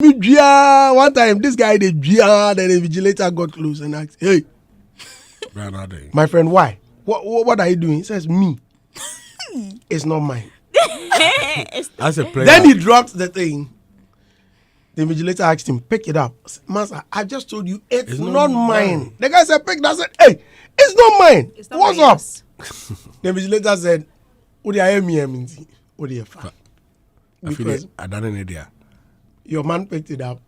One time, this guy did then the vigilator got close and asked, "Hey, my friend, why? What are you doing?" He says, "Me. It's not mine." As a player. Then he dropped the thing. The vigilator asked him, "Pick it up." I said, "Master, I just told you it's not mine." The guy said, "Pick that." I said, "Hey, it's not mine. What's up?" The vigilator said, "What do you mean? What do you find?" Because I don't know idea. Your man picked it up.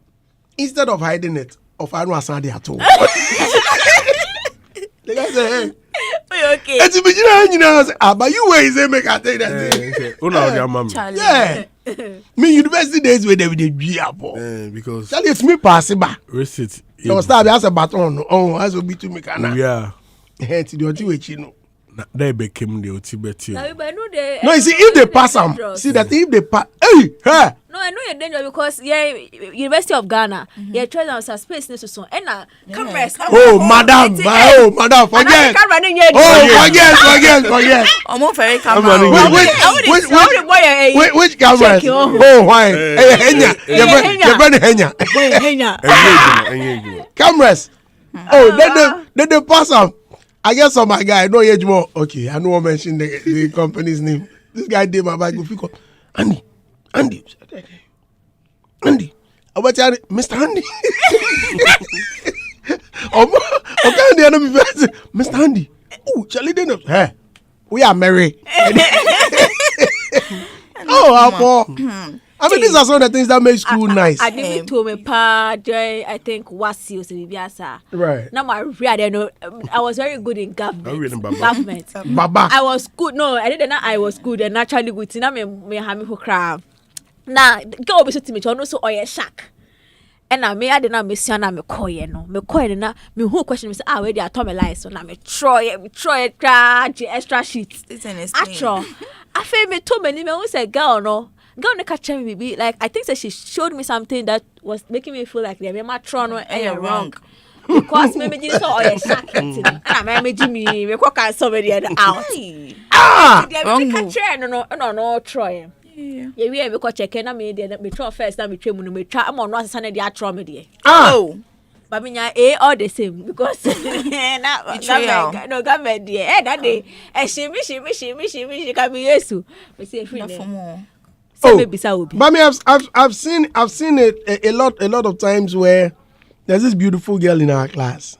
Instead of hiding it, I don't know at all. The guy said, "Hey, okay. it's a beginner." But you where is it? Make I take that thing. Yeah. Me university days where they would be up. Because Charlie, it's me passing by. receipt. So start as a baton. Oh, as will be to me. Yeah. It's the other way, Chino. They became the Otibeti. No, You see, if they pass them, see that if they pass, hey. No, I know you're dangerous because University of Ghana, you're trying to space next to so and cameras. Oh, madam, forget. Forget. I'm very camera. Which cameras? Oh, why? Cameras. Oh, then they pass them. I guess some my guy, no age more. Okay, I know I mentioned the company's name. This guy did my bag. Andy. I want to Mr. Andy. Okay, the enemy Mr. Andy. Oh, Charlie didn't. Hey, we are married. Oh, I mean, these are some of the things that make school nice. I didn't to me pa joy. I think was you right. Now my read I was very good in government. Baba. I was good. No, I didn't know I was good and naturally good. Now me have me who cry. Now go be so to me. You know so oye shack. And I me I did not miss you. Now me koye no. Me koye na me who question me say where they are Tommy lies. So now me try extra sheets. Actual. I feel me too many. Me who say girl no. Girl, no catch me, baby. Like I think that she showed me something that was making me feel like they're matron and you're wrong. Because maybe you saw all your shacking. And I made me cook somebody out. Wrong move. No, Troy. Yeah, we have a check and I made it. Me try first. Now me try me try. I'm on one side of the atro me. Oh, but me all the same because no government there. That day, and she can be yes. We say free for more. But me, I've seen it a lot of times where there's this beautiful girl in our class,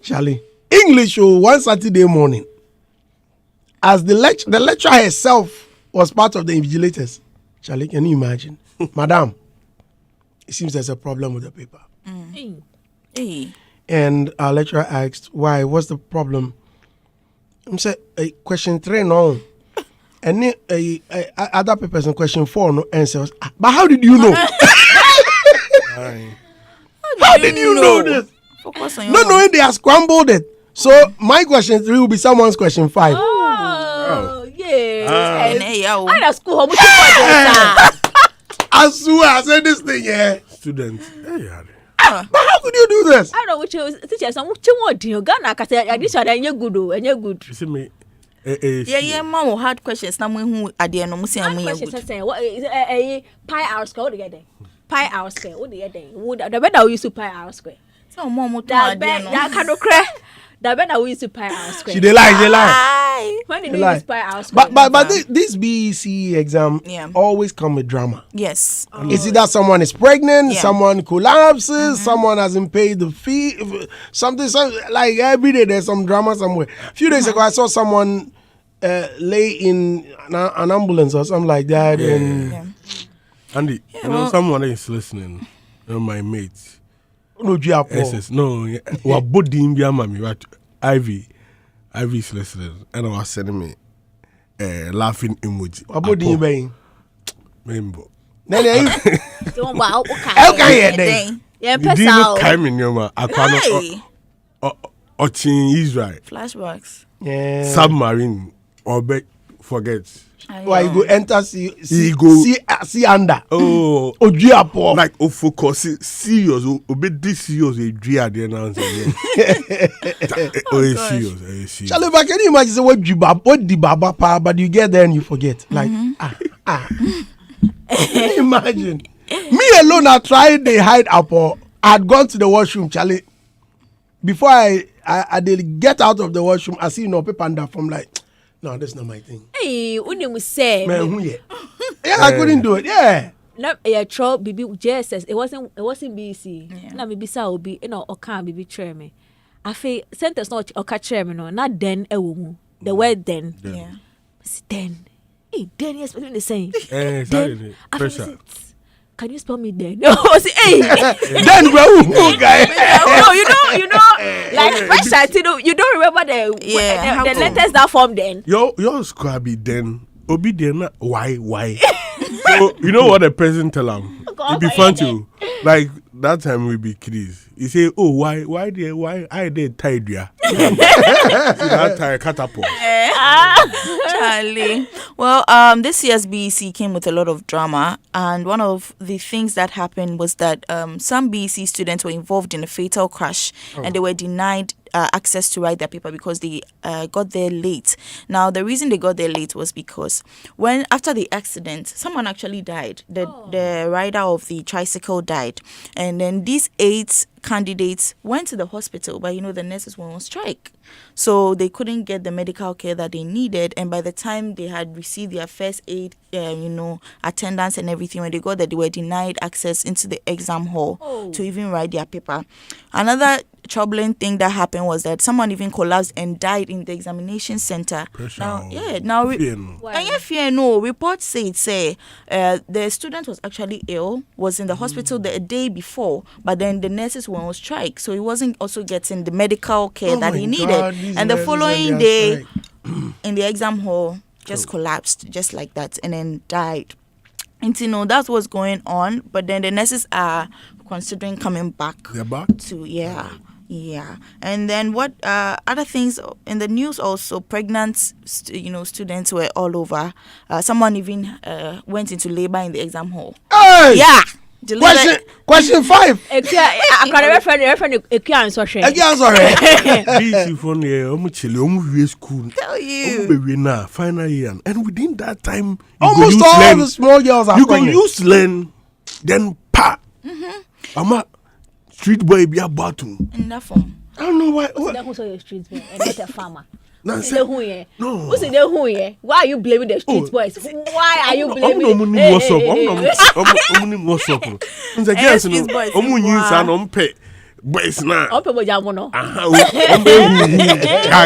Charlie. English show one Saturday morning. As the lecturer herself was part of the invigilators. Charlie, can you imagine? Madam, it seems there's a problem with the paper. And our lecturer asked, "Why? What's the problem?" I said, question 3 no. And then other papers in question 4 no answers. But how did you know? How did you know this? No, they are scrambled it. So my question 3 will be someone's question 5. Oh, yeah. I swear, I said this thing, yeah. Student. But how could you do this? I don't know which teacher. Some which one Ghana? Cause this one and you good, and you good. You see me. Yeah, mom hard questions. Now who are there? No, we say what is a pi r square together? Pi r square. What the other? Would the better we use to pi r square? So mom, that kind of crack. The better we use to pi r square. She they lie. When did you use pi r square? But this BEC exam always come with drama. Yes. It's either someone is pregnant, someone collapses, someone hasn't paid the fee, something like every day there's some drama somewhere. A few days ago I saw someone lay in an ambulance or something like that. Andy, you know someone is listening. My mates. No, we're both the Indian mommy, right? Ivy's listening, and I was sending me laughing emoji. What about the Indian? Remember. Israel. Flashbacks. Yeah. Submarine or forget. Why you go enter see under? Oh, Ojiapo. Like focus serious. This serious a dream there now. Serious. Charlie, but can you imagine what the Baba power, but you get there and you forget. Like Can you imagine? Me alone, I tried the hide up. I had gone to the washroom, Charlie. Before I did get out of the washroom, I see paper under from like, no, that's not my thing. Hey, when you say, man, who yeah, I couldn't do it. Yeah. No, troll BB JSS. It wasn't BC. Na maybe sa obi, or can BB try me. I feel sentence not or catch me no, not then the word then. Yeah. Then. Hey, then yes, the same. Then pressure. Can you spell me then? No, hey. Then who guy? No, you know, like pressure. You don't remember the letters that form then. Your squad be then. Obi then. Why? So you know what the person tell him? It be fun too. Like that time we be kids. He say, "Oh, why I did tied ya?" That tie catapult. Charlie. Well, this year's BEC came with a lot of drama, and one of the things that happened was that some BEC students were involved in a fatal crash, and they were denied access to write their paper because they got there late. Now, the reason they got there late was because after the accident, someone actually died. The rider of the tricycle died, and then these 8 candidates went to the hospital, but the nurses were on strike, so they couldn't get the medical care that they needed. And by the time they had received their first aid, attendance and everything, when they got there, they were denied access into the exam hall to even write their paper. Another troubling thing that happened was that someone even collapsed and died in the examination center. Reports say the student was actually ill, was in the hospital the day before, but then the nurses were on strike, so he wasn't also getting the medical care that he needed. And the following day in the exam hall just collapsed just like that and then died. And that's what's going on, but then the nurses are considering coming back. They're back to yeah. And then what other things in the news also, pregnant students were all over. Someone even went into labor in the exam hall. Hey! Yeah. Question 5. I can reference Agya answer. BC from the school. Tell you. Final year, and within that time, almost all the small girls are pregnant. You can use learn, then I'm a street boy be a bottom. In that form. I don't know why. Who's your street boy and not a farmer? No. Who's in the who? Why are you blaming the street boys? Why are you blaming? I'm what's up. Boys now.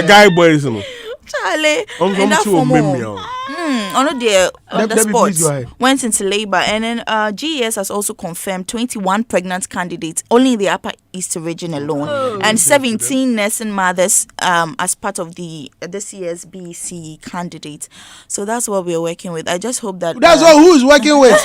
Guy boys. Charlie, in that form, on the spot went into labor, and then GES has also confirmed 21 pregnant candidates only in the Upper East region alone, and 17 nursing mothers as part of this year's BEC candidates. So that's what we're working with. I just hope that who's working with.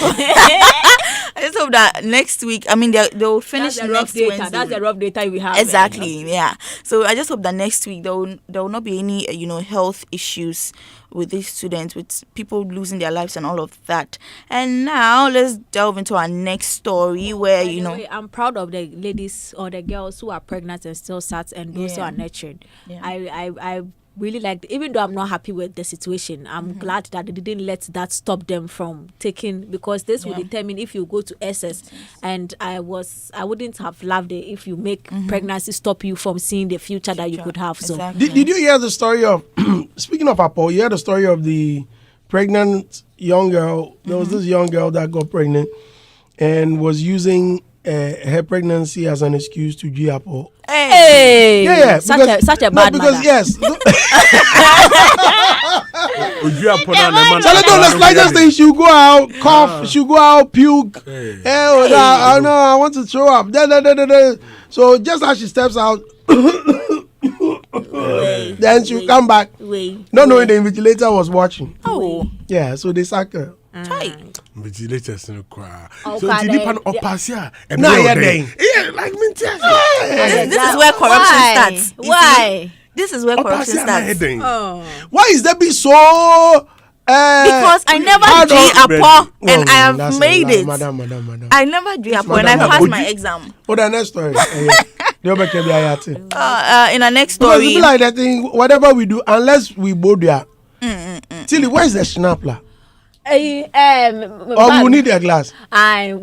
I just hope that next week, they'll finish next Wednesday. That's the rough data we have. Exactly, yeah. So I just hope that next week there will not be any health issues with these students, with people losing their lives and all of that. And now let's delve into our next story where I'm proud of the ladies or the girls who are pregnant and still sat, and those who are nurtured. I really like, even though I'm not happy with the situation, I'm glad that they didn't let that stop them from taking, because this will determine if you go to SS. And I wouldn't have loved it if you make pregnancy stop you from seeing the future that you could have. Exactly. So did you hear the story of speaking of Apple, you heard the story of the pregnant young girl? There was this young girl that got pregnant and was using her pregnancy as an excuse to G Apple. Hey, yeah, such a bad because mother. Yes. Don't the slightest thing, she'll go out, cough, she'll go out, puke. I want to throw up. So just as she steps out, then she'll come back. Not knowing the invigilator was watching. Yeah, so they sack her. Vigilators in the crowd. So the depend on Passia. Like me. This is where corruption starts. Why? This is where corruption starts. Why is that be so? Because I never drew a paw and I have made it. Madam. I never drew a paw and I passed my exam. The next story. In the next Because story, it's like that thing, whatever we do, unless we both there. Tilly, where is the schnapper? Or we need a glass. The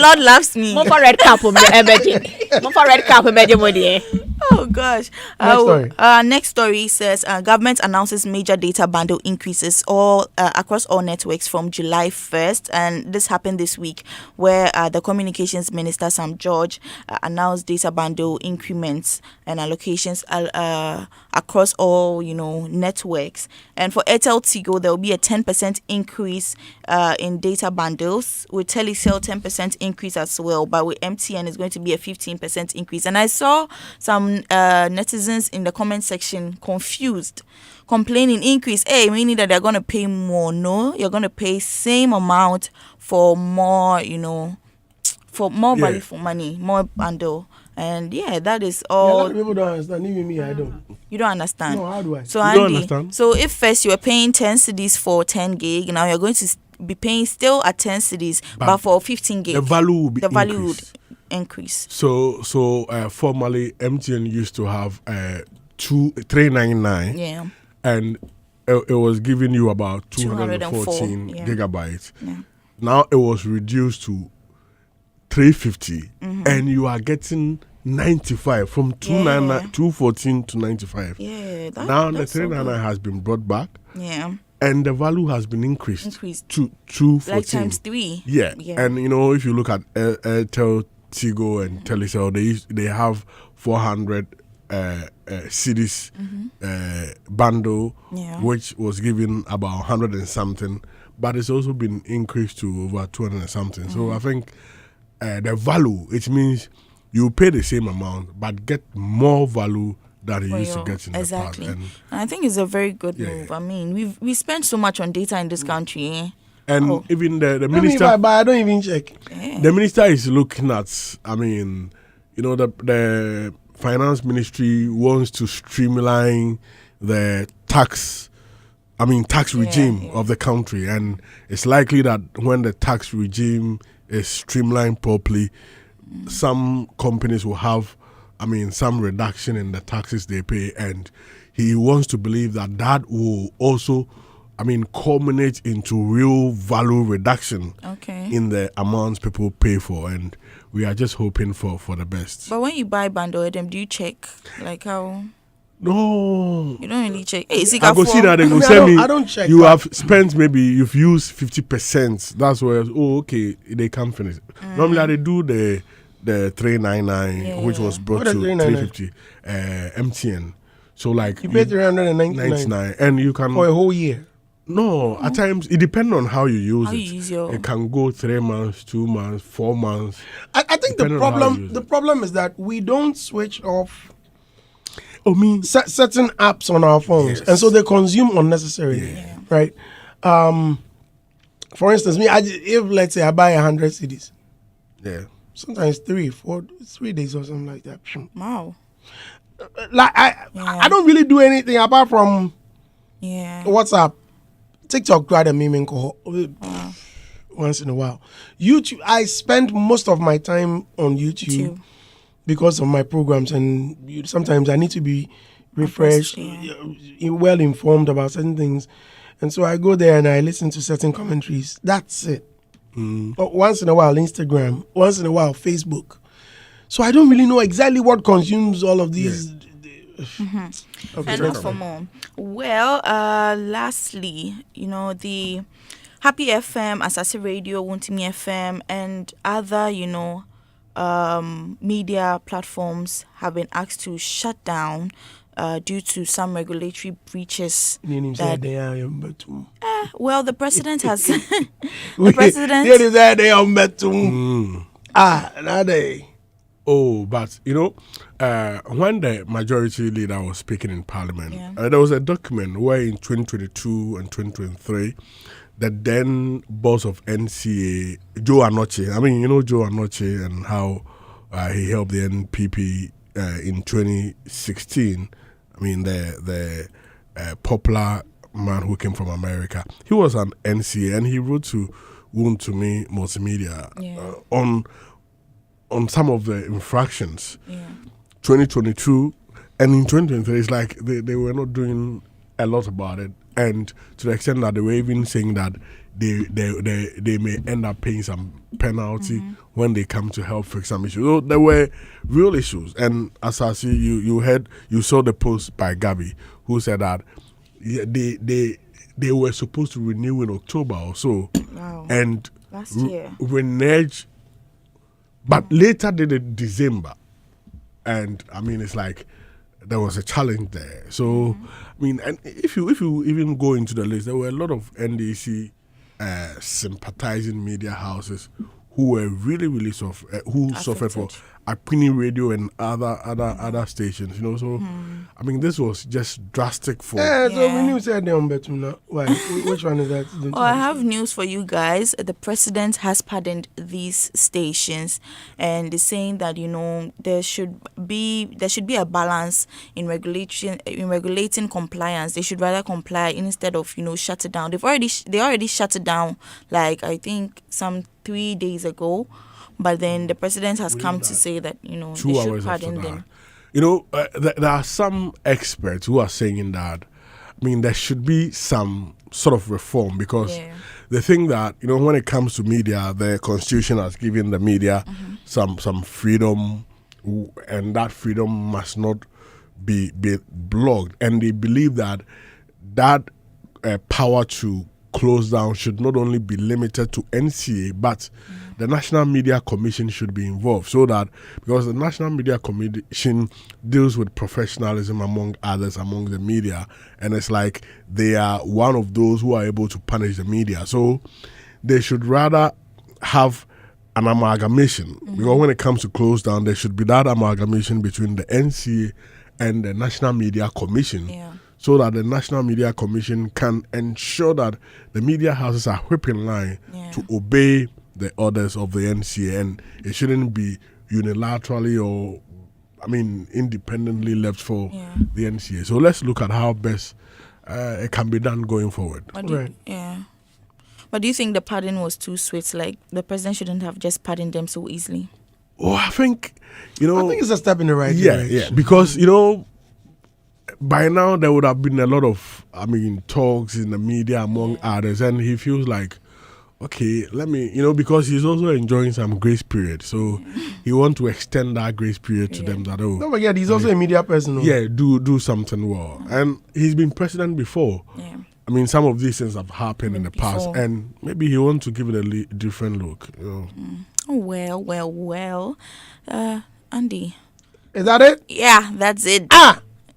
Lord loves me. More for red cap, more for red cap, Oh gosh. Story. Next story says government announces major data bundle increases across all networks from July 1st, and this happened this week, where the communications minister Sam George announced data bundle increments and allocations across all networks. And for Airtel Tigo, there will be a 10% increase in data bundles, with Telecel 10% increase as well, but with MTN it's going to be a 15% increase. And I saw some netizens in the comment section confused, complaining increase, meaning that they're going to pay more. No, you're going to pay same amount for more, for more value for money, more bundle. And that is all. A lot of people don't understand. Even me, I don't. You don't understand? No, how do I? So you Andy, don't understand? So if first you were paying 10 cedis for 10 gig, now you're going to be paying still at 10 cedis, but for 15 gig. The value will be increase. So formerly MTN used to have 399. Yeah. And it was giving you about 214 gigabytes. Yeah. Now it was reduced to 350, and you are getting 95 from 214 to 95. Yeah, now the 399 has been brought back. Yeah. And the value has been increased to 214. Like times 3. Yeah. And if you look at Airtel, Tigo, and Telecel, they have 400 cities bundle, which was given about 100 and something, but it's also been increased to over 200 and something. So I think the value, it means you pay the same amount but get more value than you used to get in the past. And I think it's a very good move. I mean, we spend so much on data in this country. And even the minister, but I don't even check. The minister is looking at, the finance ministry wants to streamline the tax regime of the country, and it's likely that when the tax regime is streamlined properly, some companies will have some reduction in the taxes they pay, and he wants to believe that will also culminate into real value reduction in the amounts people pay for, and we are just hoping for the best. But when you buy bundle, do you check like how? No, you don't really check. I go see that they go send me. I don't check. You have spent, maybe you've used 50%. That's where they can finish. Normally they do the 399, which was brought to 350 MTN. So like you pay 399 and you can for a whole year. No, at times it depends on how you use it. It can go 3 months, 2 months, 4 months. I think the problem is that we don't switch off certain apps on our phones, and so they consume unnecessarily, right? For instance, if let's say I buy 100 CDs, sometimes 3 days or something like that. Wow. Like I don't really do anything apart from WhatsApp, TikTok, rather meme once in a while. YouTube, I spend most of my time on YouTube because of my programs, and sometimes I need to be refreshed, well informed about certain things, and so I go there and I listen to certain commentaries. That's it. Once in a while Instagram, once in a while Facebook. So I don't really know exactly what consumes all of these. And not for more. Well, lastly, the Happy FM, Asase Radio, Wuntimi FM, and other, media platforms have been asked to shut down due to some regulatory breaches. Well, the president has. Oh, but when the majority leader was speaking in Parliament, there was a document where in 2022 and 2023, the then boss of NCA, Joe Anoche, Joe Anoche and how he helped the NPP in 2016. The popular man who came from America. He was an NCA, and he wrote to Wuntimi Multimedia on some of the infractions. 2022 and in 2023, it's like they were not doing a lot about it. and to the extent that they were even saying that they may end up paying some penalty when they come to help fix some issues. So there were real issues, and as I see, you saw the post by Gabby, who said that they were supposed to renew in October or so, and last year renege, but later did it December, and I mean it's like there was a challenge there. So I mean, and if you even go into the list, there were a lot of NDC sympathizing media houses who were really suffered for Apini Radio and other stations, So I mean, this was just drastic for. So when you said them, but why? Which one is that? Oh, I have news for you guys. The president has pardoned these stations, and is saying that there should be a balance in regulating compliance. They should rather comply instead of shut it down. They already shut it down, like I think some 3 days ago. But then the president has come to say that, 2 they should hours pardon after them. that. There are some experts who are saying that, I mean, there should be some sort of reform because they think that, when it comes to media, the constitution has given the media some freedom, and that freedom must not be blocked. And they believe that power to close down should not only be limited to NCA, but the National Media Commission should be involved, so that because the National Media Commission deals with professionalism among others among the media, and it's like they are one of those who are able to punish the media. So they should rather have an amalgamation, because when it comes to close down, there should be that amalgamation between the NCA and the National Media Commission. So that the National Media Commission can ensure that the media houses are whipped in line to obey the orders of the NCA, and it shouldn't be unilaterally or, independently left for the NCA. So let's look at how best it can be done going forward. But do you think the pardon was too sweet? Like the president shouldn't have just pardoned them so easily? Oh, I think it's a step in the right direction. Yeah, because by now there would have been a lot of talks in the media among others, and he feels like, okay, let me, because he's also enjoying some grace period, so he want to extend that grace period to them. That don't forget, he's also a media person. Do something well, and he's been president before. Some of these things have happened in the past, and maybe he wants to give it a different look. Well, Andy, is that it? Yeah, that's it.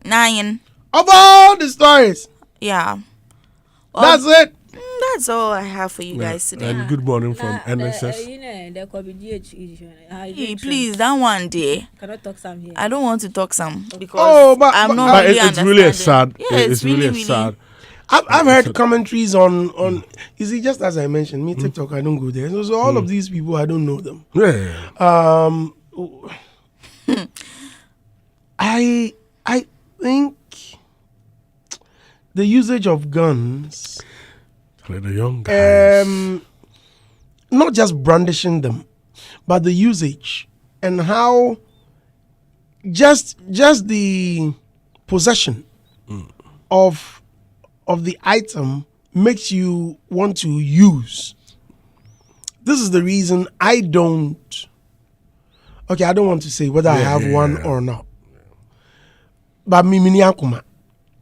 9 of all the stories. Yeah, that's it. That's all I have for you guys today. And good morning from NSS. Hey, please, that one day. Cannot talk some here. I don't want to talk some because I'm not really it's really a sad. Yeah, it's really sad. I've heard commentaries on. You see, just as I mentioned, me TikTok, I don't go there. So all of these people, I don't know them. I think the usage of guns, the young guys, not just brandishing them, but the usage and how just the possession of the item makes you want to use. This is the reason I don't. Okay, I don't want to say whether I have one or not. But Mimini Akuma.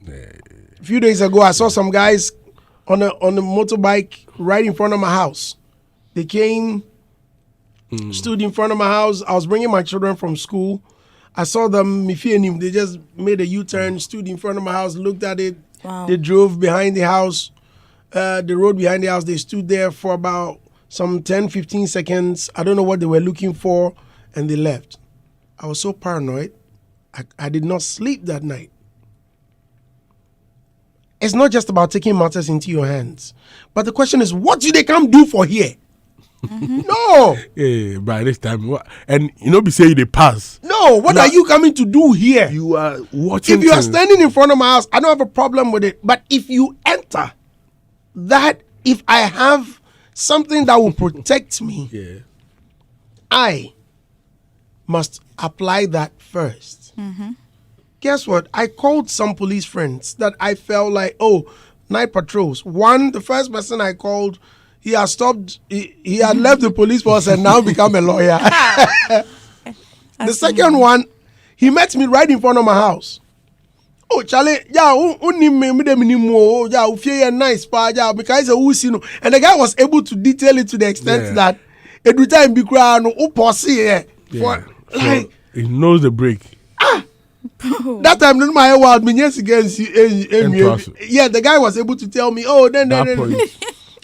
A few days ago, I saw some guys on a motorbike right in front of my house. They came, stood in front of my house. I was bringing my children from school. I saw them. They just made a U-turn, stood in front of my house, looked at it. Wow. They drove behind the house, the road behind the house. They stood there for about some 10, 15 seconds. I don't know what they were looking for, and they left. I was so paranoid. I did not sleep that night. It's not just about taking matters into your hands. But the question is, what do they come do for here? No. Yeah, by this time, and be saying they pass. No, what are you coming to do here? You are watching. If you are standing in front of my house, I don't have a problem with it. But if you enter, that if I have something that will protect me, I must apply that first. Guess what? I called some police friends that I felt like, night patrols. One, the first person I called, he had stopped. He had left the police force and now become a lawyer. The second one, he met me right in front of my house. Oh, Charlie, yeah, yeah, nice, yeah, because and the guy was able to detail it to the extent that every time be crying, like he knows the break. That time, my world, the guy was able to tell me, oh, then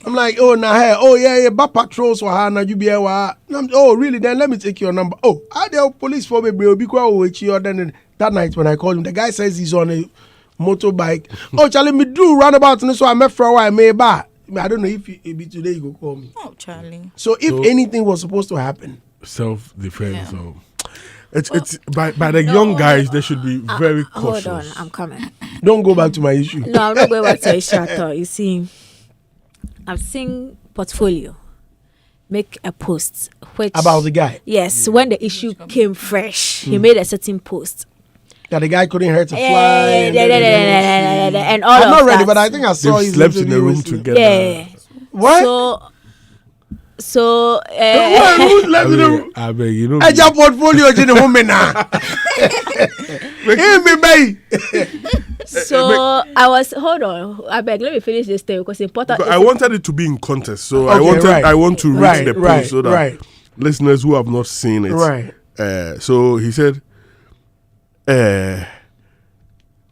I'm like, oh, yeah, but patrols were now you be oh, really? Then let me take your number. Oh, I the police for me, be quiet. Then that night when I called him, the guy says he's on a motorbike. Oh, Charlie, me do roundabout, so I met for a while. I don't know if it be today you go call me. Oh, Charlie. So if anything was supposed to happen, self-defense. Yeah. So it's by the young guys, they should be very cautious. Hold on, I'm coming. Don't go back to my issue. No, I'm not going back to the issue at all. You see, I've seen Portfolio make a post which about the guy. Yes, when the issue came fresh, he made a certain post that the guy couldn't hurt a fly. And all I'm of not ready, that. but I think I saw they his slept in the room together. Yeah. What? So who's left in the room? I beg you know. Agya Portfolio in the woman now. So I was hold on. I beg, let me finish this thing because it's important. I wanted it to be in context, so okay, I want to read the post so that listeners who have not seen it. Right. So he said,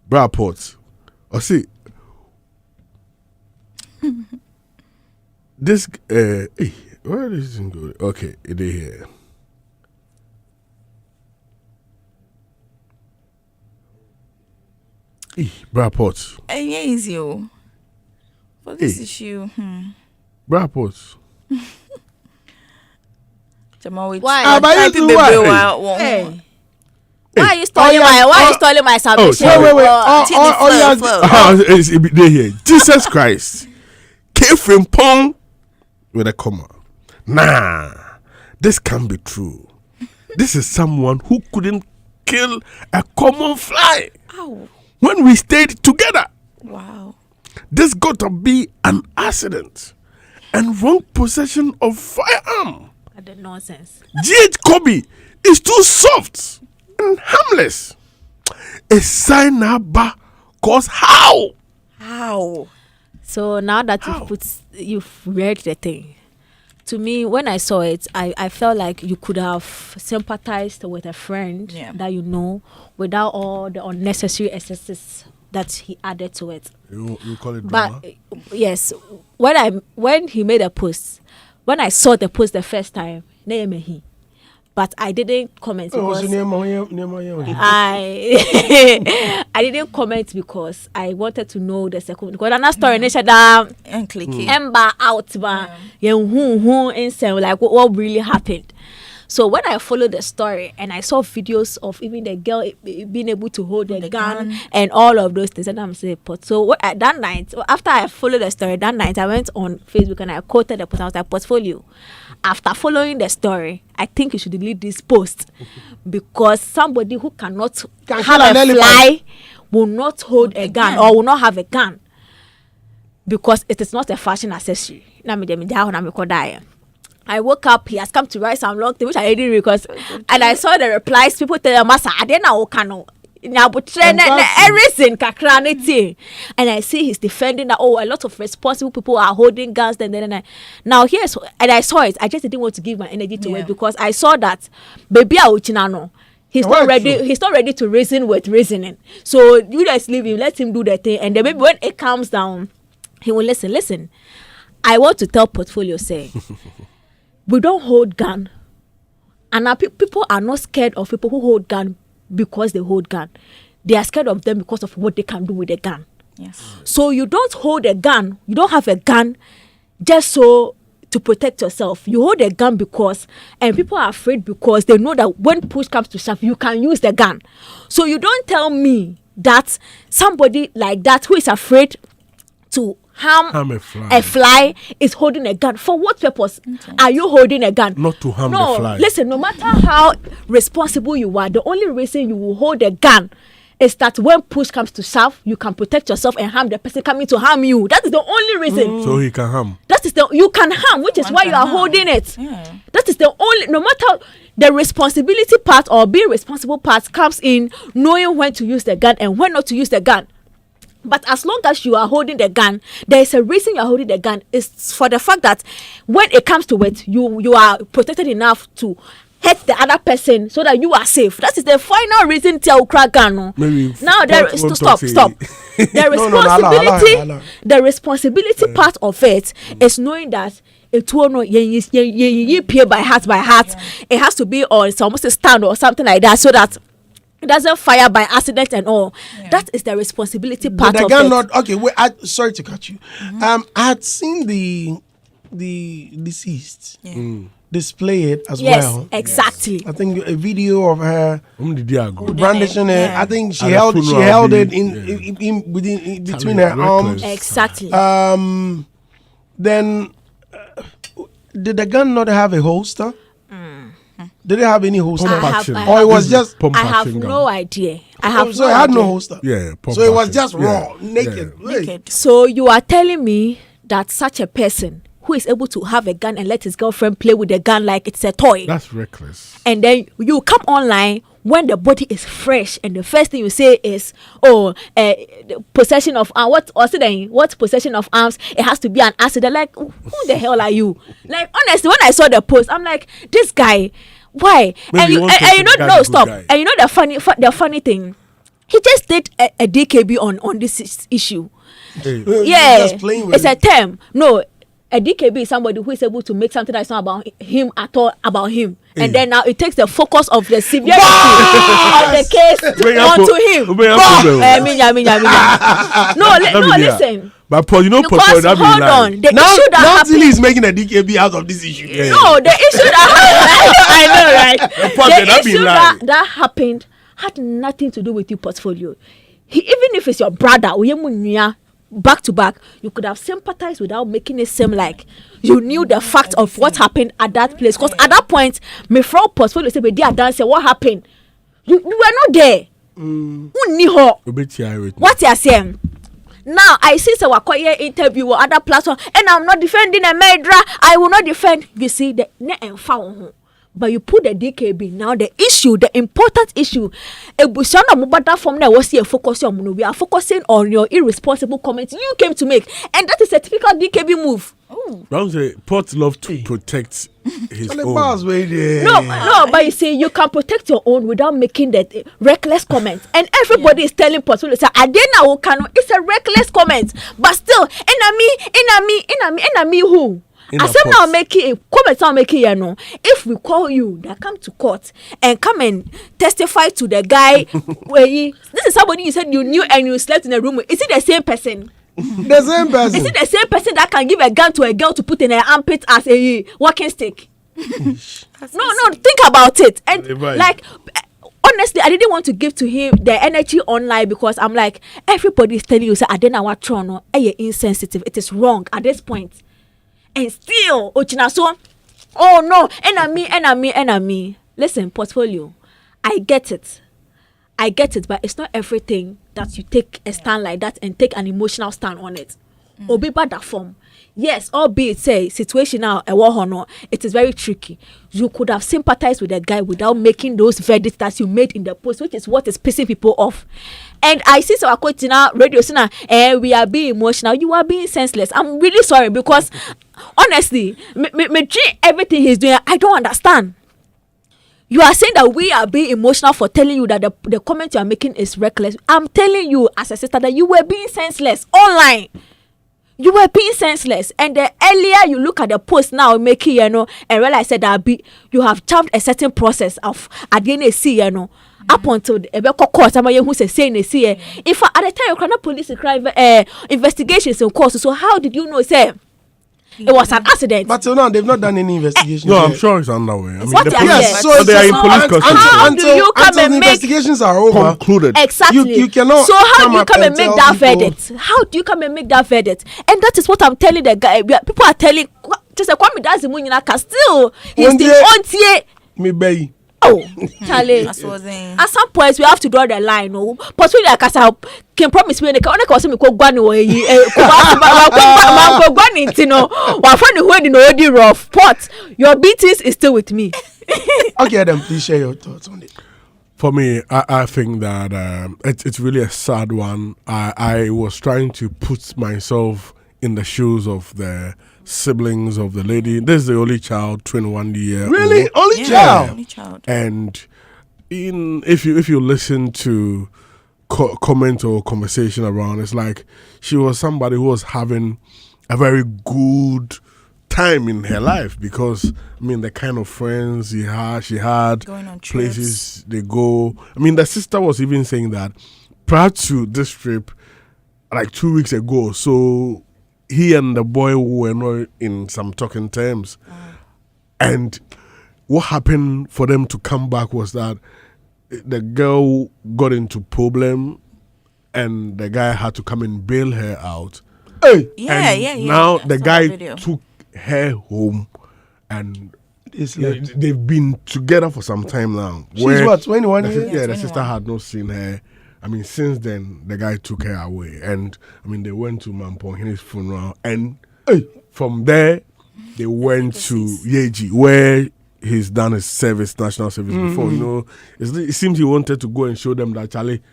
Bra Ports. I see. This where is it going? Okay, it is here. Bra Ports. Yeah, easy. For this issue. Bra Ports. Why? Why are you stalling my salvation? It's here. Jesus Christ came from Pong with a comma. Nah, this can't be true. This is someone who couldn't kill a common fly. Ow. When we stayed together. Wow. This got to be an accident and wrong possession of firearm. The nonsense. G.H. Kobe is too soft and harmless. A sign number cause how? So now that you've read the thing, to me, when I saw it, I felt like you could have sympathized with a friend that you know without all the unnecessary excesses that he added to it. You call it drama? But yes, when he made a post, when I saw the post the first time, but I didn't comment because I didn't comment because I wanted to know the second. Because another story, and clicky. Ember out, like what really happened. So when I followed the story and I saw videos of even the girl being able to hold the gun and all of those things, and I'm saying, so that night, after I followed the story, that night I went on Facebook and I quoted the post. I was like, Portfolio, after following the story, I think you should delete this post because somebody who cannot have a fly will not hold a gun or will not have a gun because it is not a fashion accessory. I woke up, he has come to write some long thing, which I didn't read because, and I saw the replies, people tell him, I didn't know, everything, and I see he's defending that, a lot of responsible people are holding guns, then. Now here's, and I saw it, I just didn't want to give my energy to it because I saw that, baby, he's not ready to reason with reasoning. So you just leave him, let him do the thing, and then maybe when it calms down, he will listen. I want to tell Portfolio, say, we don't hold gun, and now people are not scared of people who hold gun because they hold gun. They are scared of them because of what they can do with a gun. Yes. So you don't hold a gun. You don't have a gun just so to protect yourself. You hold a gun because, and people are afraid because they know that when push comes to shove, you can use the gun. So you don't tell me that somebody like that who is afraid to harm a fly is holding a gun. For what purpose are you holding a gun? Not to harm the fly. Listen, no matter how responsible you are, the only reason you will hold a gun is that when push comes to shove, you can protect yourself and harm the person coming to harm you. That is the only reason. So he can harm. That is you can harm, which is why you are holding it. Yeah. That is the only, no matter the responsibility part or being responsible part comes in knowing when to use the gun and when not to use the gun. But as long as you are holding the gun, there is a reason you are holding the gun. It's for the fact that when it comes to it, you are protected enough to hurt the other person so that you are safe. That is the final reason to crack gun. Now there is to stop. The responsibility part of it is knowing that it will not you pay by heart. It has to be on almost a stand or something like that so that it doesn't fire by accident and all. Yeah. That is the responsibility part of it. Not, okay, wait, sorry to cut you. I had seen the deceased display it as well. Yes, exactly. I think a video of her brandishing it. I think she held it in between her arms. Exactly. Then did the gun not have a holster? Did it have any holster? Or it was just I have no idea. So it had no holster. Yeah. So it was just raw, naked. So you are telling me that such a person who is able to have a gun and let his girlfriend play with the gun like it's a toy. That's reckless. And then you come online when the body is fresh and the first thing you say is, possession of what possession of arms, it has to be an accident. Like, who the hell are you? Like, honestly, when I saw the post, I'm like, this guy, why? And you know the funny thing, he just did a DKB on this issue. It's a term. No, a DKB is somebody who is able to make something that's not about him at all about him. And then now it takes the focus of the severity of the case onto him. Listen. But Paul, you know, because hold on, the issue that happened. Is making a DKB out of this issue. Yeah. No, the issue that happened. I know, right? The issue that happened had nothing to do with your portfolio. Even if it's your brother, back to back, you could have sympathized without making it seem like you knew the fact of what happened at that place. Because at that point, my friend portfolio said, "They are dancing. What happened? You were not there. What you are saying?" Now I see some interview or other platform, and I'm not defending a murderer. I will not defend. You see the but you put the DKB. Now the issue, the important issue, we are focusing on your irresponsible comments you came to make, and that is a typical DKB move. Port love to protect his own. No, but you see, you can protect your own without making that reckless comment. And everybody is telling Port, it's a reckless comment, but still, enemy who? As I'm now making comments, I'm making if we call you, that come to court and come and testify to the guy where this is somebody you said you knew and you slept in a room with. Is it the same person? The same person. Is it the same person that can give a gun to a girl to put in her armpit as a walking stick? No, think about it. And like, honestly, I didn't want to give to him the energy online because I'm like, everybody is telling you, say, I don't know what wrong. You're insensitive. It is wrong at this point. And still, oh no, enemy. Listen, portfolio, I get it, but it's not everything that you take a stand like that and take an emotional stand on it. Or be bad that form. Yes, albeit say situation now a war honor, it is very tricky. You could have sympathized with the guy without making those verdicts that you made in the post, which is what is pissing people off. And I see so now radio saying, we are being emotional. You are being senseless. I'm really sorry because honestly, everything he's doing, I don't understand. You are saying that we are being emotional for telling you that the comment you are making is reckless. I'm telling you as a sister that you were being senseless online. You were being senseless, and the earlier you look at the post now, making and realize that you have jumped a certain process of at the end up until the court. Somebody who says saying if at the time you cannot police crime investigations in course. So how did you know say it was an accident? But till now they've not done any investigation. No, I'm sure it's underway. I mean, so they are in police custody. How do you come and make investigations are over? Concluded. Exactly. You cannot. So how do you come and make that verdict? How do you come and make that verdict? And that is what I'm telling the guy. People are telling just Kwame does the still he's the auntie. Me bay. Oh, Charlie. That's what I'm saying. At some point we have to draw the line. No, but we like I can promise me. Can only cause me go gwani way. Go gwani. You know, our friend who in the rough pot. Your BTS is still with me. Okay, Adam, please share your thoughts on it. For me, I think that it's really a sad one. I was trying to put myself in the shoes of the siblings of the lady. This is the only child, 21 year. Really, only child. Only child. And if you listen to comment or conversation around, it's like she was somebody who was having a very good time in her life, because I mean the kind of friends she had Going on places they go. I mean the sister was even saying that prior to this trip, like 2 weeks ago, so he and the boy were not in some talking terms, and what happened for them to come back was that the girl got into problem and the guy had to come and bail her out. Hey, Yeah. Now I the saw guy that video. took her home, and it's like they've been together for some time now. she's what, 21 the, years? yeah, the 21. sister had not seen her. I mean, since then the guy took her away, and I mean they went to Mamponghine's funeral, and from there they went to Yeji, where he's done his service, national service before. You know, it seems he wanted to go and show them that Charlie,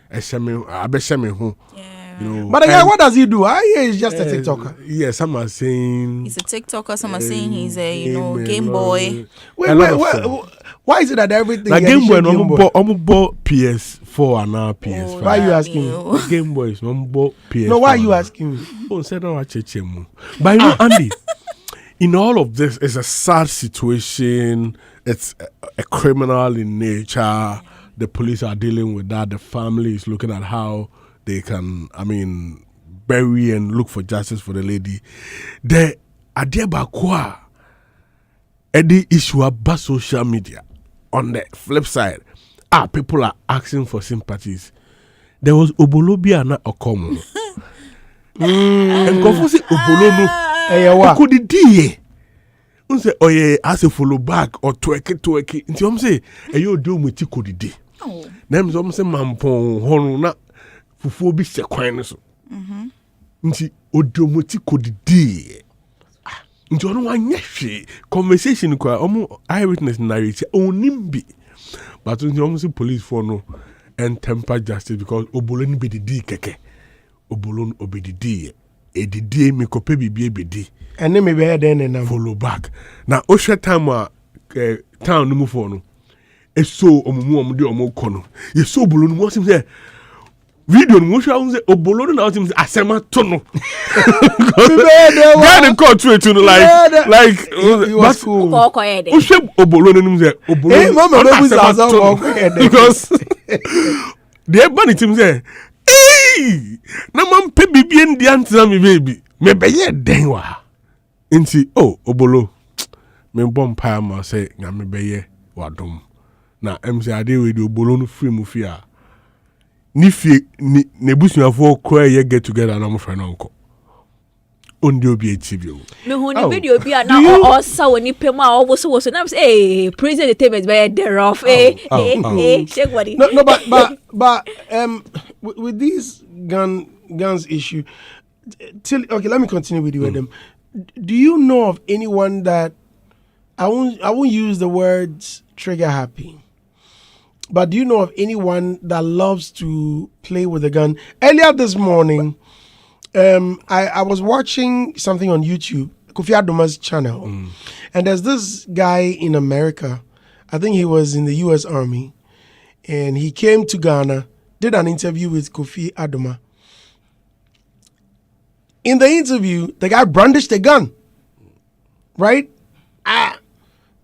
you know, But the guy, what does he do? I hear he's just a TikToker. Yeah, some are saying He's a TikToker. Some are saying he's a game Game Boy. Why is it that everything? Like Game Boy, Game Boy? I'm bought PS4 and now PS5. Why are you asking me? The Game Boy is I'm bought PS4. No, why are you asking me? Oh, say no, but you know, Andy, in all of this, it's a sad situation. It's a criminal in nature. The police are dealing with that. The family is looking at how they can, I mean, bury and look for justice for the lady. The idea bakwa, the issue about social media. On the flip side, people are asking for sympathies. There was Obolobia na Okomo. And Kofosi Obolono. Could the unse oye as a follow back or twerk. Nti om say eyo do mu ti kodidi. Nem so om say mampon honu na fufuo bi se kwan so. Nti odomuti kodidi. Nti ono wanye hwe conversation kwa omo eyewitness narrate onimbi. But nti om say police for no and temper justice because obolo ni bedidi keke. Obolo obedidi. Edidi me kope bibie bedi. And then maybe I then follow back. Now, Osha time town no move on. It's so omu kono. You so bulu no seem say video no show say obolo na seem asema tono. Guy dey call to like but cool. Osha obolo no say obolo. Hey mama baby because the bunny team say hey na man pe bibie ndi antina me baby me be ye den wa. Inti obolo me bom pa ma say nyame beye wadom na MC ade we di obolo no free mu fia ni fie ne busuafo kra ye get together na mo friend onko ondi obi etibio me hu ni video bi na o sa woni pem a o so na say praise entertainment by there off shake body no but with these guns issue okay, let me continue with you with them. Do you know of anyone that I won't use the words trigger happy, but do you know of anyone that loves to play with a gun? Earlier this morning, I was watching something on YouTube, Kofi Aduma's channel, and there's this guy in America. I think he was in the U.S. Army, and he came to Ghana, did an interview with Kofi Aduma. In the interview, the guy brandished a gun, right?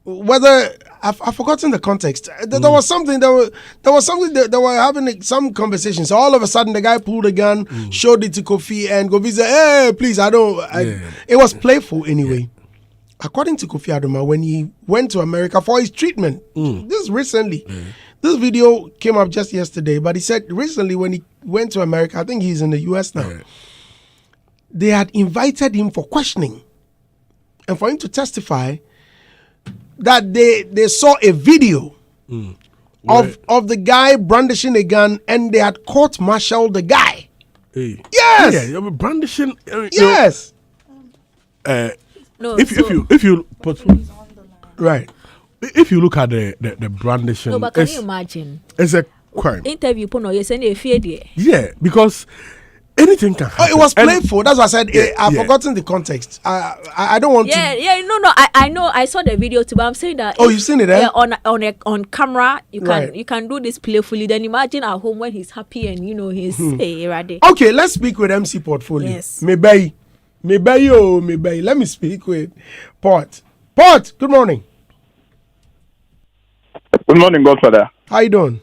Whether I've forgotten the context. There was something. There was something that they were having some conversation. So all of a sudden, the guy pulled a gun, showed it to Kofi, and Kofi said, "Hey, please, I don't." It was playful anyway. According to Kofi Aduma, when he went to America for his treatment, this recently, this video came up just yesterday. But he said recently when he went to America, I think he's in the U.S. now. They had invited him for questioning and for him to testify that they saw a video of the guy brandishing a gun, and they had court-martialed the guy. Hey. Yes. Yeah, brandishing. Yes. No, If you put Right. if you look at the brandishing, no, but can you imagine? It's a crime. Interview, you send a fear there. Yeah, because anything can happen. Oh, it was playful. That's why I said I've yeah. forgotten the context. I don't want to. No. I know. I saw the video too, but I'm saying that. Oh, you've seen it, eh? Yeah, on camera, Right. you can do this playfully. Then imagine at home when he's happy and he's ready. Okay, let's speak with MC Portfolio. Yes. Maybe. Let me speak with Port. Port, good morning. Good morning, Godfather. How you doing?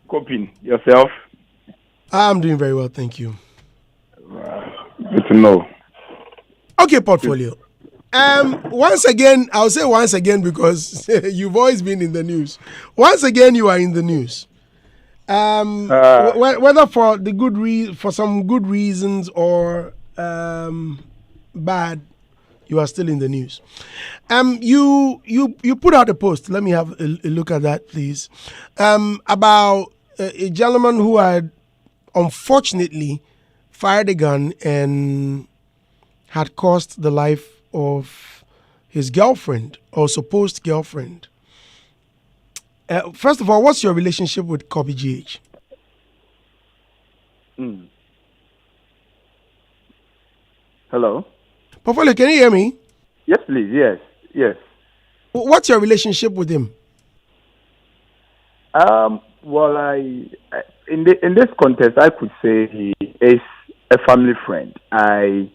Coping yourself. I'm doing very well, thank you. Good to know. Okay, Portfolio. Once again, I'll say once again because you've always been in the news. Once again, you are in the news. Whether for the for some good reasons or bad, you are still in the news. You put out a post. Let me have a look at that, please. About a gentleman who had unfortunately fired a gun and had cost the life of his girlfriend or supposed girlfriend. First of all, what's your relationship with Kobe GH? Hello. Portfolio, can you hear me? Yes, please. Yes. What's your relationship with him? Well, in this context, I could say he is a family friend. I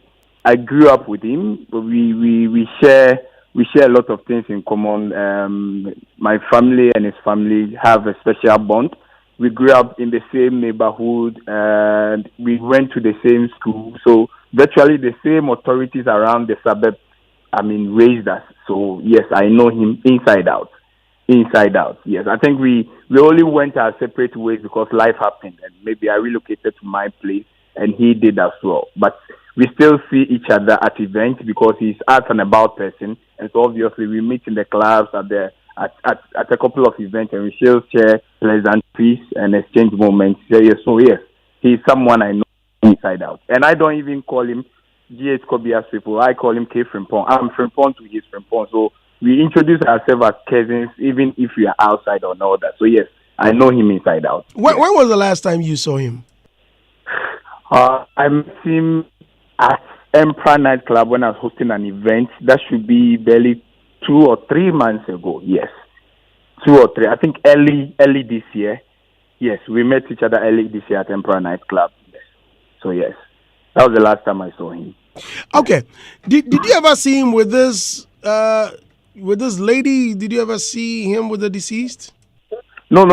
grew up with him. We share a lot of things in common. My family and his family have a special bond. We grew up in the same neighborhood and we went to the same school. So virtually the same authorities around the suburb, raised us. So yes, I know him inside out. Inside out, yes. I think we only went our separate ways because life happened and maybe I relocated to my place and he did as well. But we still see each other at events because he's out and about person, and so obviously we meet in the clubs at a couple of events and we still share pleasantries and exchange moments. So yes, he's someone I know inside out, and I don't even call him GH Kobe as people. I call him K Frimpong. I'm Frimpong to his Frimpong. So we introduce ourselves as cousins, even if we are outside or not that. So yes, I know him inside out. When was the last time you saw him? I met him at Emperor nightclub when I was hosting an event. That should be barely 2 or 3 months ago. Yes, 2 or 3. I think early this year. Yes, we met each other early this year at Emperor nightclub. Yes. So yes, that was the last time I saw him. Okay, did you ever see him with this lady? Did you ever see him with the deceased? No.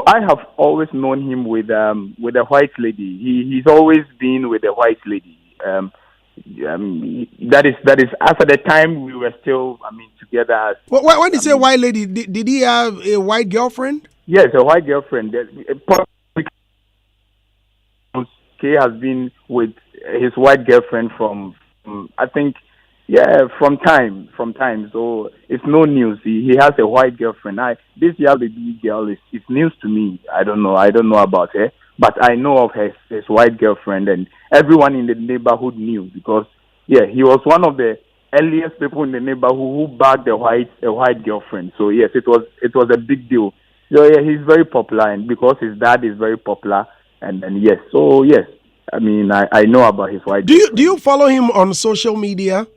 I have always known him with a white lady. He's always been with a white lady. That is as at the time we were still together. As, when you say white lady, did he have a white girlfriend? Yes, a white girlfriend. K has been with his white girlfriend from I think. Yeah, from time. So it's no news. He has a white girlfriend. This young baby girl is news to me. I don't know about her, but I know of his white girlfriend, and everyone in the neighborhood knew because he was one of the earliest people in the neighborhood who bagged a white girlfriend. So yes, it was a big deal. So yeah, he's very popular, and because his dad is very popular, and yes, so yes, I know about his white. Do you follow him on social media?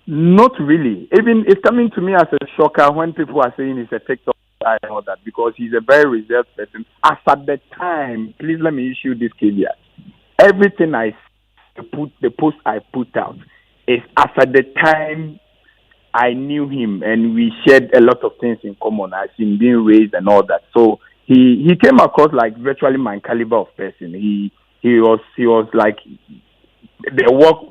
Not really. Even it's coming to me as a shocker when people are saying he's a TikTok guy and all that because he's a very reserved person. As at the time, please let me issue this caveat. Everything the post I put out is as at the time I knew him and we shared a lot of things in common as him being raised and all that. So he came across like virtually my caliber of person. He was like the work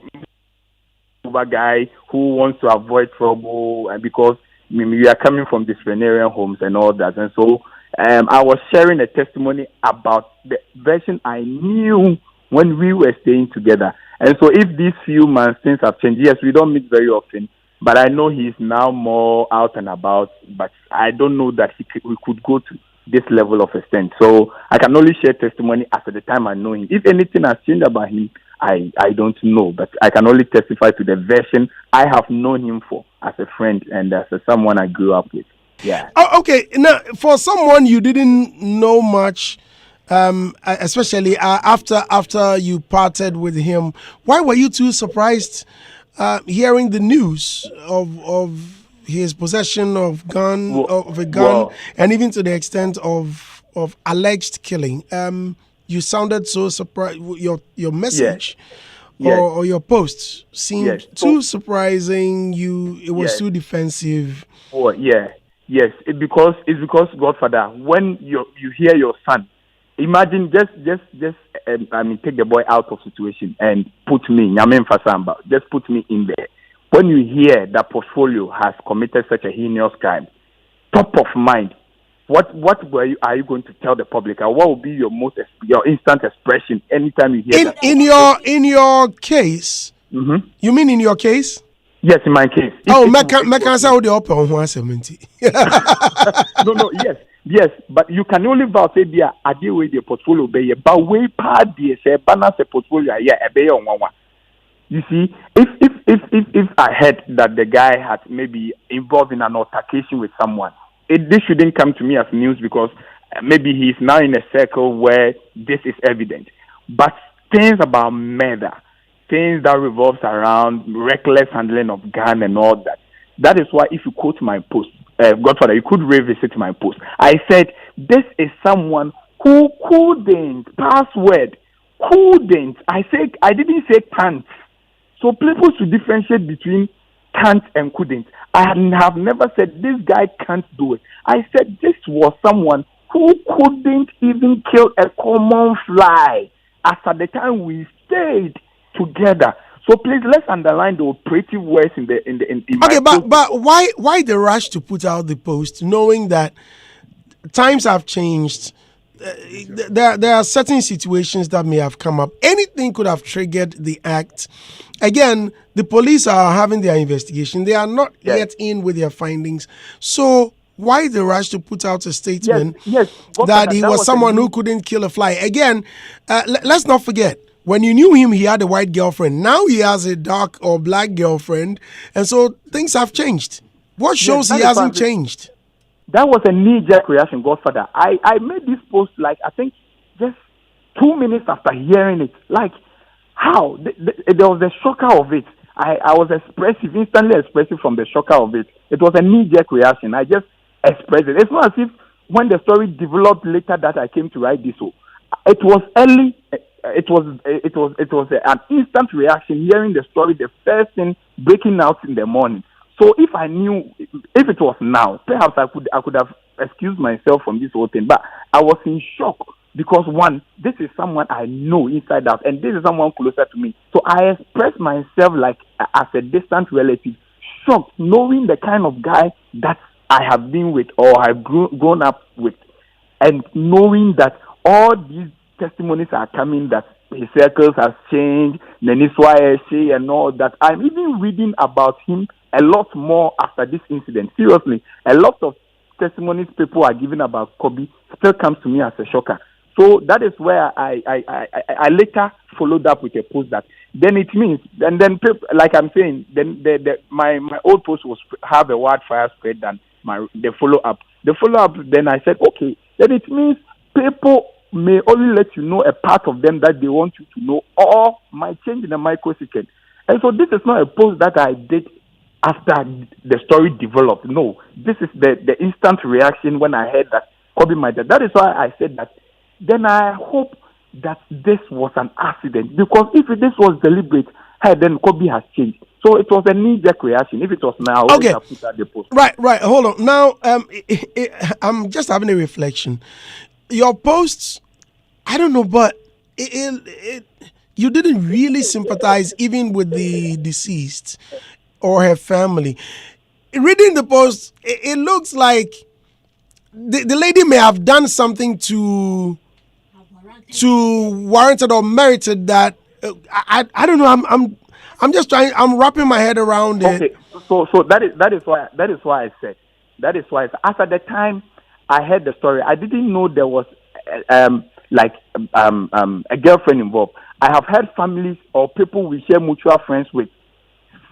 guy who wants to avoid trouble, and because we are coming from disciplinarian homes and all that, and so I was sharing a testimony about the version I knew when we were staying together. And so if these few months things have changed, yes, we don't meet very often, But I know he's now more out and about. But I don't know that we could go to this level of extent. So I can only share testimony as at the time I know him. If anything has changed about him, I don't know. But I can only testify to the version I have known him for as a friend and as someone I grew up with. Yeah. Oh, okay. Now, for someone you didn't know much, especially after you parted with him, why were you too surprised hearing the news of his possession of a gun, and even to the extent of alleged killing? You sounded so surprised. Your message or your post seemed too surprising. It was too defensive. Oh yeah. Yes, it's because Godfather, when you hear your son, imagine just take the boy out of situation and put me, just put me in there. When you hear that portfolio has committed such a heinous crime, top of mind, what are you going to tell the public? What will be your instant expression anytime you hear that? In your case, you mean in your case? Yes, in my case. No, yes, but you can only vouch say there are the way the portfolio be, but way part the say balance the portfolio You see, if I heard that the guy had maybe involved in an altercation with someone, this shouldn't come to me as news because maybe he's now in a circle where this is evident. But things about murder, things that revolves around reckless handling of gun and all that. That is why if you quote my post, Godfather, you could revisit my post. I said, this is someone who couldn't, I didn't say can't. So people should differentiate between can't and couldn't. I have never said this guy can't do it. I said this was someone who couldn't even kill a common fly as at the time we stayed together. So please let's underline the operative words in okay, but why the rush to put out the post, knowing that times have changed? There are certain situations that may have come up. Anything could have triggered the act. Again, the police are having their investigation. They are not yet in with their findings. So why the rush to put out a statement that he was someone who couldn't kill a fly? Again, let's not forget, when you knew him, he had a white girlfriend. Now he has a dark or black girlfriend. And so things have changed. What shows he hasn't changed? That was a knee-jerk reaction, Godfather. I made this post, I think, just 2 minutes after hearing it. How? There was a shocker of it. I was instantly expressive from the shocker of it. It was a knee-jerk reaction. I just expressed it. It's not as if when the story developed later that I came to write this. So it was early. It was an instant reaction. Hearing the story, the first thing breaking out in the morning. So if I knew, if it was now, perhaps I could have excused myself from this whole thing. But I was in shock because one, this is someone I know inside out, and this is someone closer to me. So I expressed myself as a distant relative, shocked, knowing the kind of guy that I have been with or I've grown up with, and knowing that all these testimonies are coming that his circles have changed, and all that. I'm even reading about him a lot more after this incident. Seriously, a lot of testimonies people are giving about Kobe still comes to me as a shocker. So that is where I later followed up with a post that then it means, and then people, like I'm saying, then my old post was have a wildfire spread than the follow up. The follow up, then I said, okay, then it means people may only let you know a part of them that they want you to know, or might change in a microsecond. And so this is not a post that I did after the story developed. No, this is the instant reaction when I heard that Kobe might die. That is why I said that. Then I hope that this was an accident, because if this was deliberate, then Kobe has changed. So it was a knee-jerk reaction. If it was now, I would have put out the post. Right. Hold on. Now, I'm just having a reflection. Your posts, I don't know, but you didn't really sympathize even with the deceased or her family. Reading the post, it looks like the lady may have done something to warranted or merited that. I don't know. I'm just trying. I'm wrapping my head around it. So that is why I said as at the time I heard the story, I didn't know there was a girlfriend involved. I have heard families or people we share mutual friends with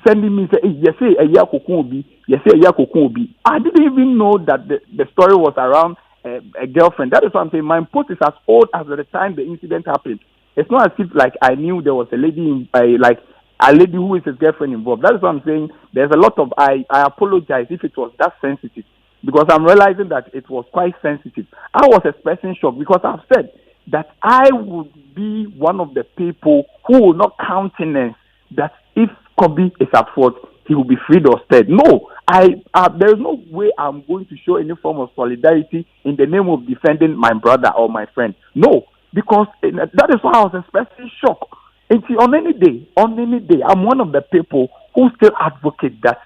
sending me say, hey, yes, Agya Koo Nimo, yes, Agya Koo Nimo. I didn't even know that the story was around a girlfriend. That is what I'm saying. My post is as old as the time the incident happened. It's not as if like I knew there was a lady like a lady who is his girlfriend involved. That is what I'm saying. There's a lot of I apologize if it was that sensitive, because I'm realizing that it was quite sensitive. I was expressing shock because I've said that I would be one of the people who will not countenance that if Kobe is at fault, he will be freed or spared. No, there is no way I'm going to show any form of solidarity in the name of defending my brother or my friend. No, because that is why I was expressing shock. And see, on any day, I'm one of the people who still advocate that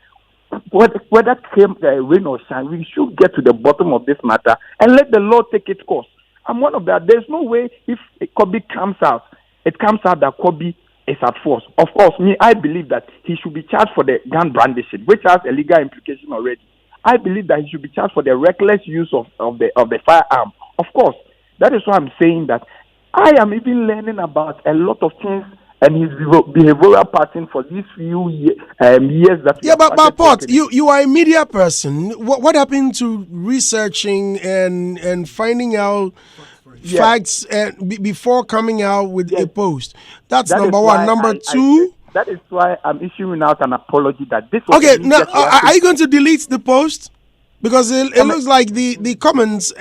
whether came rain or shine, we should get to the bottom of this matter and let the law take its course. I'm one of that. There's no way if Kobe comes out, it comes out that Kobe is at fault. Of course, I believe that he should be charged for the gun brandishing, which has a legal implication already. I believe that he should be charged for the reckless use of the firearm. Of course, that is why I'm saying that I am even learning about a lot of things and his behavioral pattern for these few years that. Yeah, but Pot, you are a media person. What happened to researching and finding out facts before coming out with a post? That's number one. Number two. That is why I'm issuing out an apology that this was okay. Now, are you going to delete the post? Because it looks like the comments,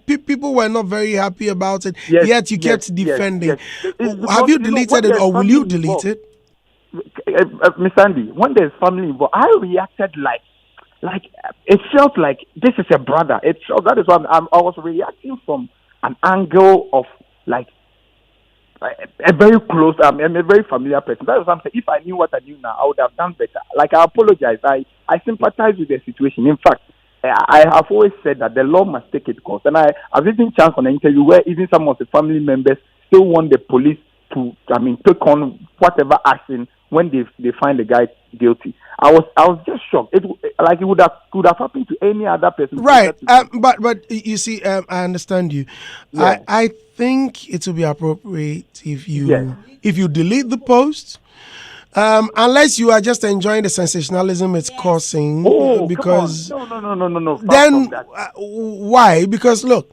people were not very happy about it. Yet you kept defending. Have you deleted it, or will you delete it? Miss Andy, when there's family involved, I reacted like it felt like this is a brother. That is why I was reacting from an angle of like a very close, I'm a very familiar person. That is what I'm saying. If I knew what I knew now, I would have done better. Like, I apologize. I sympathize with the situation. In fact, I have always said that the law must take its course. And I've even chance on an interview where even some of the family members still want the police to, take on whatever action when they find the guy guilty. I was just shocked. It could have happened to any other person. Right. But you see, I understand you. Yeah. I think it would be appropriate if you delete the post. Unless you are just enjoying the sensationalism it's causing, because no. Then why? Because look,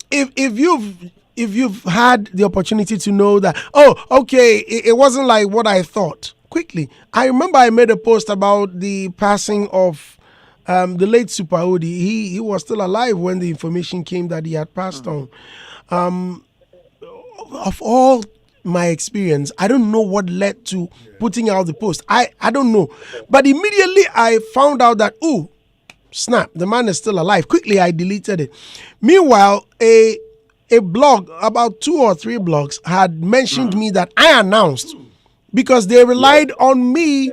if you've had the opportunity to know that, it wasn't like what I thought. Quickly, I remember I made a post about the passing of the late Super Odi. He was still alive when the information came that he had passed on. Of all my experience, I don't know what led to putting out the post. I don't know. But immediately I found out that, snap, the man is still alive. Quickly I deleted it. Meanwhile, a blog, about 2 or 3 blogs, had mentioned me that I announced, because they relied on me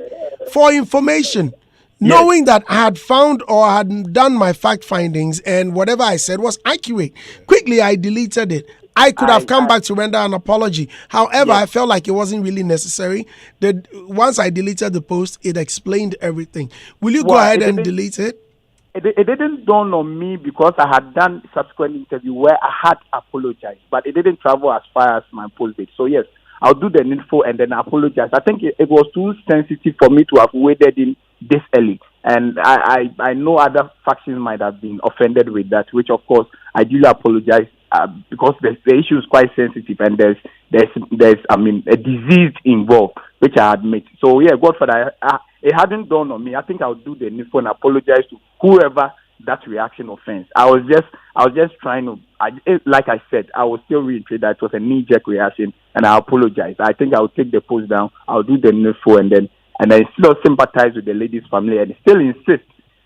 for information, knowing that I had found or had done my fact findings and whatever I said was accurate. Quickly I deleted it. I could have come back to render an apology. However, I felt like it wasn't really necessary. Once I deleted the post, it explained everything. Will you go ahead and delete it? It didn't dawn on me because I had done subsequent interview where I had apologized, but it didn't travel as far as my post did. So yes, I'll do the needful and then apologize. I think it was too sensitive for me to have waded in this early. And I know other factions might have been offended with that, which of course I do apologize because the issue is quite sensitive and there's a disease involved, which I admit. So yeah, God for that. It hadn't dawned on me. I think I'll do the needful and apologize to whoever that reaction offends. I was just trying to, like I said, I will still reiterate that it was a knee-jerk reaction, and I apologize. I think I'll take the post down. I'll do the needful, and I still sympathize with the lady's family, and still insist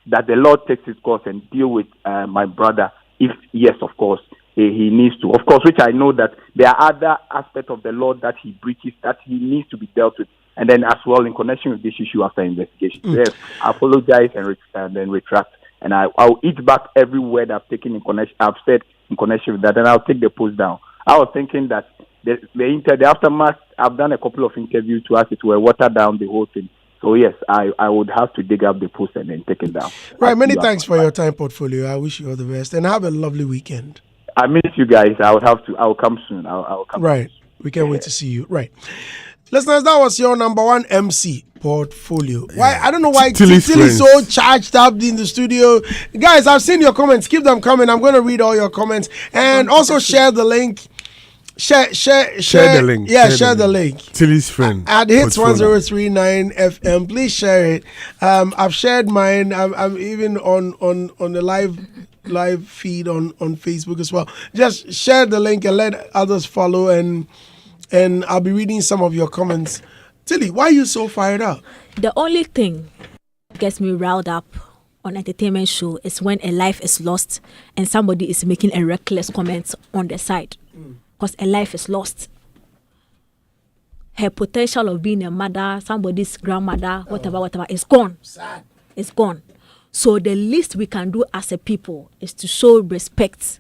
that the law takes its course and deal with my brother. If yes, of course, he needs to. Of course, which I know that there are other aspects of the law that he breaches that he needs to be dealt with. And then as well in connection with this issue after investigation. Yes, I apologize and then retract. And I'll eat back every word I've taken in connection. I've said in connection with that, and I'll take the post down. I was thinking that the aftermath. I've done a couple of interviews to ask it to water down the whole thing. So yes, I would have to dig up the post and then take it down. Right. Many thanks for your time, Portfolio. I wish you all the best and have a lovely weekend. I miss you guys. I will come soon. I'll come. Right. We can't wait to see you. Right. Listeners, that was your number one MC, Portfolio. Why? I don't know why Tilly is so charged up in the studio. Guys, I've seen your comments. Keep them coming. I'm going to read all your comments. And also share the link. Share the link. Yeah, share the link. Tilly's friend. At Hits 1039 FM. Please share it. I've shared mine. I'm even on the live feed on Facebook as well. Just share the link and let others follow, and I'll be reading some of your comments. Tilly, why are you so fired up? The only thing that gets me riled up on entertainment show is when a life is lost and somebody is making a reckless comment on the side. Because a life is lost. Her potential of being a mother, somebody's grandmother, whatever, is gone. Sad. It's gone. So the least we can do as a people is to show respect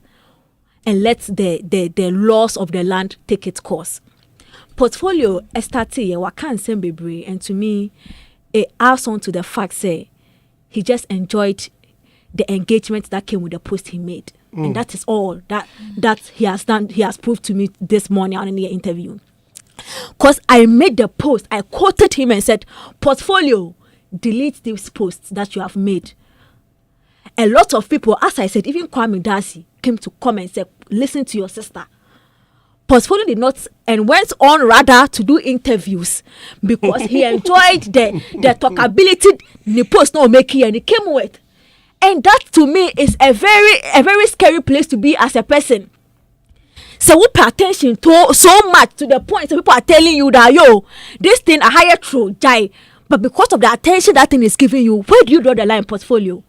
and let the laws of the land take its course. Portfolio started here, wakan sembebre, and to me, it adds on to the fact say he just enjoyed the engagement that came with the post he made. And that is all that he has done. He has proved to me this morning on the interview. Because I made the post, I quoted him and said, Portfolio, delete these posts that you have made. A lot of people, as I said, even Kwame Darcy came to come and said, listen to your sister. Portfolio did not, and went on rather to do interviews because he enjoyed the talkability the post not making, and he came with. And that to me is a very scary place to be as a person. So we pay attention to so much to the point that people are telling you that this thing a higher true jai, but because of the attention that thing is giving you, where do you draw the line, Portfolio?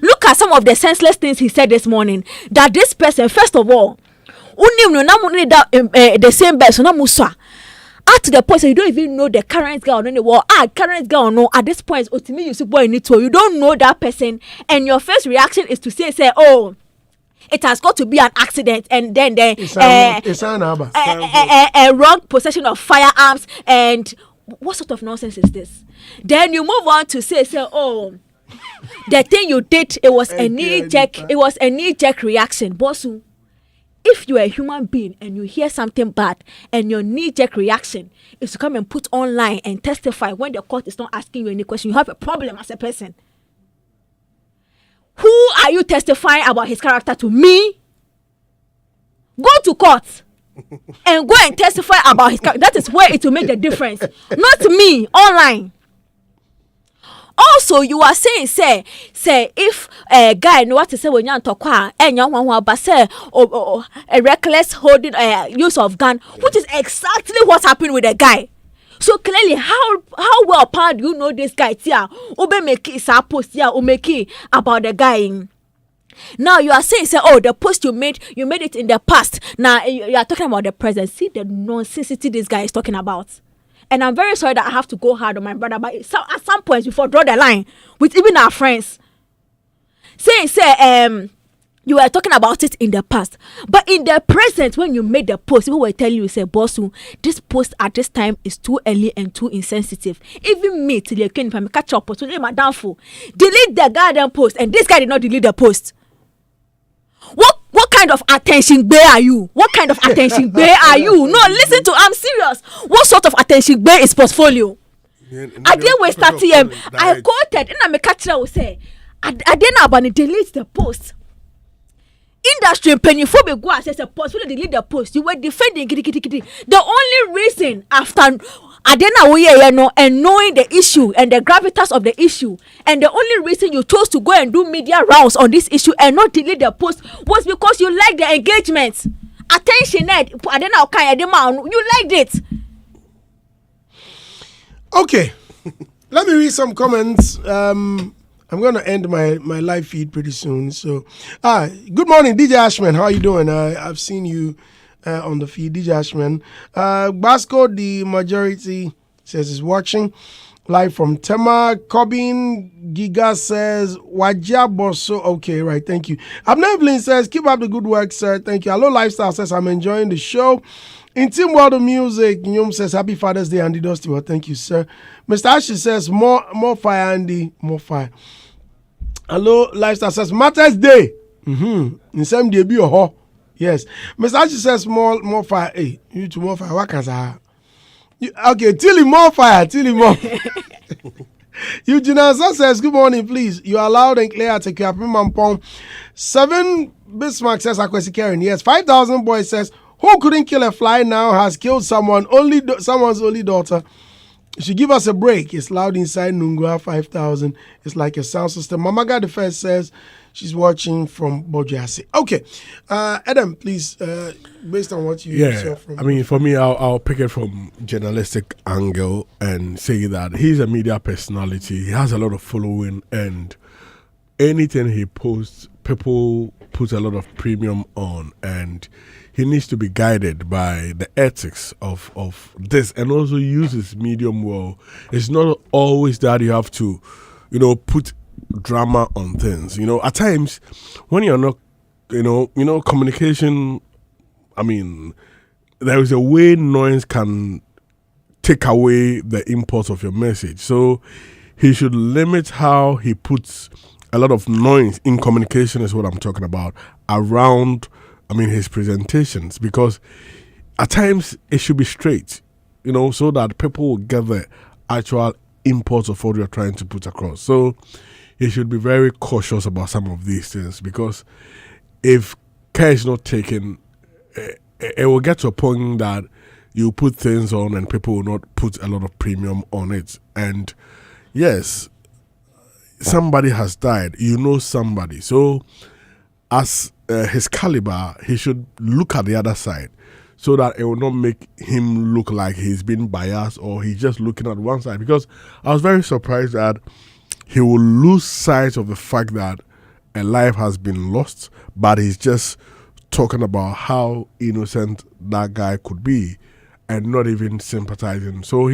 Look at some of the senseless things he said this morning. That this person, first of all, the same person, at the point so you don't even know the current girl on the wall. Current girl no. At this point, ultimately you see boy need to. You don't know that person, and your first reaction is to say, oh, it has got to be an accident, and then a wrong possession of firearms, and what sort of nonsense is this? Then you move on to say, oh, the thing you did, it was a knee-jerk reaction, Bossu. If you're a human being and you hear something bad and your knee-jerk reaction is to come and put online and testify when the court is not asking you any question, you have a problem as a person. Who are you testifying about his character to? Me? Go to court and go and testify about his character. That is where it will make the difference. Not me, online. Also, you are saying, say, if a guy know what to say when you talk, and you want to say, a reckless holding use of gun, which is exactly what happened with the guy. So clearly, how well do you know this guy? Tia, ube make it post tia, make about the guy. Now you are saying, oh, the post you made it in the past. Now you are talking about the present. See the nonsensity this guy is talking about. And I'm very sorry that I have to go hard on my brother, but at some point before draw the line with even our friends. You were talking about it in the past, but in the present, when you made the post, people were telling you, say, Bossu, this post at this time is too early and too insensitive. Even me, till you came, if I catch up, delete my downfall, delete the goddamn post, and this guy did not delete the post. What kind of attention bear are you? What kind of attention bear are you? No, listen to, I'm serious. What sort of attention bear is Portfolio? I didn't waste that TM. I quoted, and I'm a catcher will say, I didn't about delete the post. Industry and penny-phobic go as a Portfolio delete the post. You were defending the only reason after Adena and knowing the issue and the gravitas of the issue, and the only reason you chose to go and do media rounds on this issue and not delete the post was because you liked the engagement. Attention, Ed. You liked it. Okay, let me read some comments. I'm going to end my live feed pretty soon. So, good morning, DJ Ashman. How are you doing? I've seen you on the feed, DJ Ashman. Basco, the majority says is watching. Live from Tema. Cobbin Giga says, Wajaboso. Okay, right. Thank you. Abner Evelyn says, keep up the good work, sir. Thank you. Hello Lifestyle says, I'm enjoying the show. In Team World of Music, Nyom says, Happy Father's Day, Andy Dusty. Well, thank you, sir. Mr. Ashley says, more fire, Andy. More fire. Hello Lifestyle says, Mother's Day. In some debut, yes. Mr. Ashley says, more fire. Hey, you two more fire. What can I say? Okay, Tilly more fire, Tilly more. Eugene says, good morning, please. You are loud and clear at Mampong. 7 Bismarck says, Akwesi Karen. Yes, 5,000 boys says, who couldn't kill a fly now has killed someone's only daughter. You should give us a break. It's loud inside Nungua 5,000. It's like a sound system. Mamaga the first says she's watching from Bojasi. Okay. Adam, please, based on what you saw from... I mean, for me, I'll pick it from journalistic angle and say that he's a media personality. He has a lot of following, and anything he posts, people put a lot of premium on, and he needs to be guided by the ethics of this and also use his medium well. It's not always that you have to, put drama on things. At times when you're not, communication, I mean, there is a way noise can take away the import of your message. So he should limit how he puts a lot of noise in communication, is what I'm talking about, around his presentations, because at times it should be straight, so that people will get the actual import of what you're trying to put across. So you should be very cautious about some of these things, because if care is not taken, it will get to a point that you put things on and people will not put a lot of premium on it. And yes, somebody has died, somebody. So as his caliber, he should look at the other side, so that it will not make him look like he's been biased or he's just looking at one side. Because I was very surprised that he will lose sight of the fact that a life has been lost, but he's just talking about how innocent that guy could be and not even sympathizing. So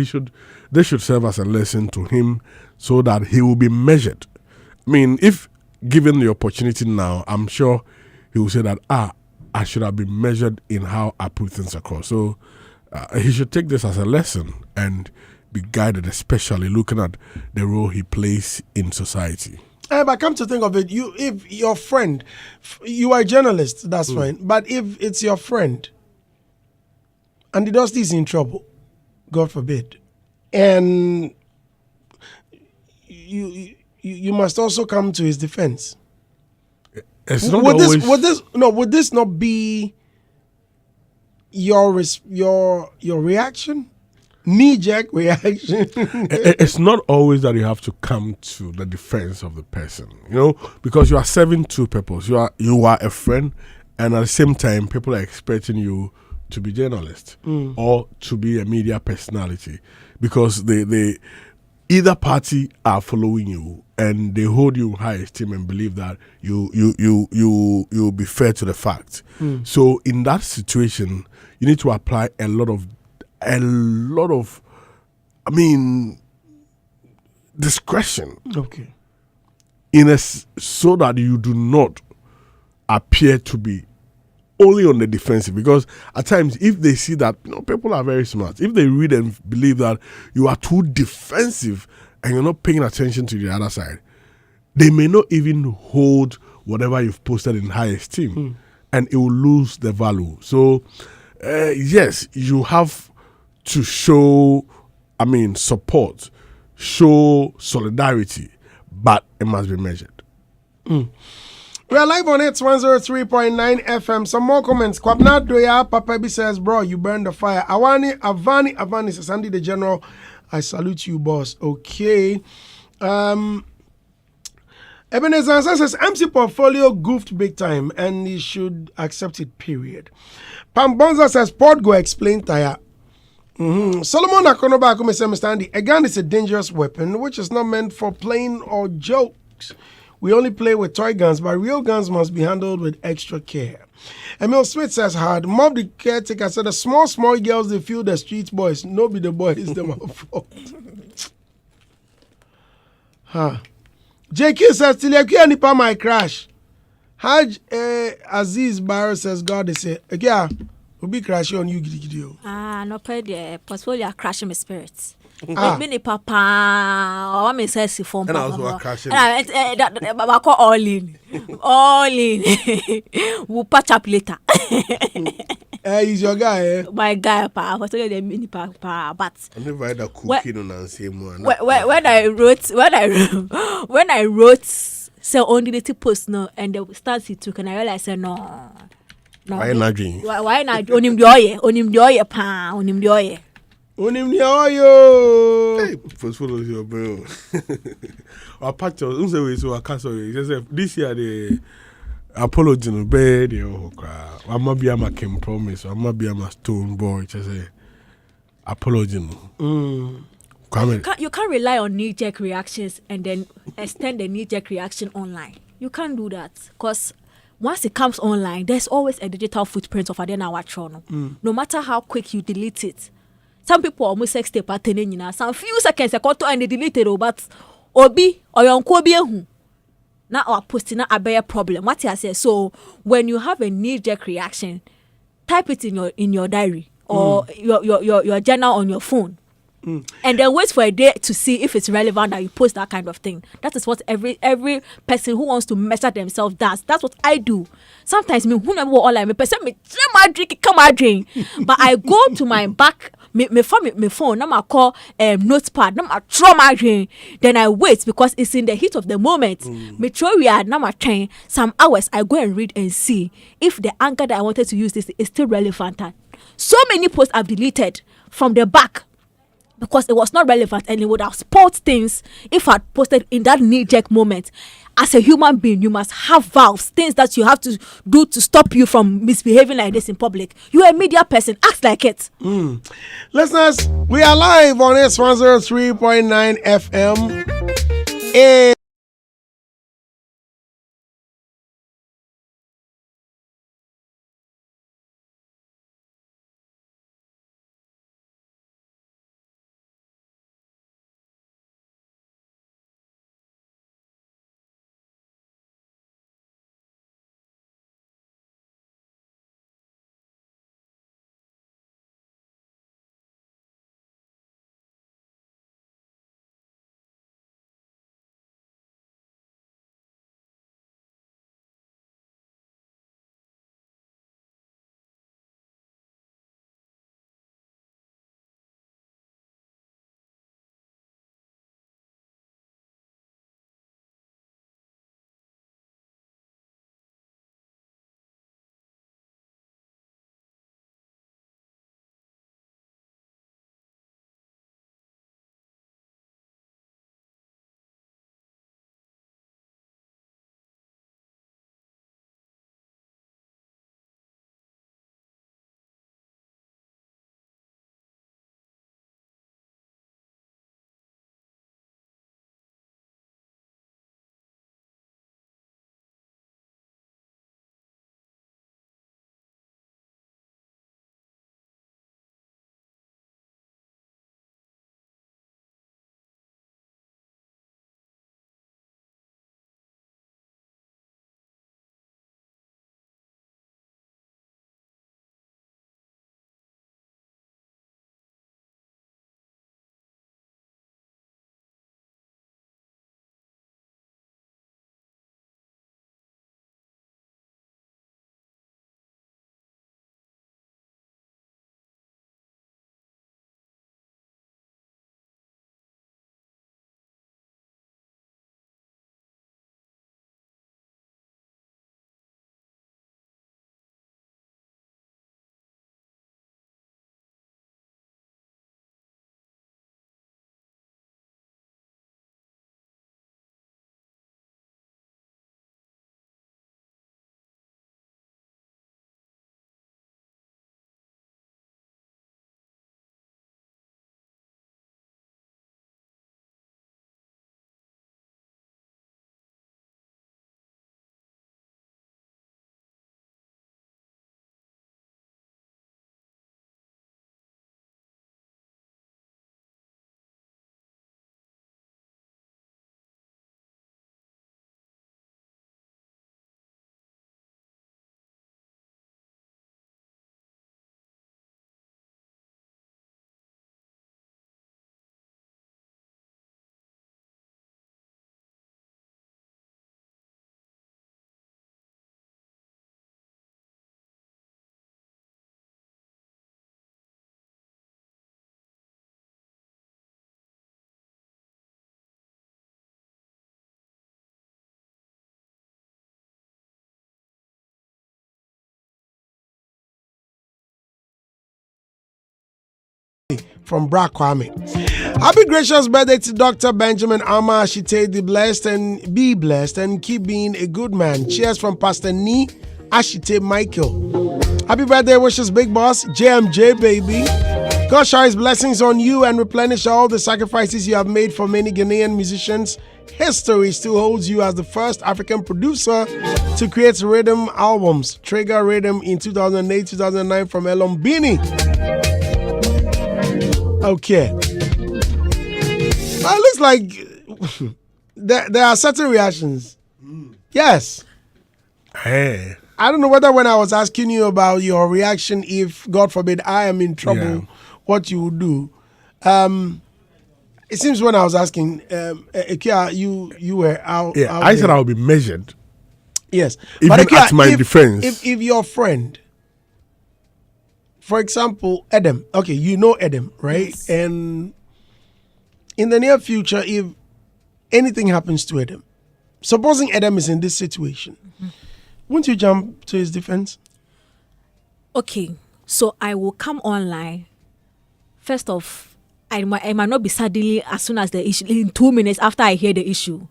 this should serve as a lesson to him, so that he will be measured. I mean, if given the opportunity now, I'm sure he will say that, I should have been measured in how I put things across. So he should take this as a lesson and be guided, especially looking at the role he plays in society. But come to think of it, if your friend, you are a journalist, that's fine. But if it's your friend, and the Dusty is in trouble, God forbid, and you must also come to his defense. It's not would always... would this not be your reaction? Knee-jerk reaction? It's not always that you have to come to the defense of the person, because you are serving two purposes. You are a friend, and at the same time, people are expecting you to be journalist or to be a media personality, because they either party are following you and they hold you in high esteem and believe that you'll be fair to the fact. So in that situation, you need to apply a lot of discretion. Okay. So that you do not appear to be only on the defensive, because at times if they see that people are very smart, if they read and believe that you are too defensive and you're not paying attention to the other side, they may not even hold whatever you've posted in high esteem, and it will lose the value. So yes, you have to show support, show solidarity, but it must be measured. We are live on it, 103.9 FM. Some more comments. Kwabna Doya Papabi says, bro, you burned the fire. Avani says, Andy the General, I salute you, boss. Okay. Ebenezer says, MC Portfolio goofed big time and he should accept it, period. Pambonza says, Port go explain tire. Solomon Akonoba Akume says, Mr. Andy, a gun is a dangerous weapon which is not meant for playing or jokes. We only play with toy guns, but real guns must be handled with extra care. Emil Smith says, hard. Mob the caretaker said, the small girls, they feel the street boys. No be the boys, them are fault. Huh. JQ says, Tilyakia nipa my crash. Haj Aziz Barrow says, God is it. Yeah, will be crashing on you, Gidio. No pay the portfolio crashing my spirits. Ah. Papa, I me say si phone And I papa. was crashing. And I call all in. All in. We'll patch up later. He's your guy, eh? My guy, pa, I tell you the mini papa, but I never had a cooking on the same one. when I wrote say only the post no and the stance he took and I realized no. Why not drink? Why not onim the oye pa onim the oye. Onim ni yo. Hey, first follow your bro. Our patch was so I can't say this year the apology no bed yo cry. I'm not be a Kim promise. I'm not be a stone boy. Just say apology no. You can't rely on knee-jerk reactions and then extend the knee-jerk reaction online. You can't do that because once it comes online, there's always a digital footprint of Adena Watrono. No matter how quick you delete it. Some people almost sex tape at some few seconds and they delete it, but Obi or your uncle be now our posting a bear problem. What I say? So when you have a knee-jerk reaction, type it in your diary or your journal on your phone. And then wait for a day to see if it's relevant that you post that kind of thing. That is what every person who wants to measure themselves does. That's what I do. Sometimes me who never all me person me drink come out drink, but I go to my back me phone. Now I call notepad. Now I throw my drink. Then I wait because it's in the heat of the moment. Me throw we are now I train some hours. I go and read and see if the anchor that I wanted to use this is still relevant. So many posts I've deleted from the back. Because it was not relevant and it would have spoiled things if I posted in that knee-jerk moment. As a human being, you must have vows, things that you have to do to stop you from misbehaving like this in public. You're a media person, act like it. Listeners, we are live on S103.9 FM. from Bra Kwame. Happy gracious birthday to Dr. Benjamin Ama Ashite. Be blessed and keep being a good man. Cheers from Pastor Ni Ashite Michael. Happy birthday wishes, Big Boss JMJ, baby. God shower his blessings on you and replenish all the sacrifices you have made for many Ghanaian musicians. History still holds you as the first African producer to create rhythm albums. Trigger Rhythm in 2008-2009 from Elombini. Okay. Well, it looks like there are certain reactions. Yes. Hey. I don't know whether when I was asking you about your reaction, if God forbid I am in trouble, what you would do. It seems when I was asking, Ikea, you were out. Yeah, out I there. said I would be measured. Yes. Even Ikea, at my defense. If your friend, for example, Adam, okay, you know Adam, right? Yes. And in the near future, if anything happens to Adam, supposing Adam is in this situation, won't you jump to his defense? Okay, so I will come online. First off, I might not be suddenly as soon as the issue, in 2 minutes after I hear the issue.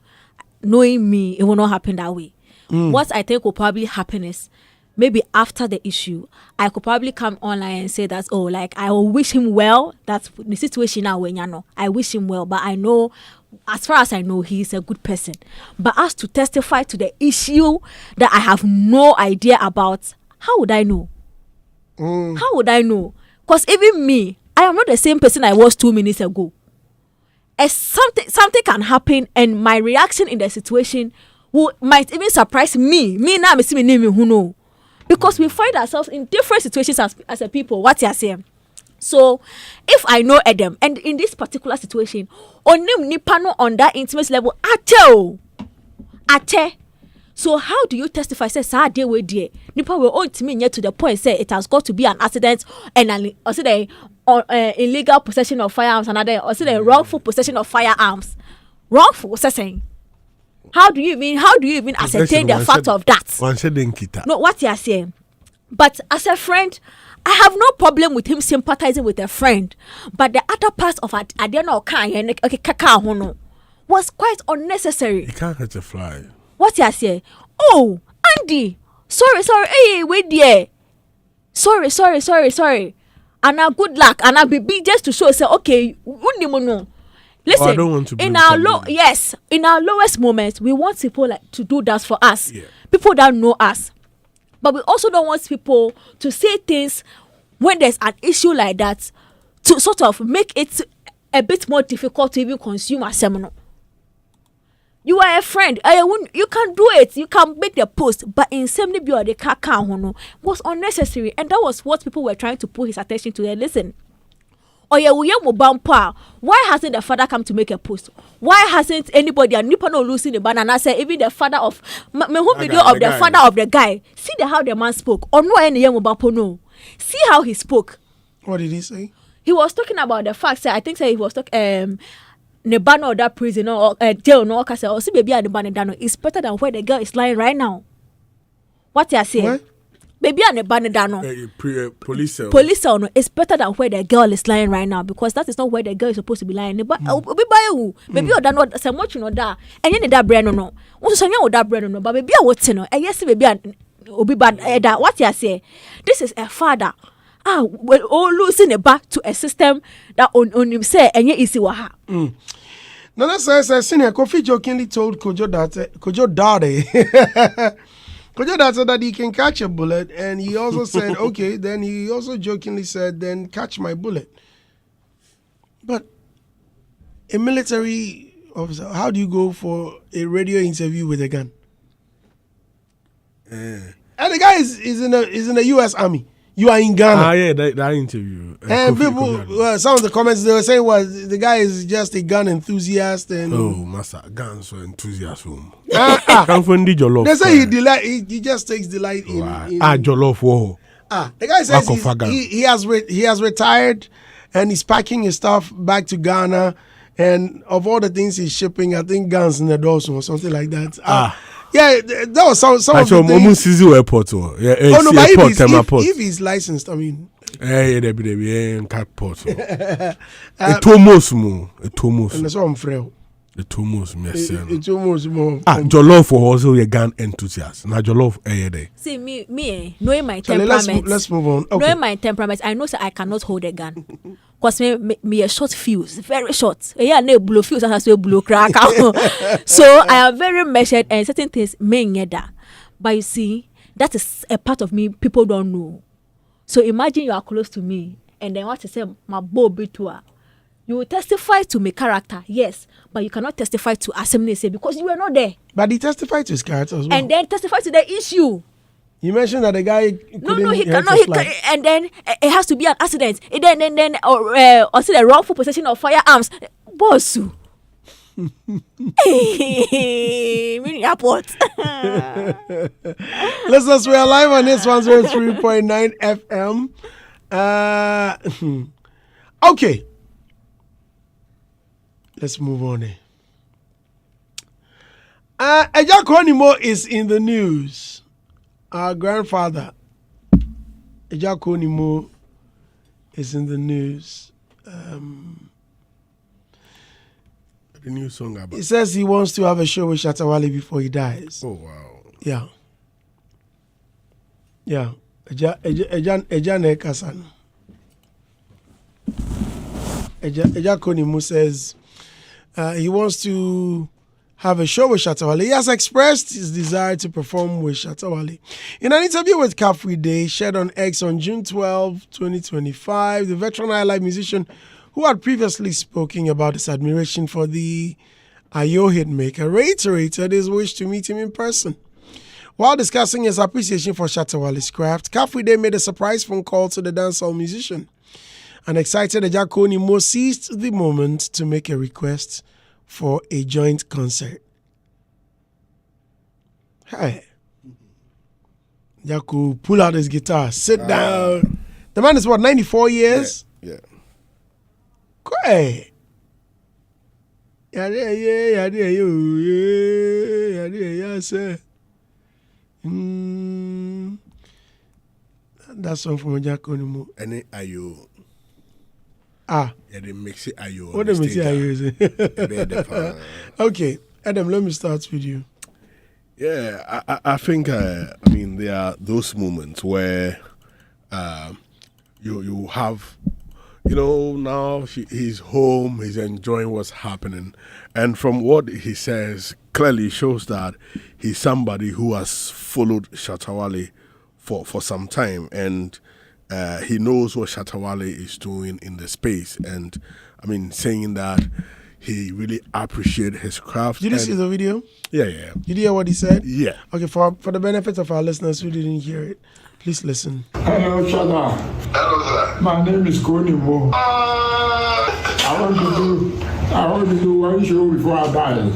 Knowing me, it will not happen that way. What I think will probably happen is maybe after the issue, I could probably come online and say that, oh, like I will wish him well. That's the situation now when you know. I wish him well, but I know, as far as I know, he is a good person. But as to testify to the issue that I have no idea about, how would I know? How would I know? Because even me, I am not the same person I was 2 minutes ago. As something can happen, and my reaction in the situation might even surprise me. Me now, me see me name who know, because we find ourselves in different situations as a people. What you are saying. So, if I know Adam, and in this particular situation, on that intimate level, ate. So how do you testify? Say, "Sir, dear, we dear." Nipa will own to me near to the point. Say it has got to be an accident and illegal possession of firearms, or say the wrongful possession of firearms. Wrongful possession. How do you even ascertain the fact of that? No, what you are saying. But as a friend, I have no problem with him sympathizing with a friend. But the other part of it, was quite unnecessary. You can't hurt a fly. What you are saying? Oh, Andy, sorry. Hey, wait there. Sorry. And now good luck. And I'll be big just to show. Say, okay, no. Listen, I don't want to in our lowest moments, we want people like to do that for us. Yeah. People that know us, but we also don't want people to say things when there's an issue like that to sort of make it a bit more difficult to even consume a seminar. You are a friend. You can do it. You can make the post, but in some the was unnecessary, and that was what people were trying to put his attention to. Listen. Why hasn't the father come to make a post? Why hasn't anybody and Nipa no losing the banana? Say even the father of me who video of the father of the guy. See how the man spoke. Or no any no. See how he spoke. What did he say? He was talking about the fact that I think he was talking Nebano or that prison or jail no case or see baby and the banana is better than where the girl is lying right now. What you are saying? What? Baby and the banana. Police cell. Police cell no, it's better than where the girl is lying right now, because that is not where the girl is supposed to be lying. But baby or that not so much you know that and you that brain no. Also you that brain no, but baby what no. And yes baby and obi bad that what you say. This is a father. Well, all losing it back to a system that on him say and easy waha. Nana says, Senior Kofi jokingly told Kojo Dade that he can catch a bullet, and he also said, okay, then he also jokingly said, then catch my bullet. But a military officer, how do you go for a radio interview with a gun? And the guy is in the U.S. Army. You are in Ghana. Yeah, that interview. And people, some of the comments they were saying was the guy is just a gun enthusiast. And master, guns so enthusiast. Come from the jollof. They say he just takes delight in jollof. Whoa. The guy says he has retired and he's packing his stuff back to Ghana. And of all the things he's shipping, I think guns in the doors or something like that. Yeah, that was some of the things. Airport. Yeah, Oh no, but airport. if he's licensed, I mean. Airport. It almost more. And that's what I'm frail. It almost more. Jollof for also a gun enthusiast. Now Jollof day. See me, knowing my temperament. Let's move on. Okay. Knowing my temperament, I know that I cannot hold a gun. Because me a short fuse, very short. Yeah, no blow fuse has to blow crack. So I am very measured and certain things may that. But you see, that is a part of me people don't know. So imagine you are close to me and then what to say my Bobby to her. You will testify to my character, yes, but you cannot testify to assembly say because you were not there. But he testified to his character as well. And then testify to the issue. You mentioned that the guy No, he cannot. And then it has to be an accident. Or see the wrongful possession of firearms. Boss. Mini airport. Listeners, we are live on this 103.9 FM. Okay. Let's move on. Agya Koo Nimo is in the news. Our grandfather, Agya Koo Nimo, is in the news. The new song about. He says he wants to have a show with Shatta Wale before he dies. Oh wow! Yeah. Agya Nekasan. Agya Koo Nimo says he wants to have a show with Shatta Wale. He has expressed his desire to perform with Shatta Wale. In an interview with Kafui Day, shared on X on June 12, 2025, the veteran highlife musician who had previously spoken about his admiration for the Ayo hitmaker reiterated his wish to meet him in person. While discussing his appreciation for Shatta Wale's craft, Kafui Day made a surprise phone call to the dancehall musician. An excited Agya Koo Nimo seized the moment to make a request for a joint concert. Hey. Agya Koo, pull out his guitar, sit down. The man is what, 94 years? Yeah. Hey. That song from Agya Koo Nimo. Any Ayo. Yeah, they mix it Ayo. What they mix it Ayo? Okay, Adam, let me start with you. Yeah, I think there are those moments where you have, now he's home, he's enjoying what's happening, and from what he says clearly shows that he's somebody who has followed Shatta Wale for some time, and he knows what Shatta Wale is doing in the space, and saying that he really appreciates his craft. Did you see the video? Yeah. Did you hear what he said? Yeah. Okay, for the benefit of our listeners who didn't hear it, please listen. Hello, Shatta. Hello, sir. My name is Koo Nimo. I want to do one show before I die.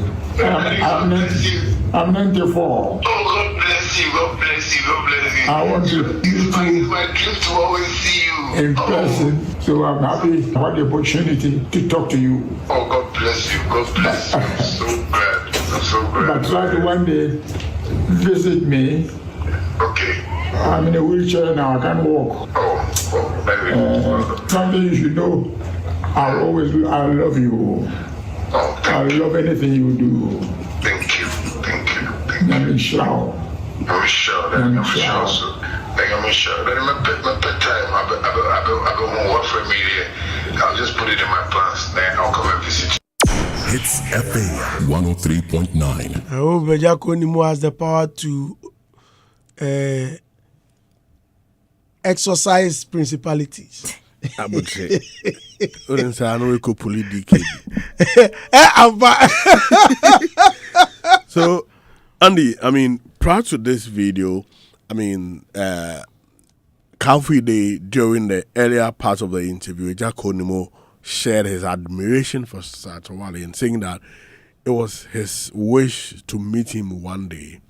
I'm 94. Oh, God bless you. God bless you. God bless you. I want to It's my dream to always see you. in person, so I'm happy I had the opportunity to talk to you. Oh, God bless you. God bless you. I'm so glad. I'm so glad. But try to one day visit me. Okay. I'm in a wheelchair now, I can't walk. Oh, very good. Something you should know, I love you. Oh, I love anything you do. thank you. I'm sure. I'm sure that I'm sure. So, I'm sure that my pet time. I've been work for me there. I'll just put it in my plans. Then I'll come and visit you. It's FA 103.9. I hope Agya Koo Nimo has the power to exercise principalities. I would say. I know we could pull it DK. So, Andy, prior to this video, Kafui Day, during the earlier part of the interview, Agya Koo Nimo shared his admiration for Shatta Wale and saying that it was his wish to meet him one day.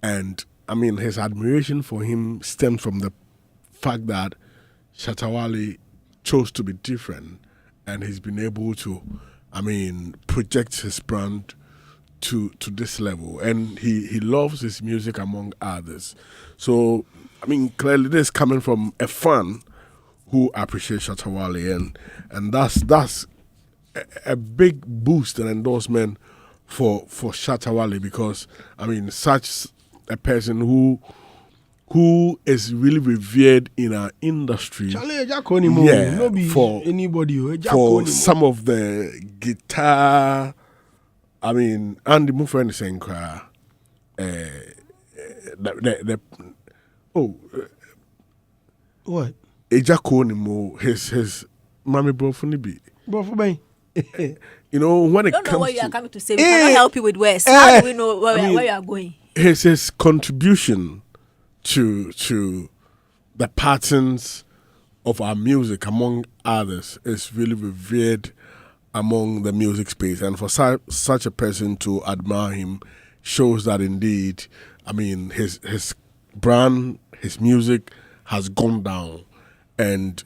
And, his admiration for him stemmed from the fact that Shatta Wale chose to be different, and he's been able to, project his brand to this level, and he loves his music among others. So I mean, clearly this is coming from a fan who appreciates Shatta Wale, and that's a big boost and endorsement for Shatta Wale, because I mean, such a person who is really revered in our industry. Agya Koo Nimo, Yeah, no be for anybody. Agya for Koo Nimo. some of the guitar. I mean, Andy my friend is saying, What? Agya Koo Nimo, his mommy bro for be. Bro, for me. You know, when it Don't know comes what you are to coming to say. We cannot help you with words. How do we know where you are going? his contribution to the patterns of our music, among others, is really revered among the music space, and for such a person to admire him shows that indeed, I mean, his brand, his music has gone down, and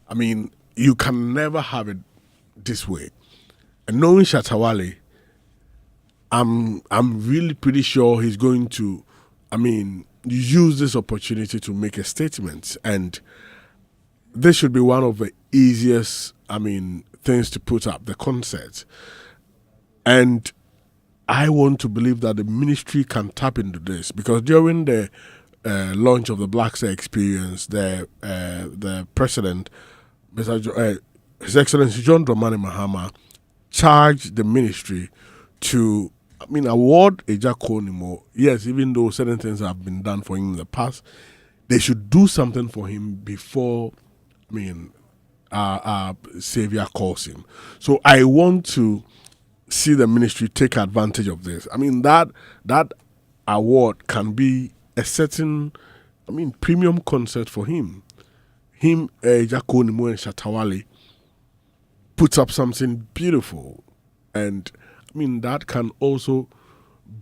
I mean, you can never have it this way. And knowing Shatta Wale, I'm really pretty sure he's going to, I mean, use this opportunity to make a statement, and this should be one of the easiest, I mean, things to put up, the concert. And I want to believe that the ministry can tap into this, because during the launch of the Black Star Experience, the president, His Excellency John Dramani Mahama, charged the ministry to, I mean, award Agya Koo Nimo. Yes, even though certain things have been done for him in the past, they should do something for him before, I mean, our Savior calls him. So I want to see the ministry take advantage of this. I mean, that award can be a certain, I mean, premium concert for him. Agya Koo Nimo and Shatta Wale puts up something beautiful, and I mean, that can also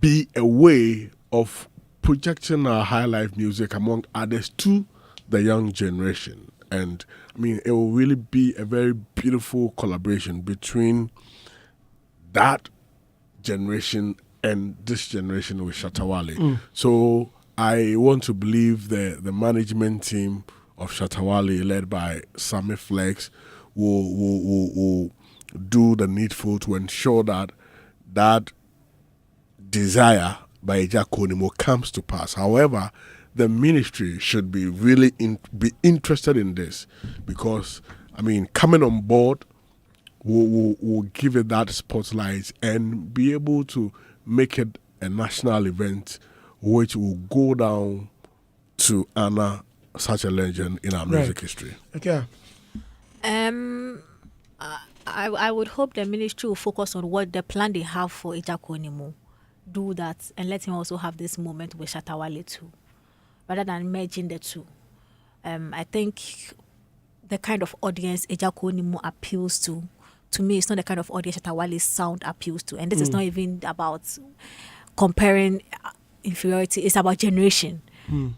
be a way of projecting our high life music, among others, to the young generation. And I mean, it will really be a very beautiful collaboration between that generation and this generation with Shatta Wale. So I want to believe the management team of Shatta Wale, led by Sammy Flex, will do the needful to ensure that desire by Agya Koo Nimo comes to pass. However, the ministry should be really be interested in this, because I mean, coming on board will give it that spotlight and be able to make it a national event, which will go down to honor such a legend in our music history. Okay. I would hope the ministry will focus on what the plan they have for Agya Koo Nimo. Do that and let him also have this moment with Shatta Wale too, rather than merging the two. I think the kind of audience Agya Koo Nimo appeals to me, it's not the kind of audience Shatta Wale's sound appeals to. And this is not even about comparing inferiority, it's about generation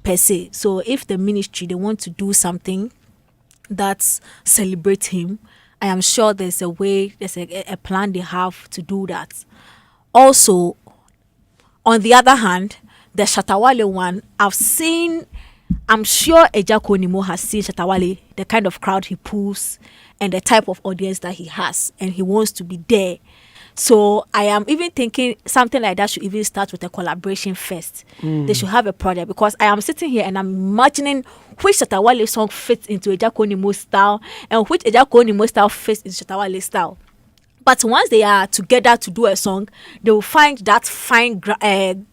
per se. So if the ministry, they want to do something that celebrates him, I am sure there's a way, there's a plan they have to do that. Also, on the other hand, the Shatta Wale one, I'm sure Agya Koo Nimo has seen Shatta Wale, the kind of crowd he pulls and the type of audience that he has, and he wants to be there. So I am even thinking something like that should even start with a collaboration first. They should have a project, because I am sitting here and I'm imagining which Shatta Wale song fits into Agya Koo Nimo style and which Agya Koo Nimo style fits into Shatta Wale style. But once they are together to do a song, they will find that fine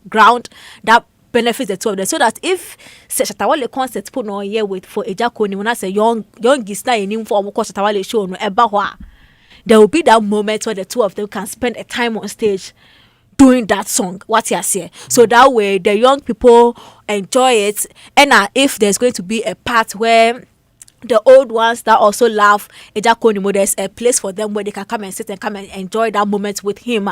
ground that benefits the two of them. So that if Shatta Wale concert put on here with for Agya Koo Nimo, when I say young is not in for Shatta Wale show no eba, there will be that moment where the two of them can spend a time on stage doing that song, what you say. So that way the young people enjoy it. And if there's going to be a part where the old ones that also love Agya Koo Nimo, there's a place for them where they can come and sit and come and enjoy that moment with him.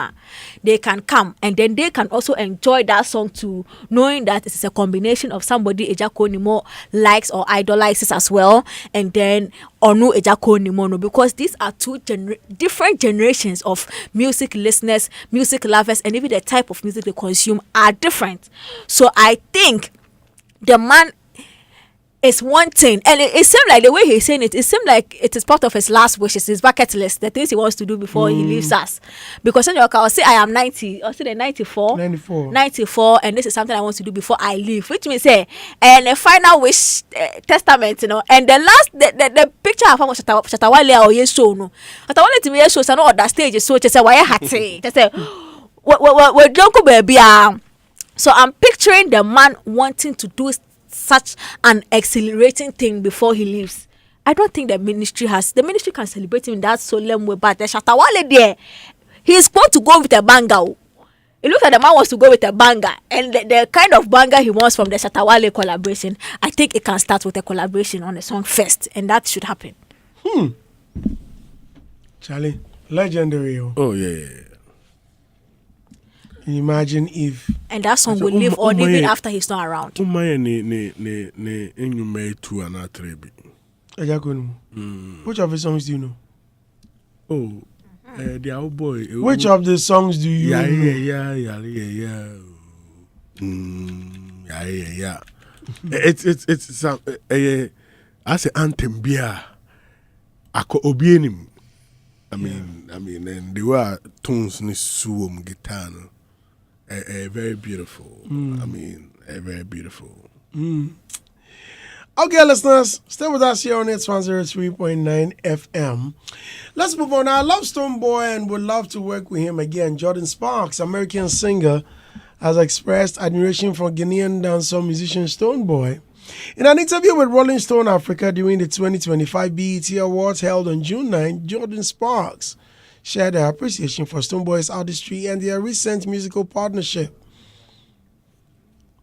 They can come and then they can also enjoy that song too, knowing that it is a combination of somebody Agya Koo Nimo likes or idolizes as well, and then Onu Agya Koo Nimo no, because these are two different generations of music listeners, music lovers, and even the type of music they consume are different. So I think the man is wanting, and it seemed like the way he's saying it seemed like it is part of his last wishes, his bucket list, the things he wants to do before he leaves us. Because when I'll say I am 90, or say the 94, and this is something I want to do before I leave, which means say, and a final wish testament, you know. And the last, the picture I found was Shatta Wale or Yeso no. Shatta Wale to me Yeso, so no other stage so just say why hati, just say, we don't go baby. So I'm picturing the man wanting to do such an exhilarating thing before he leaves. I don't think the ministry can celebrate him in that solemn way, but the Shatta Wale there, he's going to go with a banger. It looks like the man wants to go with a banger, and the kind of banger he wants from the Shatta Wale collaboration, I think it can start with a collaboration on a song first, and that should happen. Charlie, legendary. Oh yeah. Imagine if, and that song will live on even after he's not around. Agya Koo Nimo. Which of his songs do you know? The old boy. Which of the songs do you know? Yeah. It's some as an anthem beer. Ako obienim. I mean, and there were tones ni suom guitar. Very beautiful. I mean, very beautiful. Okay, listeners, stay with us here on It's 103.9 FM. Let's move on. I love Stonebwoy and would love to work with him again. Jordan Sparks, American singer, has expressed admiration for Ghanaian dancehall musician Stonebwoy. In an interview with Rolling Stone Africa during the 2025 BET Awards held on June 9, Jordan Sparks shared their appreciation for Stonebwoy's artistry and their recent musical partnership.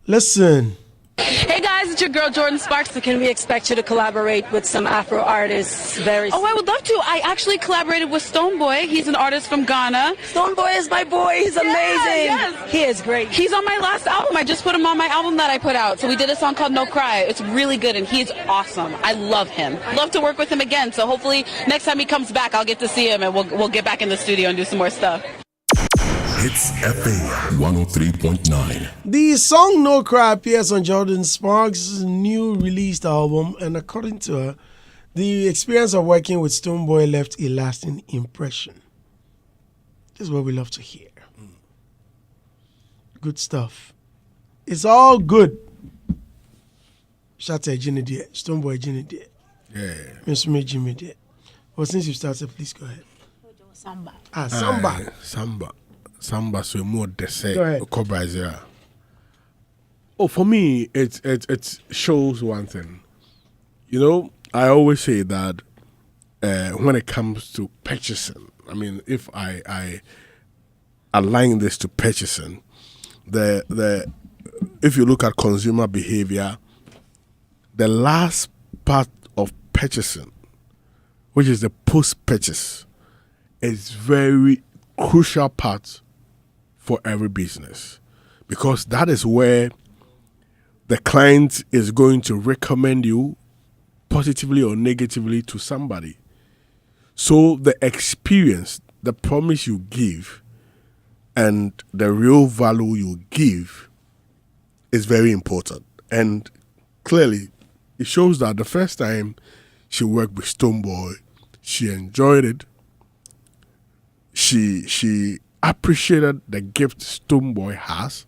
Listen. Hey guys, it's your girl Jordan Sparks. So can we expect you to collaborate with some Afro artists very soon? Oh, I would love to. I actually collaborated with Stonebwoy. He's an artist from Ghana. Stonebwoy is my boy. He's amazing. Yes. He is great. He's on my last album. I just put him on my album that I put out. So we did a song called No Cry. It's really good and he's awesome. I love him. Love to work with him again. So hopefully next time he comes back, I'll get to see him and we'll get back in the studio and do some more stuff. Hits FA 103.9. The song No Cry appears on Jordan Sparks' new released album, and according to her, the experience of working with Stonebwoy left a lasting impression. This is what we love to hear. Good stuff. It's all good. Shatta Jimmy dear, Stonebwoy Jimmy dear. Yeah. Miss Me Jimmy dear. Well, since you started, please go ahead. Samba. Samba. Samba so more dessert. Go ahead. Cobra Zera. Oh, for me, it shows one thing. You know, I always say that when it comes to purchasing, I mean, if I align this to purchasing, if you look at consumer behavior, the last part of purchasing, which is the post-purchase, is very crucial part for every business, because that is where the client is going to recommend you positively or negatively to somebody. So the experience, the promise you give, and the real value you give is very important. And clearly, it shows that the first time she worked with Stonebwoy, she enjoyed it. She appreciated the gift Stonebwoy has.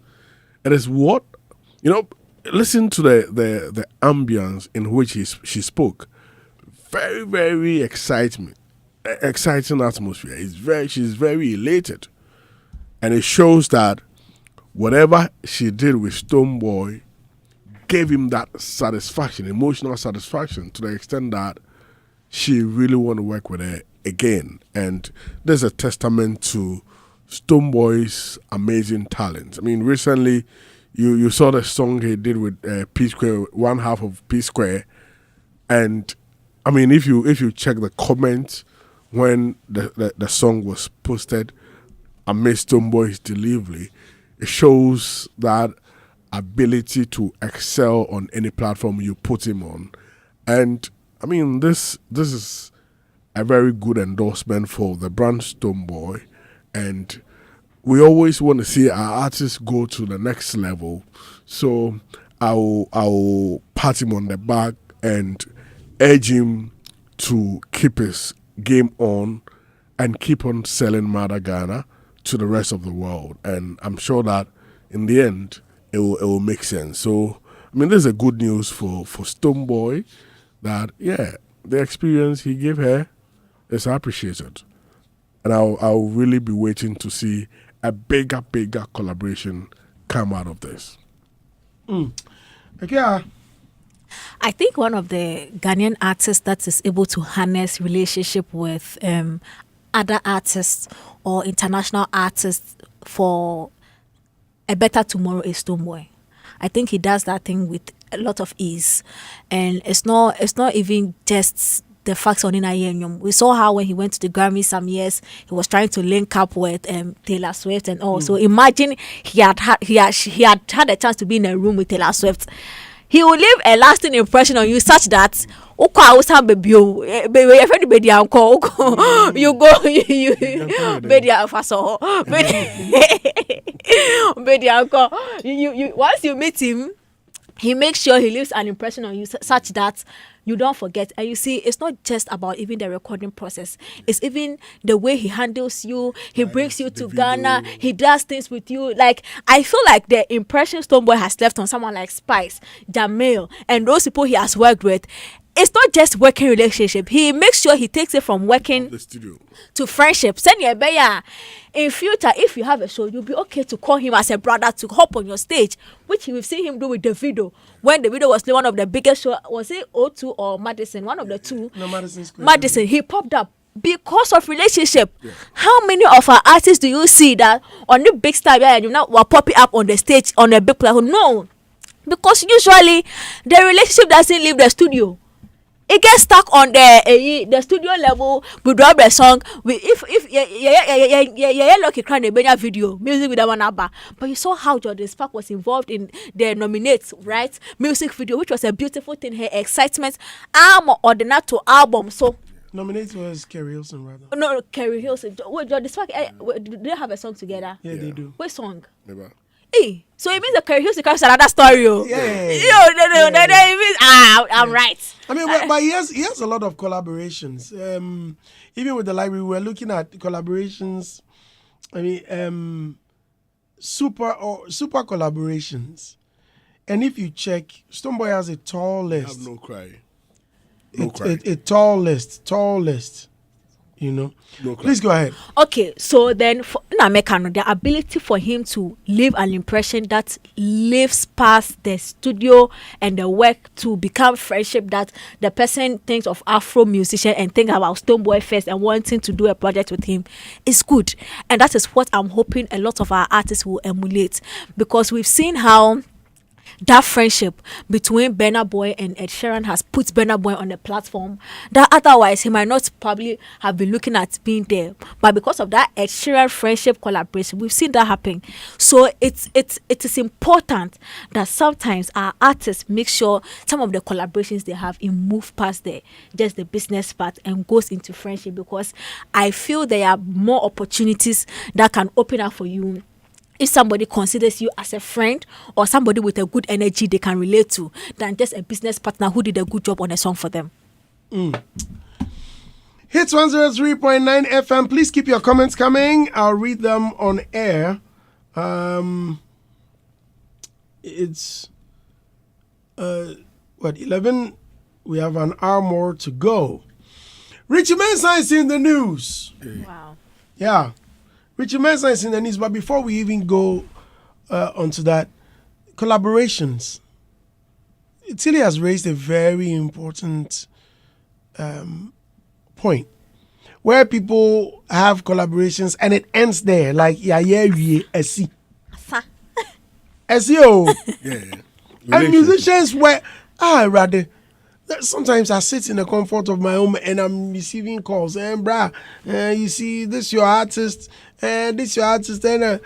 It is what, you know, listen to the ambience in which she spoke. Very, very exciting atmosphere. She's very elated. And it shows that whatever she did with Stonebwoy gave him that satisfaction, emotional satisfaction, to the extent that she really want to work with her again. And there's a testament to Stonebwoy's amazing talent. I mean, recently you saw the song he did with P Square, one half of P Square, and I mean, if you check the comments when the song was posted amidst Stonebwoy's delivery, it shows that ability to excel on any platform you put him on. And I mean, this is a very good endorsement for the brand Stonebwoy, and we always want to see our artists go to the next level. So I'll pat him on the back and urge him to keep his game on and keep on selling Mother Ghana to the rest of the world. And I'm sure that in the end it will make sense. So I mean, this is a good news for Stonebwoy, that the experience he gave her is appreciated. And I'll really be waiting to see a bigger collaboration come out of this. Okay. I think one of the Ghanaian artists that is able to harness relationship with other artists or international artists for a better tomorrow is Stonebwoy. I think he does that thing with a lot of ease, and it's not even just the facts on Inayenyum. We saw how when he went to the Grammy some years, he was trying to link up with Taylor Swift and all. So imagine he had a chance to be in a room with Taylor Swift. He will leave a lasting impression on you such that you go once you meet him, he makes sure he leaves an impression on you such that you don't forget. And you see, it's not just about even the recording process. It's even the way he handles you. He brings you to Ghana. He does things with you. Like, I feel like the impression Stonebwoy has left on someone like Spice, Jamil, and those people he has worked with, it's not just working relationship. He makes sure he takes it from working the studio to friendship. In future, if you have a show, you'll be okay to call him as a brother to hop on your stage, which we've seen him do with the video. When the video was one of the biggest show, was it O2 or Madison? One of the two. No, Madison Square. Madison. He popped up because of relationship. Yeah. How many of our artists do you see that on the big star and you now were popping up on the stage on a big platform? No, because usually the relationship doesn't leave the studio. It gets stuck on the studio level. We drop the song. Lucky crying a video music with that one abba. But you saw how Jordan Spark was involved in the nominates, right? Music video, which was a beautiful thing. Her excitement, ordinary to album. So nominated was Kerry Hilson, rather. No, Kerry Hilson. Wait, Jordan Spark, do they have a song together? Yeah, they do. What song? Never. So it means the Kerry Hilson comes another story. I'm right. I mean, but he has a lot of collaborations. Even with the library, we're looking at collaborations. I mean, super collaborations. And if you check, Stonebwoy has a tall list. I have no cry. A tall list. You know, please go ahead. Okay, so then for Namekano, the ability for him to leave an impression that lives past the studio and the work to become friendship, that the person thinks of Afro musician and think about Stonebwoy first and wanting to do a project with him is good. And that is what I'm hoping a lot of our artists will emulate, because we've seen how that friendship between Burna Boy and Ed Sheeran has put Burna Boy on a platform that otherwise he might not probably have been looking at being there. But because of that Ed Sheeran friendship collaboration, we've seen that happen. So it is important that sometimes our artists make sure some of the collaborations they have move past just the business part and goes into friendship, because I feel there are more opportunities that can open up for you if somebody considers you as a friend or somebody with a good energy they can relate to, than just a business partner who did a good job on a song for them. Hits 103.9 FM. Please keep your comments coming. I'll read them on air. It's 11? We have an hour more to go. Richie Mensah is in the news. Wow. Yeah. Richie Mensah is in the news, but before we even go onto that, collaborations. Tilly has raised a very important point, where people have collaborations and it ends there, like Esi. And musicians were rather Sometimes I sit in the comfort of my home and I'm receiving calls. And bruh, you see, this your artist, this your artist, and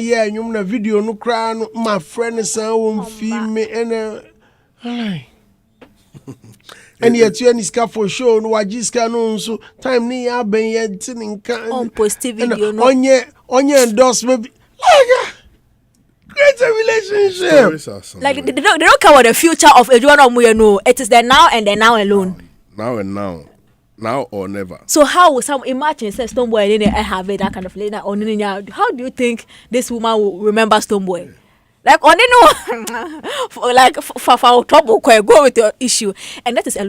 yeah, you know, video no cry, my friend is won't feel me, and alright. And yet you any scar for show, no wajiska no so time ni ya ben yet on post video no on your endorsement like create a relationship. Like they don't care what the future of Adriano Muye no. It is the now and the now alone. Now and now. Now or never. So how will some imagine say Stoneboy and I have it, that kind of lady on how do you think this woman will remember Stoneboy? Like on like for trouble go with your issue. And that is how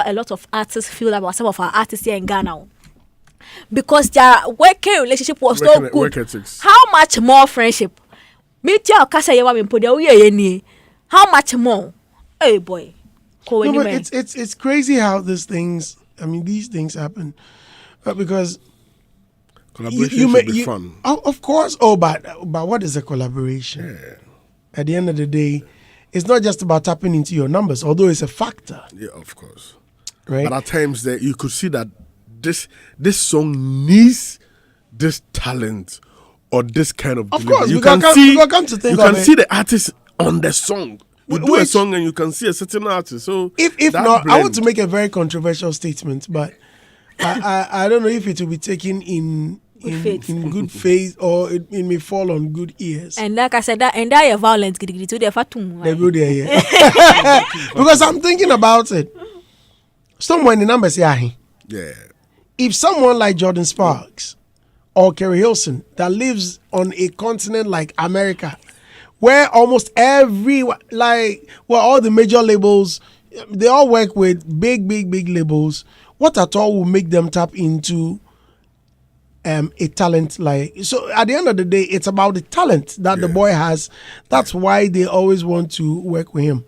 a lot of artists feel about some of our artists here in Ghana. Because their working relationship was so good. Work ethics. How much more friendship? How much more? Hey boy. No, but it's crazy how these things happen. Because collaboration should be fun. Of course. But what is a collaboration? Yeah. At the end of the day, it's not just about tapping into your numbers, although it's a factor. Yeah, of course. Right? But at times that you could see that this song needs this talent or this kind of delivery. Course, you can see the artist on the song. You do a song and you can see a certain artist. So if not, I want to make a very controversial statement, but I don't know if it will be taken in good faith or it may fall on good ears. And like I said, that violence to the fatum. Because I'm thinking about it. Someone in the numbers here. Yeah. If someone like Jordan Sparks or Kerry Hilson that lives on a continent like America, where almost all the major labels, they all work with big labels, what at all will make them tap into a talent like... So at the end of the day, it's about the talent that the boy has. That's why they always want to work with him.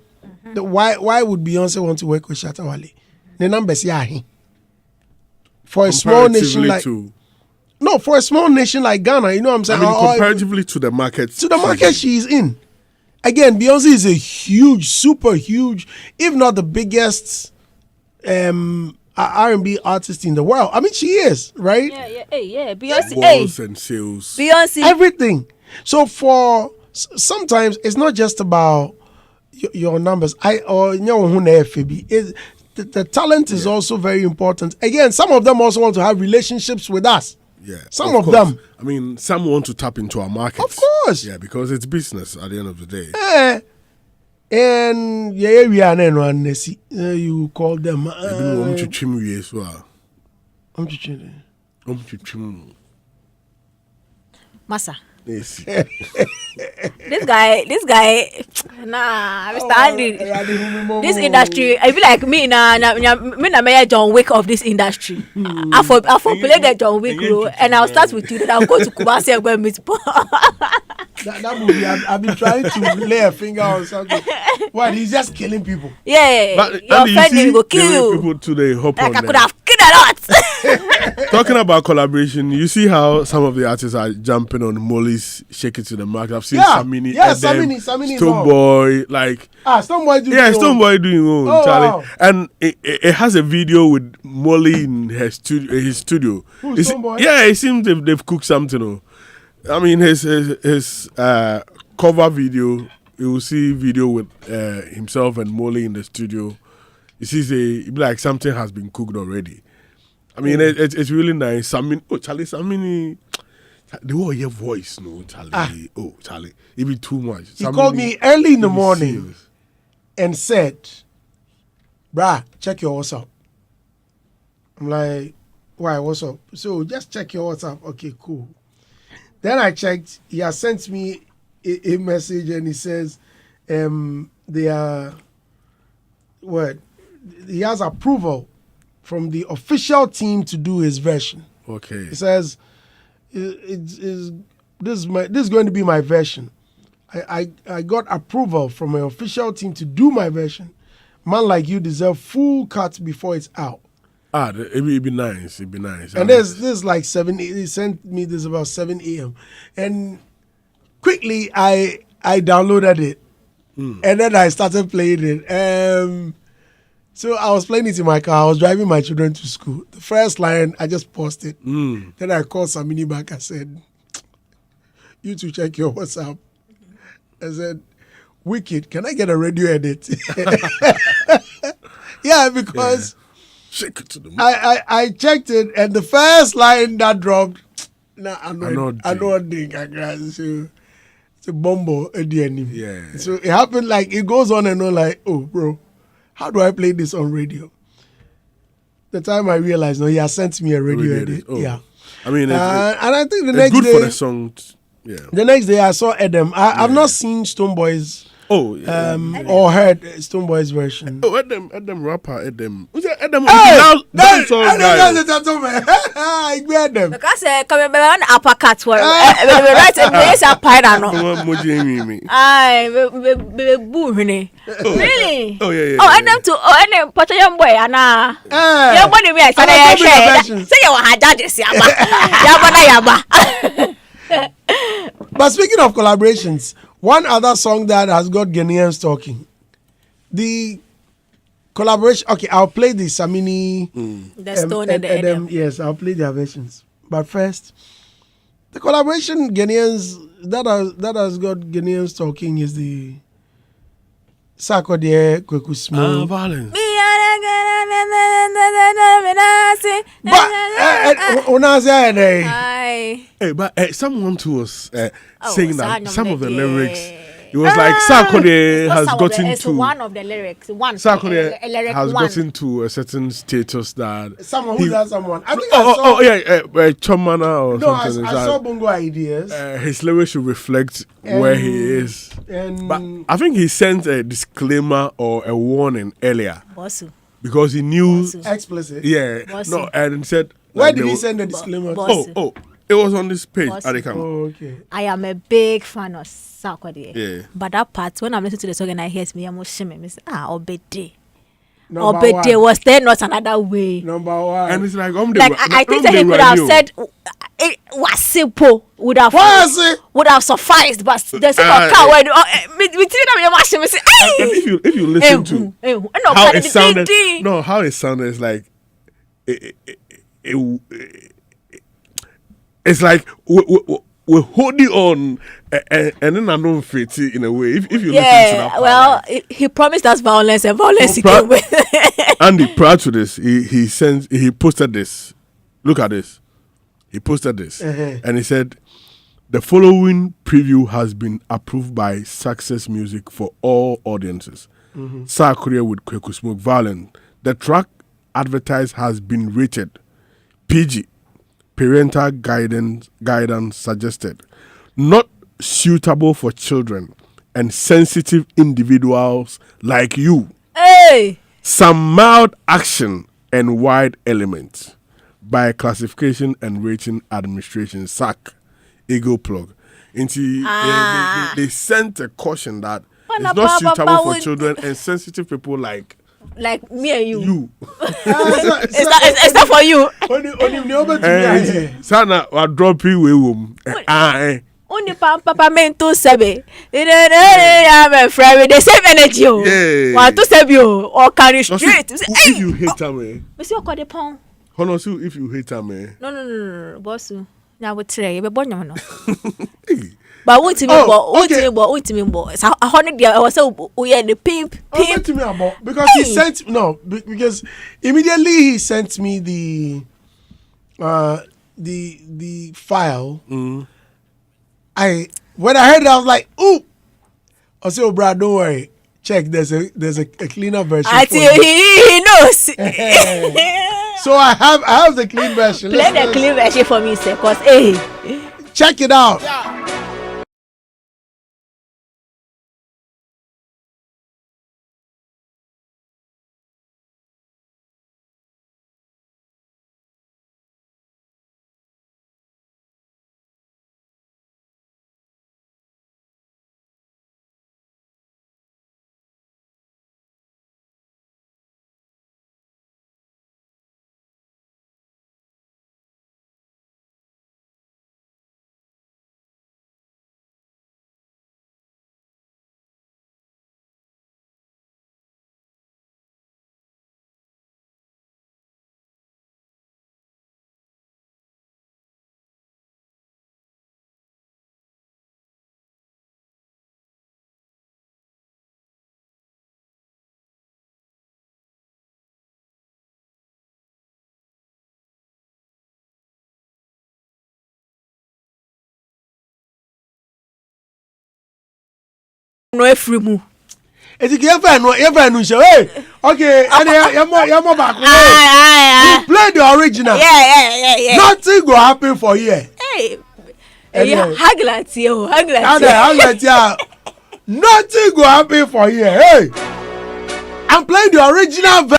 Why would Beyonce want to work with Shatta Wale? The numbers, for a small nation like... No, for a small nation like Ghana, you know what I'm saying? Comparatively to the market. To the market she's in. Again, Beyonce is a huge, super huge, if not the biggest R&B artist in the world. I mean, she is, right? Yeah. Beyonce. Balls and sales. Beyonce. Everything. So sometimes it's not just about your numbers. The talent is also very important. Again, some of them also want to have relationships with us. Yeah, some of them. I mean, some want to tap into our market. Of course. Yeah, because it's business at the end of the day. And you call them. Massa. Yes. This guy, nah, Mr. Andy. This industry, I feel like me na John Wick of this industry. I for play the John Wick role, and I'll start with you. Then I'll go to Kumasi and go and meet. That movie, I've been trying to lay a finger on something. What? He's just killing people. Yeah, but, your friend will go kill you. People today hop like on I could have killed a lot. Talking about collaboration, you see how some of the artists are jumping on Molly's Shake It to the Market. I've seen Samini, Stoneboy, like Stoneboy doing Stoneboy doing Charlie, wow. And it has a video with Molly in his studio. Who's Stoneboy? Yeah, it seems they've cooked something. I mean, his cover video, you will see video with himself and Molly in the studio. You see, it be like something has been cooked already. I mean, it's really nice. Samini, the whole your voice, no, Charlie. Charlie, it be too much. He called me early in the morning and said, "Bruh, check your WhatsApp." I'm like, "Why? What's up?" So just check your WhatsApp. Okay, cool. Then I checked. He has sent me a message and he says, "They are what? He has approval from the official team to do his version." Okay. He says, this is going to be my version. I got approval from an official team to do my version. Man like you deserve full cut before it's out. It'd be nice. It'd be nice. And this like 7. He sent me this about 7 a.m. And quickly I downloaded it, and then I started playing it. So I was playing it in my car. I was driving my children to school. The first line, I just paused it. Then I called Samini back. I said, you to check your WhatsApp. I said, Wicked, can I get a radio edit? Yeah, because Shake it to the moon. I checked it, and the first line that dropped, I know it's a bombo at the end. Yeah. So it happened like it goes on and on like, oh, bro, how do I play this on radio? The time I realized, no, he has sent me a radio edit. Oh. Yeah. I mean, And I think the it's next good day, for the song. Yeah. the next day I saw Edem. I've not seen Stone Boys. Oh, yeah. Or heard Stone Boys version. Oh, Edem rapper, Edem. Who's that? Edem. That's the tattoo man. I get them. Because come be an uppercut where right place a pine no. Ay, be boo hini. Really? Oh yeah. Oh, and them to and put young boy ana. Young boy me I say say you ha judges yaba. Yaba. But speaking of collaborations, one other song that has got Ghanaians talking. The collaboration. Okay, I'll play the Samini. The Stone and the Edem. Yes, I'll play their versions. But first, the collaboration Ghanaians that has got Ghanaians talking is the Sarkodie Kweku Small. Violence. Hey, but someone to us saying that some of the lyrics, it was like Sarkodie has gotten to one of the lyrics. Sarkodie has gotten to a certain status that Someone who does someone. I think Chomana or no, something. I saw Bongo Ideas. His lyrics should reflect where he is. But I think he sent a disclaimer or a warning earlier. Bossu. Because he knew Explicit. Yeah. Bossu. No, and he said Where did he send the disclaimer? Bossu. It was on this page Bossu. at the camera. Oh, okay. I am a big fan of Sarkodie. Yeah. But that part, when I'm listening to the song and I hear me, I'm shimmy. Obede. Number Obede, one. was there not another way? Number one. And it's like, I think that he could have said it was simple, would have sufficed, but there's a car when we say, if you listen to how it sounded, how it sounded is like it's like we're holding on, and then I don't fit it in a way. If you listen to that part, well, he promised us violence, and violence he came with. Andy, prior to this, he posted this. Look at this. He posted this, and he said, "The following preview has been approved by Success Music for all audiences. Sarkodie with Kweku Smoke Violent. The track advertised has been rated PG, parental guidance suggested, not suitable for children and sensitive individuals like you. Hey, Some mild action and wide elements by Classification and Rating Administration SAC Eagle Plug." They sent a caution that it's not suitable for children and sensitive people like me and you. It's not for you. Sana wa drop you womb. Only papa men to sebe. I'm a friend with the same energy. Want to sebe you or carry straight. If you hate her, Monsieur Codepon. Honosu, if you hate her, man. No, boss. Now we try. We born no. But what me bo. So I honor there. I was so we had the pimp. Because he sent because immediately he sent me the file. When I heard it, I was like, ooh. I said, oh, Brad, don't worry. Check, there's a cleaner version. I tell he knows. So I have the clean version. Play the clean version for me, sir. Cause check it out. no efrimu. Eti ki efa no show. Hey, okay, yamo back. You play the original. Yeah. Nothing go happen for here. Hey, Haglat, nothing go happen for here. Hey, I'm playing the original version.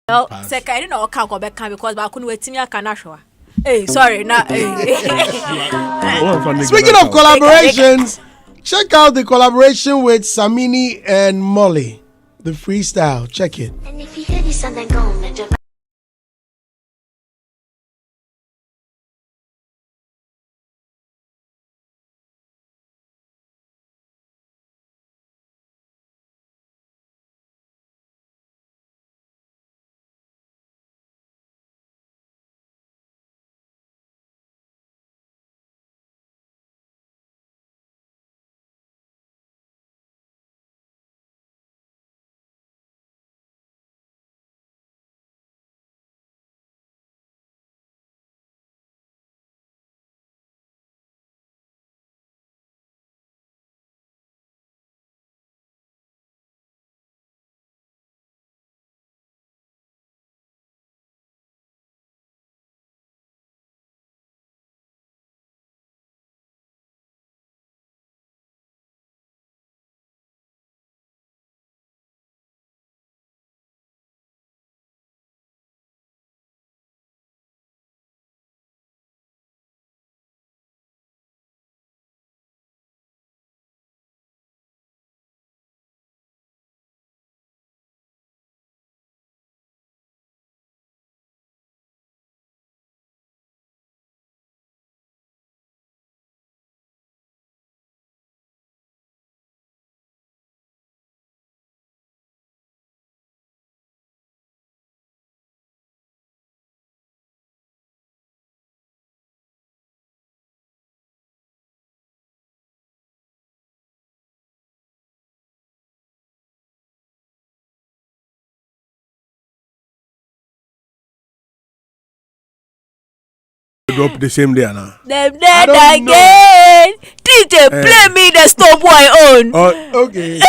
Well, second, no, can't go back because I couldn't wait to me. I can't show. Hey, sorry, not. Speaking of collaborations, check out the collaboration with Samini and Molly, the freestyle. Check it. And if you hear this song, then go and drop. Drop the same day, Anna. Them dead again. DJ, play me the Stone Boy on. Okay.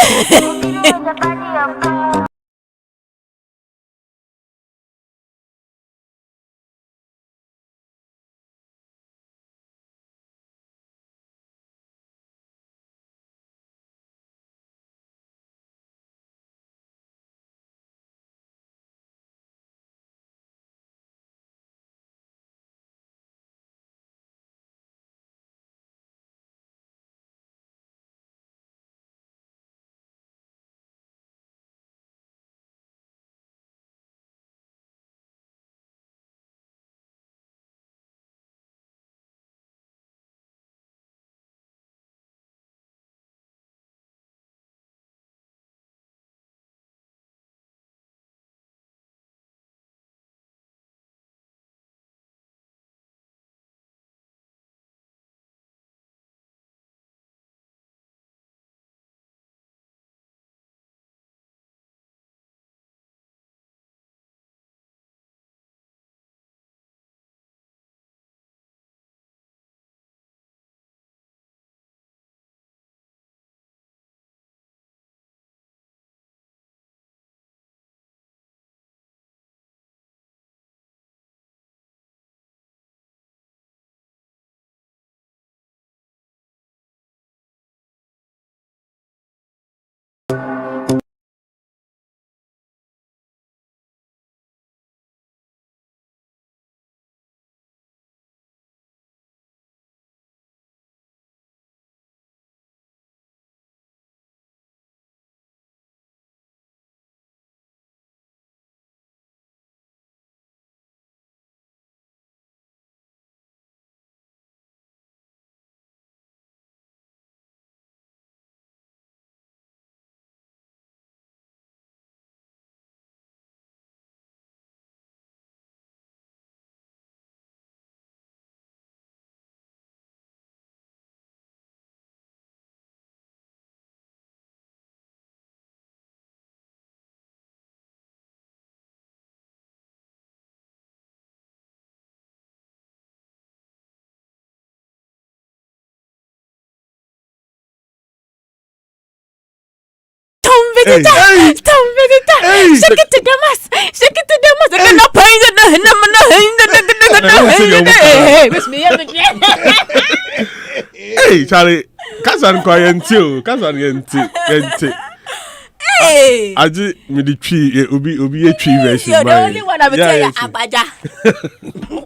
Shake it to the mass. Shake it to the mass. And not paying Hey, Charlie, Kazan quiet too. Kazan yenti. Hey, I just made the tree. Obi a tree version. you're the only one I'm telling you. Agbaja.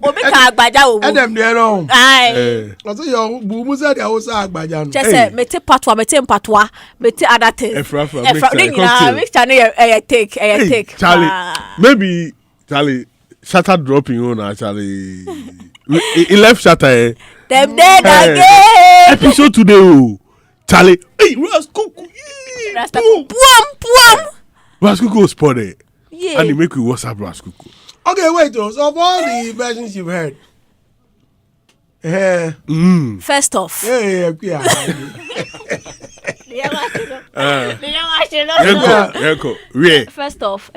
Obi ka Agbaja owo. Adam there no. Aye. I say your bumuza dey also Agbaja no. Just say mete patwa, mete other things. Efra. Mix channel take. Charlie, maybe Charlie Shatta dropping on Charlie. He left Shatta. Them dead again. Episode today, oh Charlie. Hey, Raskuku. Puam. Raskuku was spotted. Yeah. And he make you WhatsApp Raskuku. Okay, wait. So of all the versions you've heard, First off. Yeah. First off,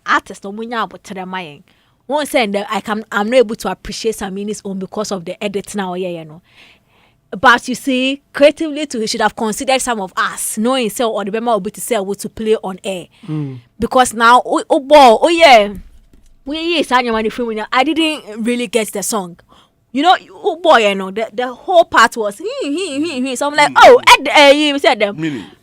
artist won't say that I'm not able to appreciate Samini's own because of the edit now, you know. But you see, creatively too, he should have considered some of us, knowing so or the member will be to say to play on air. Because now, I didn't really get the song. You know, the whole part was he. So I'm like, you said them.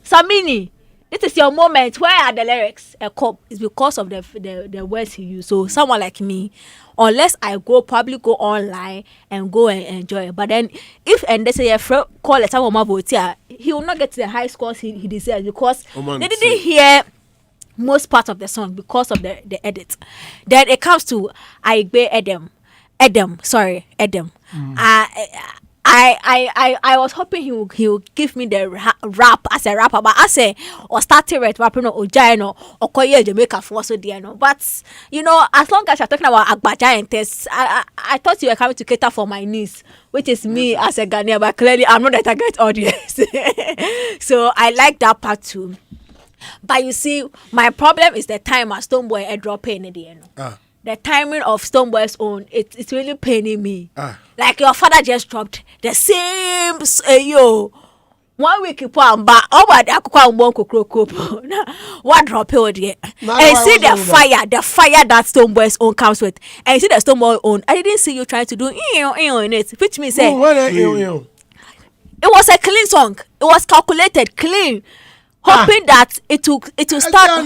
Samini, this is your moment. Where are the lyrics? It's because of the words he used. So someone like me, unless I probably go online and go and enjoy it. But then if and they say call it someone my vote, he will not get the high scores he deserves because they didn't hear most parts of the song because of the edit. Then it comes to Aigbe Edem. I was hoping he would give me the rap as a rapper, but I say or started rapping or Ojano or Koye Jamaica for so dear no. But you know, as long as you're talking about Agbaja and things, I thought you were coming to cater for my niece, which is me as a Ghanaian, but clearly I'm not a target audience. So I like that part too. But you see, my problem is the time at Stonebwoy airdropping in the end. The timing of Stonebwoy's own, it's really paining me. Like your father just dropped the same 1 week but what drop it there and see the fire that Stonebwoy's own comes with, and see the Stonebwoy own. I didn't see you trying to do in it, which means it was a clean song. It was calculated, clean. Hoping that it will start.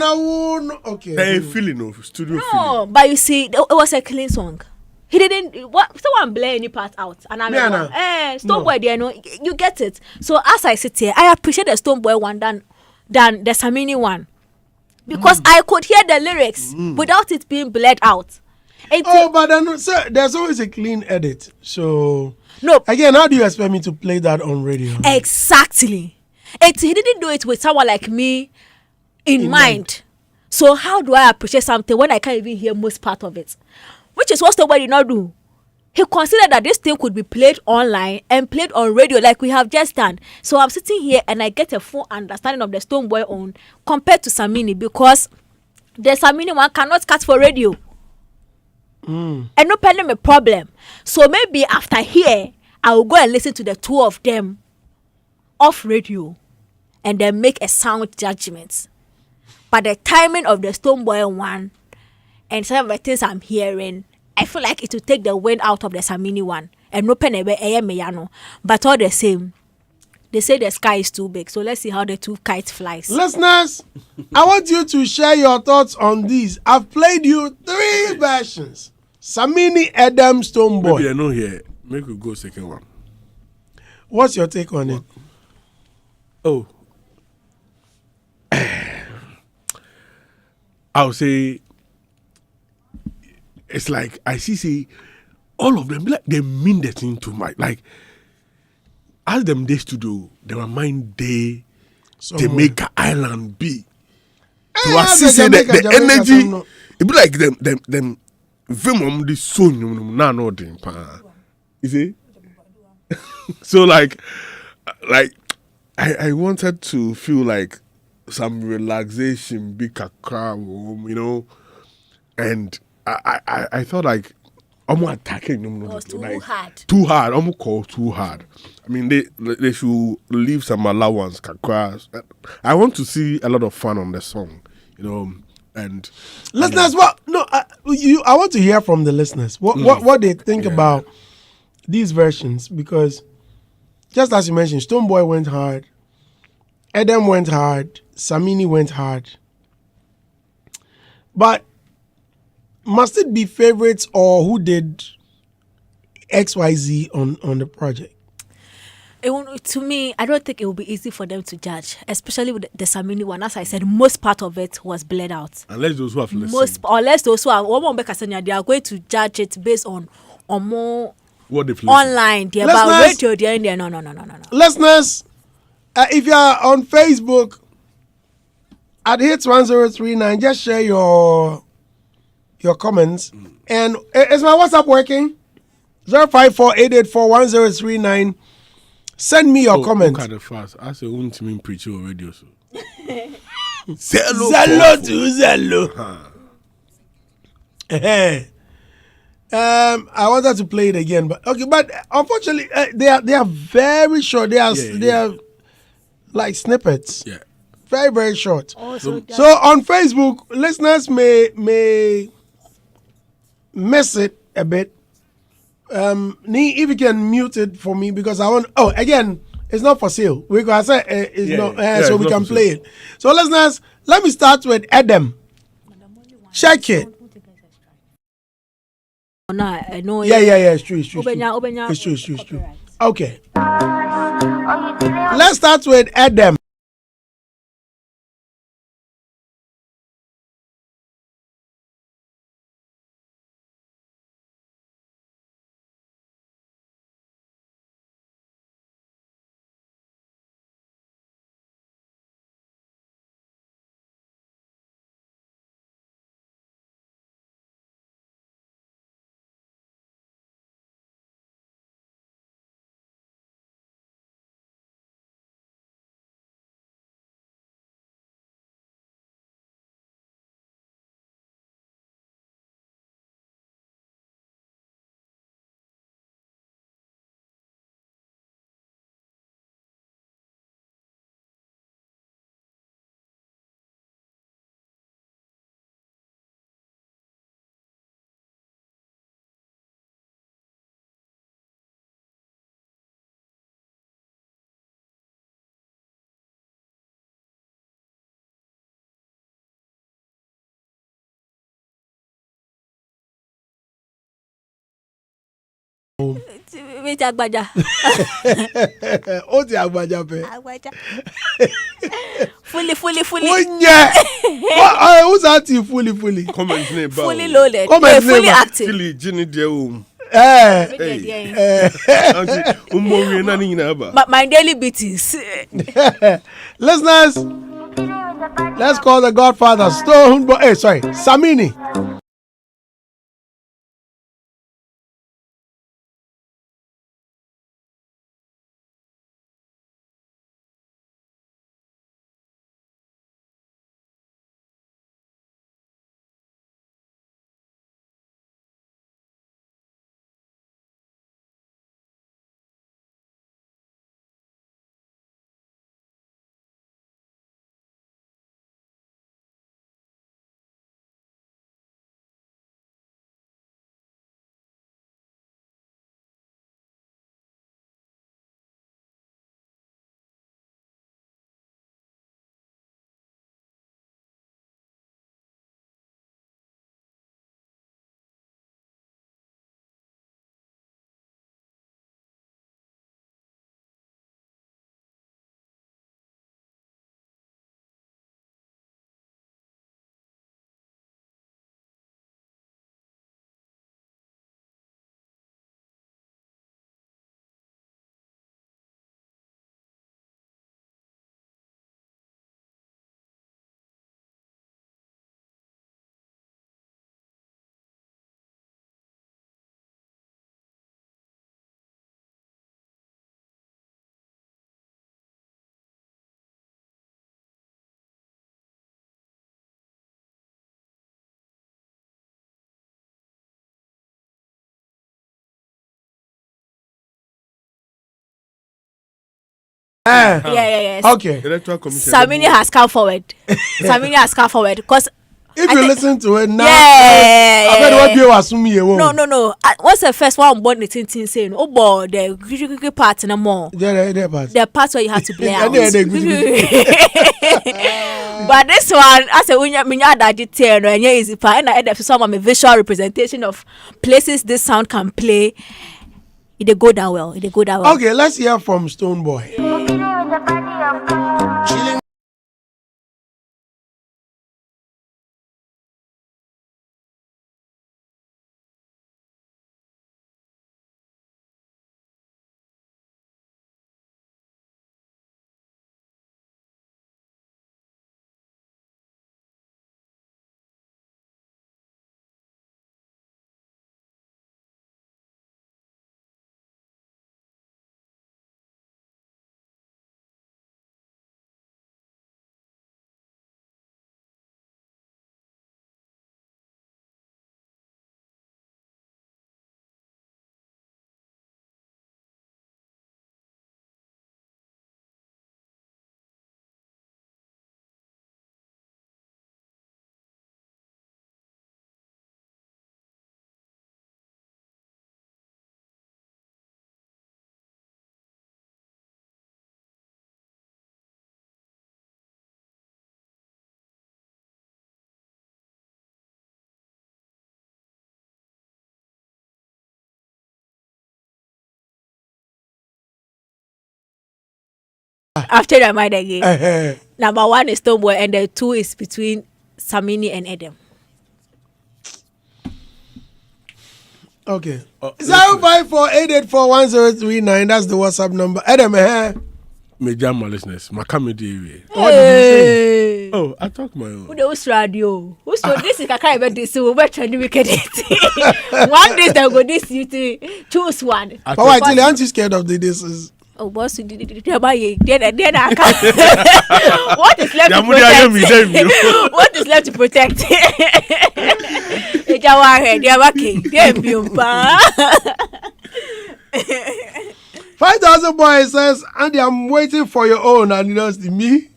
Okay. Feeling of studio. No, feeling. but you see, it was a clean song. He didn't. Someone blame any part out, and I'm Stonebwoy. There, no, you get it. So as I sit here, I appreciate the Stonebwoy one than the Samini one because I could hear the lyrics without it being blurred out. But then, sir, there's always a clean edit. So no. Again, how do you expect me to play that on radio? Exactly. He didn't do it with someone like me in mind. So how do I appreciate something when I can't even hear most part of it? Which is what Stonebwoy did not do. He considered that this thing could be played online and played on radio like we have just done. So I'm sitting here and I get a full understanding of the Stonebwoy own compared to Samini, because the Samini one cannot cut for radio. And no problem a problem. So maybe after here, I will go and listen to the two of them off radio and then make a sound judgment. But the timing of the Stonebwoy one and some of the things I'm hearing, I feel like it will take the wind out of the Samini one. And no pen but all the same, they say the sky is too big. So let's see how the two kites flies. Listeners, I want you to share your thoughts on these. I've played you 3 versions. Samini, Edem, Stonebwoy. Maybe I know here. Make we go second one. What's your take on it? Oh, I'll say it's like I see all of them like they mean the thing too much. Like as them they studio, they were mind they Jamaica Island be. So I see the energy. It be like them film the song now no them pa. You see? So like I wanted to feel like some relaxation, big kakra, you know, and I thought like I'm attacking them. It was too hard. Too hard. I'm call too hard. I mean, they should leave some allowance. Kakras. I want to see a lot of fun on the song, and listeners. I want to hear from the listeners. What they think about these versions, because just as you mentioned, Stonebwoy went hard, Edem went hard, Samini went hard, but must it be favorites or who did XYZ on the project? To me, I don't think it will be easy for them to judge, especially with the Samini one. As I said, most part of it was bled out. Unless those who have listened. Unless those who are, they are going to judge it based on more what they've online. No. Listeners, if you are on Facebook at Hits1039, just share your comments. And is my WhatsApp working? 054-884-1039. Send me your comments. Look at the fast. I say, won't mean preach your radio. So. Zello to Zello. I wanted to play it again, but unfortunately, they are very short. They are like snippets. Yeah. Very, very short. So on Facebook, listeners may miss it a bit. If you can mute it for me, because I want. Oh, again, it's not for sale. We can say it's not, so we can play it. So listeners, let me start with Adam. Check it. Yeah. It's true. It's true. Okay. Let's start with Adam. Wait, Agbaja. Oti Agbaja pe. Fully. Who's that? Fully. Comment name. Fully loaded. Fully active. Fully Ginny Deum. My daily beatings. Listeners, let's call the Godfather Samini. Yes. Okay. Electoral Commission. Samini has come forward. Because if you listen to it now, I bet what you assume you won't. No. What's the first one born the tin saying? Oh boy, the part in a more. The part where you have to play out. But this one, I said, when you that detail, and yeah, easy part, and I had some of my visual representation of places this sound can play. It go down well. Okay, let's hear from Stone Boy. After the mind again. Number 1 is Stone Boy, and the 2 is between Samini and Adam. Okay. 0548841039. That's the WhatsApp number. Adam, Major maliciousness. My comedy. What did you say? Oh, I talk my own. Who's radio? Who's this is a kind of this? We're trying to make it. One day they go this you to choose one. But why aren't you scared of the this is? Oh, boss, you did it. Then I can't. What is left to protect? What is left to protect? They are working. They are 5,000 boys says, Andy, I'm waiting for your own. And you know, it's me.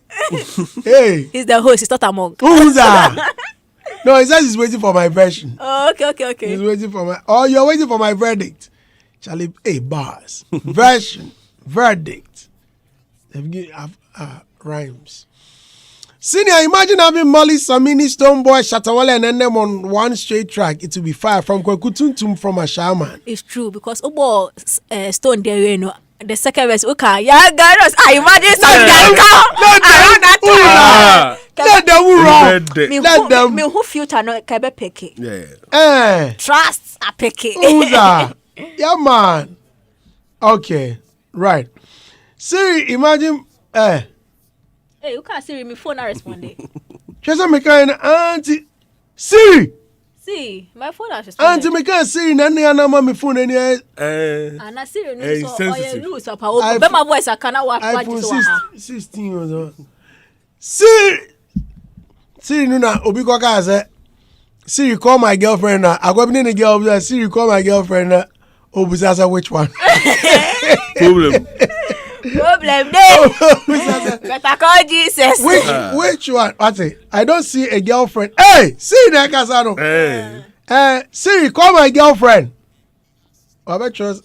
Hey. He's the host. He's not a monk. Who's that? No, he says he's waiting for my version. Oh, okay. He's waiting for my... Oh, you're waiting for my verdict. Charlie, hey, bars. Version. Verdict. Rhymes. Senior, imagine having Molly, Samini, Stoneboy, Shatta Wale, and them on one straight track. It will be fire from Kwekutuntum from a shaman. It's true because Stone there, you know. The second verse, okay, yeah, girls, I imagine something around that time. Let them wrong. Let them. Me who future no can be picky. Yeah. Trust a picky. Who's that? Yeah, man. Okay, right. Siri, imagine. Hey, you can't Siri, my phone not responding. Just make an auntie. Siri. See, my phone has responded. Auntie, make a Siri. Nani anama my phone any. And I Siri no so you lose up. But my voice I cannot watch. iPhone 16 or so. Siri nuna obi kwa kaze. Siri call my girlfriend na. I go be the girl. Siri call my girlfriend na. Obusasa which one? Problem there. Better call Jesus. Which one? I don't see a girlfriend. Hey, see that Casano. Hey. Siri, call my girlfriend. I bet you.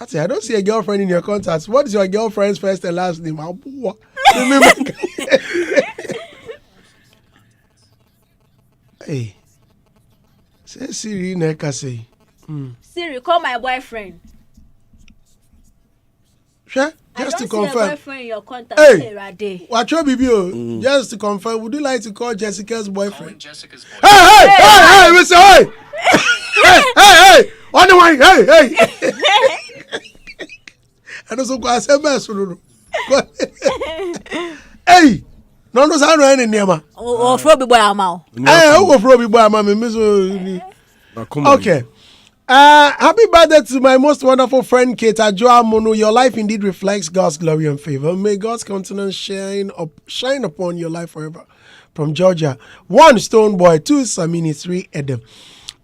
I don't see a girlfriend in your contacts. What is your girlfriend's first and last name? Hey. Say Siri Neka say. Siri, call my boyfriend. Sure? Just to confirm. Your contact. Hey, watch your BBO. Just to confirm, would you like to call Jessica's boyfriend? Jessica's boyfriend. Hey, Mr. Hey! Hey! On the way, hey! And also, I said, hey! No, I don't know any name. Oh, Froby boy, I'm out. Hey, who go Froby boy, I'm okay. Happy birthday to my most wonderful friend, Kate Joa Mono. Your life indeed reflects God's glory and favor. May God's countenance shine upon your life forever. From Georgia. 1 Stone Boy, 2 Samini, 3 Adam.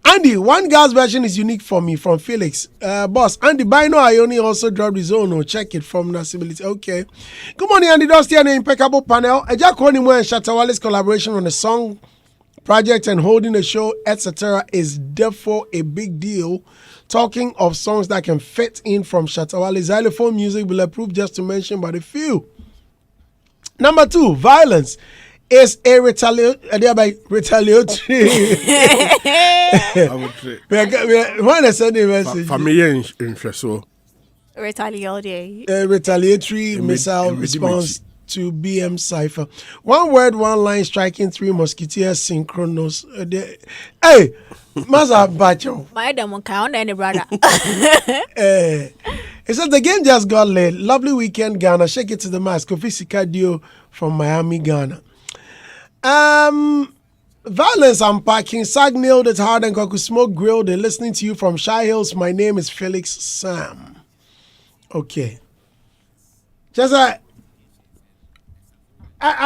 Andy, one girl's version is unique for me from Felix. Boss, Andy, by now I only also dropped his own. Check it from Nasibility. Okay. Good morning, Andy Dusty and the impeccable panel. Agya Koo Nimo and Shatta Wale's collaboration on a song project and holding a show, etc., is therefore a big deal. Talking of songs that can fit in from Shatta Wale's xylophone music, will approve just to mention but a few. Number 2, Violence is a retaliatory. When I send a message, retaliatory missile response to BM Cypher. One word, one line, striking 3 musketeers synchronous. Hey, Maza Bacho. My demo count any brother. It says the game just got late. Lovely weekend, Ghana. Shake it to the mask. Kofi Sikadio from Miami, Ghana. Violence unpacking. Sag nailed it hard and Kwaku Smoke grilled. They're listening to you from Shy Hills. My name is Felix Sam. Okay. Just at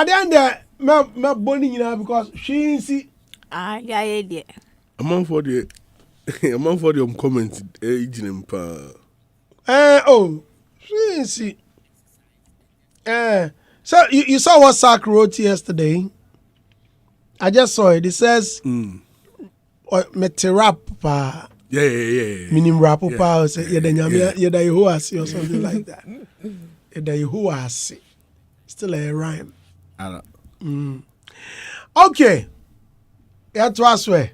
the end there, my bonnie, you know, because she see. Yeah. Among for the comment, she see. So you saw what Sak wrote yesterday. I just saw it. It says, "Meterap pa." Yeah. Meaning rap pa. Say yeda Yehoasi or something like that. Yeda Yehoasi. Still a rhyme. Okay. Yeah, to us way.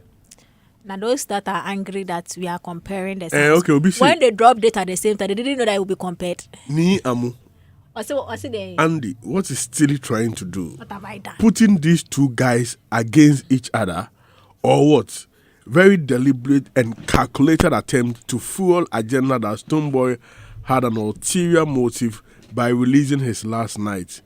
Now those that are angry that we are comparing the songs. When they drop data at the same time, they didn't know that it will be compared. Ni amu. Andy, what is Tilly trying to do? What have I done? Putting these two guys against each other, or what? Very deliberate and calculated attempt to fuel agenda that Stonebwoy had an ulterior motive by releasing his last night.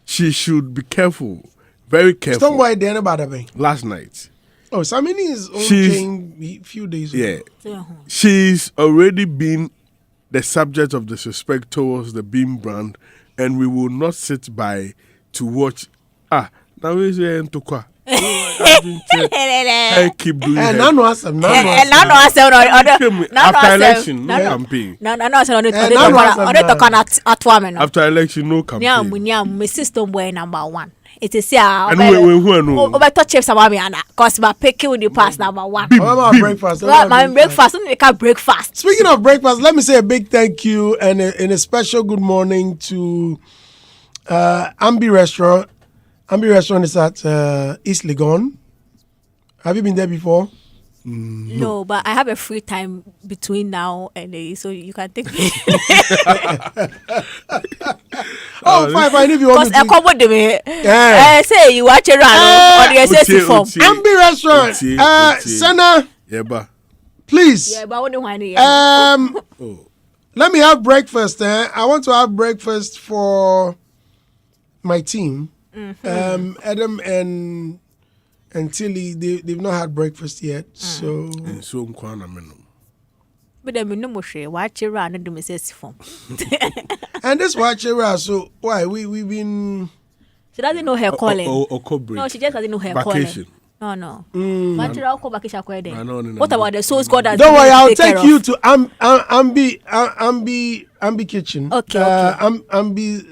She should be careful, very careful. Stonebwoy did about it. Last night. Oh, Samini is only a few days ago. Yeah. She's already been the subject of disrespect towards the Beam brand, and we will not sit by to watch. Now is Ntokwa. I keep doing it. After election, no campaign. After election, no campaign. My system boy number 1. It is over touch if somebody cause my picking with the past number 1. Breakfast. My breakfast. They can breakfast. Speaking of breakfast, let me say a big thank you and a special good morning to ANDY Restaurant. ANDY Restaurant is at East Legon. Have you been there before? No, but I have a free time between now and so you can take me. Fine. If you want to. Because say you watch it around or you say form. ANDY Restaurant. Senna. Please. Let me have breakfast. I want to have breakfast for my team. Adam and Tilly, they've not had breakfast yet, so. But I mean, no more share. Watch it around and do me say form. And this watch it around. So why we've been? She doesn't know her calling. No, she just doesn't know her vacation. Calling. No. What about the source God? Don't worry, I'll take you to ANDY Kitchen. Okay. ANDY,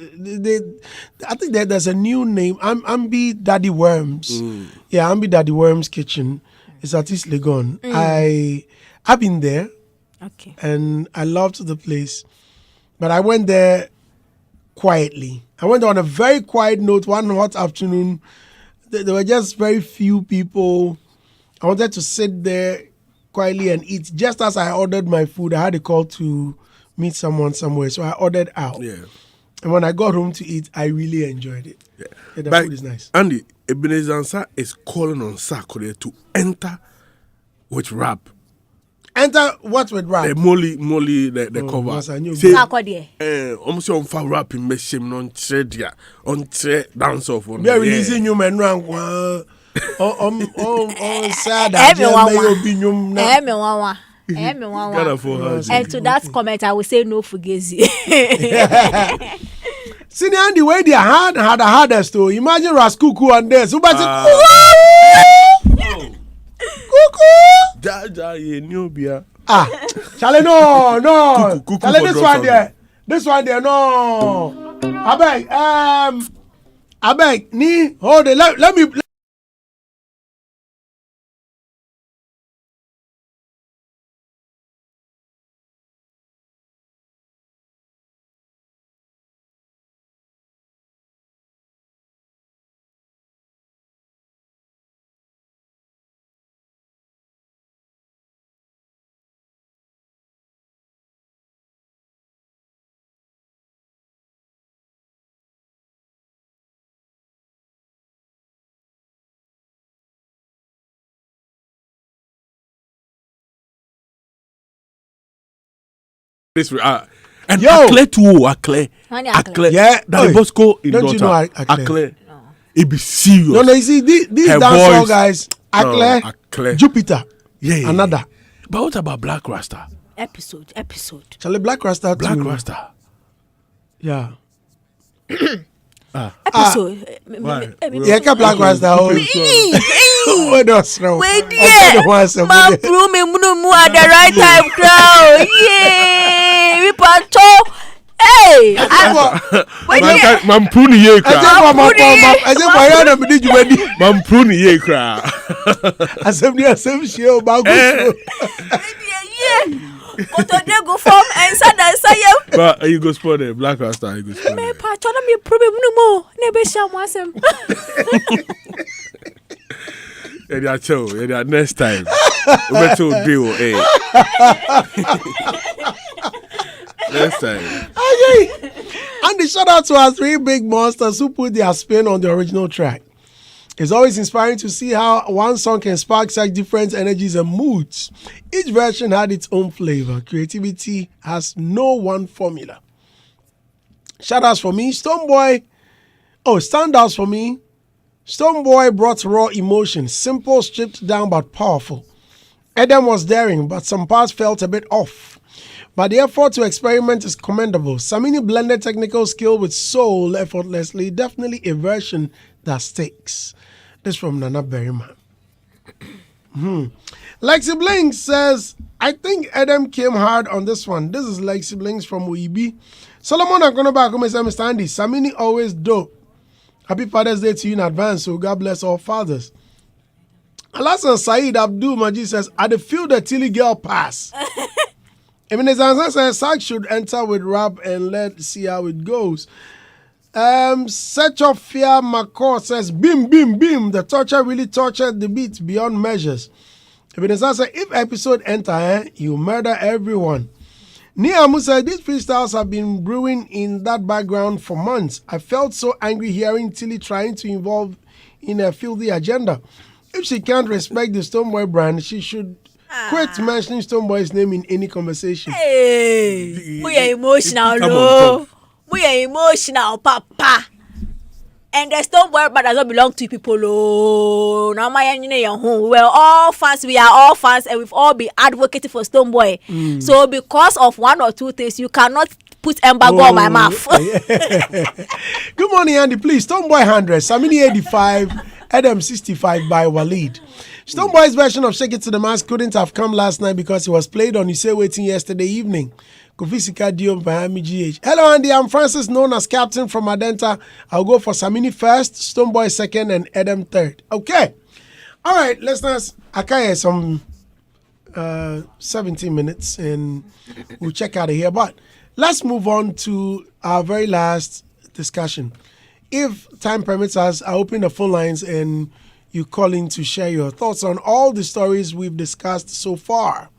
I think that there's a new name. ANDY Daddy Worms. Yeah, ANDY Daddy Worms Kitchen. It's at East Legon. I've been there. Okay. And I loved the place, but I went there quietly. I went on a very quiet note. One hot afternoon. There were just very few people. I wanted to sit there quietly and eat. Just as I ordered my food, I had a call to meet someone somewhere. So I ordered out. Yeah. And when I got home to eat, I really enjoyed it. Yeah. The food is nice. Andy, Ebenezer Ansah is calling on Sarkodie to enter with rap. Enter what with rap? The Molly, the cover. Sarkodie. Almost on for rapping, meshim on tredia, on dance off. We are releasing you man round. Sad. And to that comment, I will say no fugazi. See the Andy way they had the hardest to imagine Raskuku and this. Charlie, no. Charlie, this one there, no. I beg, hold it. Let me. And Akle too, Akle. Yeah, that Bosco in Don't you know Akle? It be serious. No, you see, these dancehall guys, Akle, Jupiter, yeah, another. But what about Black Rasta? Episode. Charlie, Black Rasta too. Black Rasta. Yeah. Episode. Yeah, Black Rasta. What else now? Wait, yeah. My broom at the right time, crowd. Yeah, we patrol. Hey, Mampuni ye kra. I said, why are you ready? Mampuni ye kra. I said, show about yeah. But they go from and say, but you go spot the Black Rasta. You go spot. Me patrol me problem no more. Never shall wasem. Yeah, chill. Yeah, next time. We better deal. Hey. Next time. Okay. And the shout out to our 3 big monsters who put their spin on the original track. It's always inspiring to see how one song can spark such different energies and moods. Each version had its own flavor. Creativity has no one formula. Shout outs for me, Stonebwoy. Standouts for me. Stonebwoy brought raw emotion, simple, stripped down, but powerful. Adam was daring, but some parts felt a bit off. But the effort to experiment is commendable. Samini blended technical skill with soul effortlessly. Definitely a version that sticks. This from Nana Berryman. Lexi Blinks says, I think Adam came hard on this one. This is Lexi Blinks from Uibi. Solomon Akonoba Mr. Andy. Samini always dope. Happy Father's Day to you in advance, so God bless all fathers. Alasan Saeed Abdul Majid says, I feel the Tilly girl pass. Eminezanza says, Sack should enter with rap and let's see how it goes. Such of Fear McCall says, Bim, bim, bim. The torture really tortured the beat beyond measures. Eminezanza says, if episode enter, you murder everyone. Niamu said, these freestyles have been brewing in that background for months. I felt so angry hearing Tilly trying to involve in a filthy agenda. If she can't respect the Stonebwoy brand, she should quit mentioning Stonebwoy's name in any conversation. Hey, we are emotional, no. We are emotional, Papa. And the Stonebwoy brand does not belong to people. Oh, now my home. We're all fans. We are all fans, and we've all been advocating for Stonebwoy. So, because of one or two things, you cannot put embargo on my mouth. Good morning, Andy. Please, Stonebwoy 100, Samini 85, Adam 65 by Waleed. Stonebwoy's version of Shake It to the Max couldn't have come last night because it was played on You Say Waiting yesterday evening. Kofisika Diom Miami GH. Hello, Andy. I'm Francis, known as Captain from Adenta. I'll go for Samini first, Stonebwoy second, and Adam third. Okay. All right, listeners. Akaya some 17 minutes, and we'll check out of here. But let's move on to our very last discussion. If time permits us, I'll open the phone lines and you call in to share your thoughts on all the stories we've discussed so far.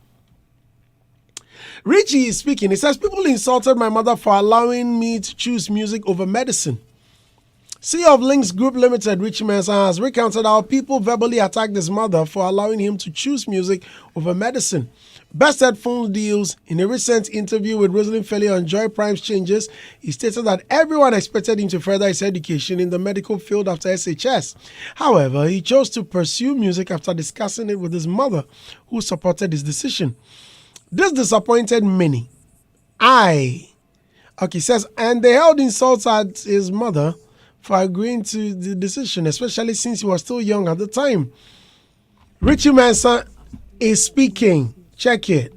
Richie is speaking. He says, people insulted my mother for allowing me to choose music over medicine. CEO of Links Group Limited, Richie Mensah, has recounted how people verbally attacked his mother for allowing him to choose music over medicine. Best headphone deals. In a recent interview with Rosalind Felly on Joy Prime's Changes, he stated that everyone expected him to further his education in the medical field after SHS. However, he chose to pursue music after discussing it with his mother, who supported his decision. This disappointed many. Says, and they held insults at his mother for agreeing to the decision, especially since he was still young at the time. Richie Mensah is speaking. Check it.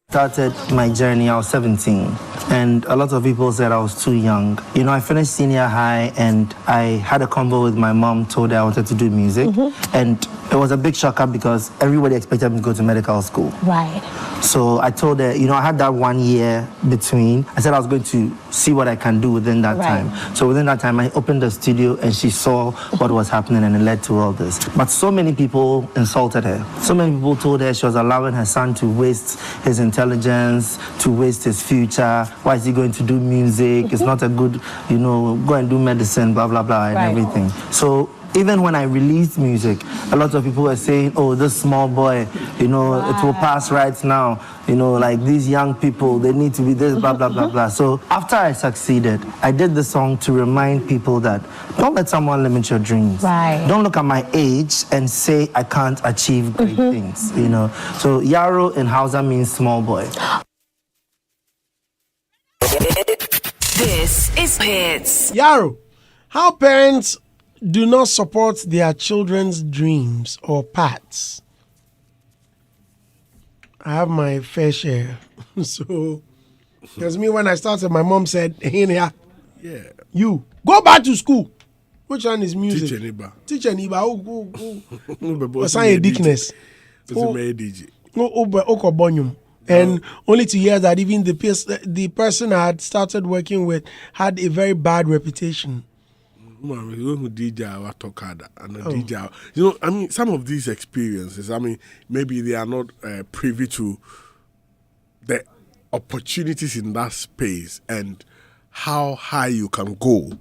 Started my journey, I was 17, and a lot of people said I was too young. You know, I finished senior high and I had a convo with my mom, told her I wanted to do music, and it was a big shocker because everybody expected me to go to medical school. Right. So I told her, you know, I had that 1 year between. I said I was going to see what I can do within that time. So within that time, I opened the studio and she saw what was happening and it led to all this. But so many people insulted her. So many people told her she was allowing her son to waste his intelligence, to waste his future. Why is he going to do music? It's not a good, you know, go and do medicine, blah, blah, blah, and everything. So even when I released music, a lot of people were saying, oh, this small boy, you know, it will pass right now. You know, like these young people, they need to be this, blah, blah, blah, blah. So after I succeeded, I did the song to remind people that don't let someone limit your dreams. Right. Don't look at my age and say I can't achieve great things, you know. So Yaro in Hausa means small boy. This is Hits. Yaro, how parents do not support their children's dreams or paths. I have my fair share. So, because me, when I started, my mom said, hey, yeah, you go back to school. Which one is music? Teach Eniba. Teach Eniba. Assign a dickness. And only to hear that even the person I had started working with had a very bad reputation. You know, I mean, some of these experiences, I mean, maybe they are not privy to the opportunities in that space and how high you can go.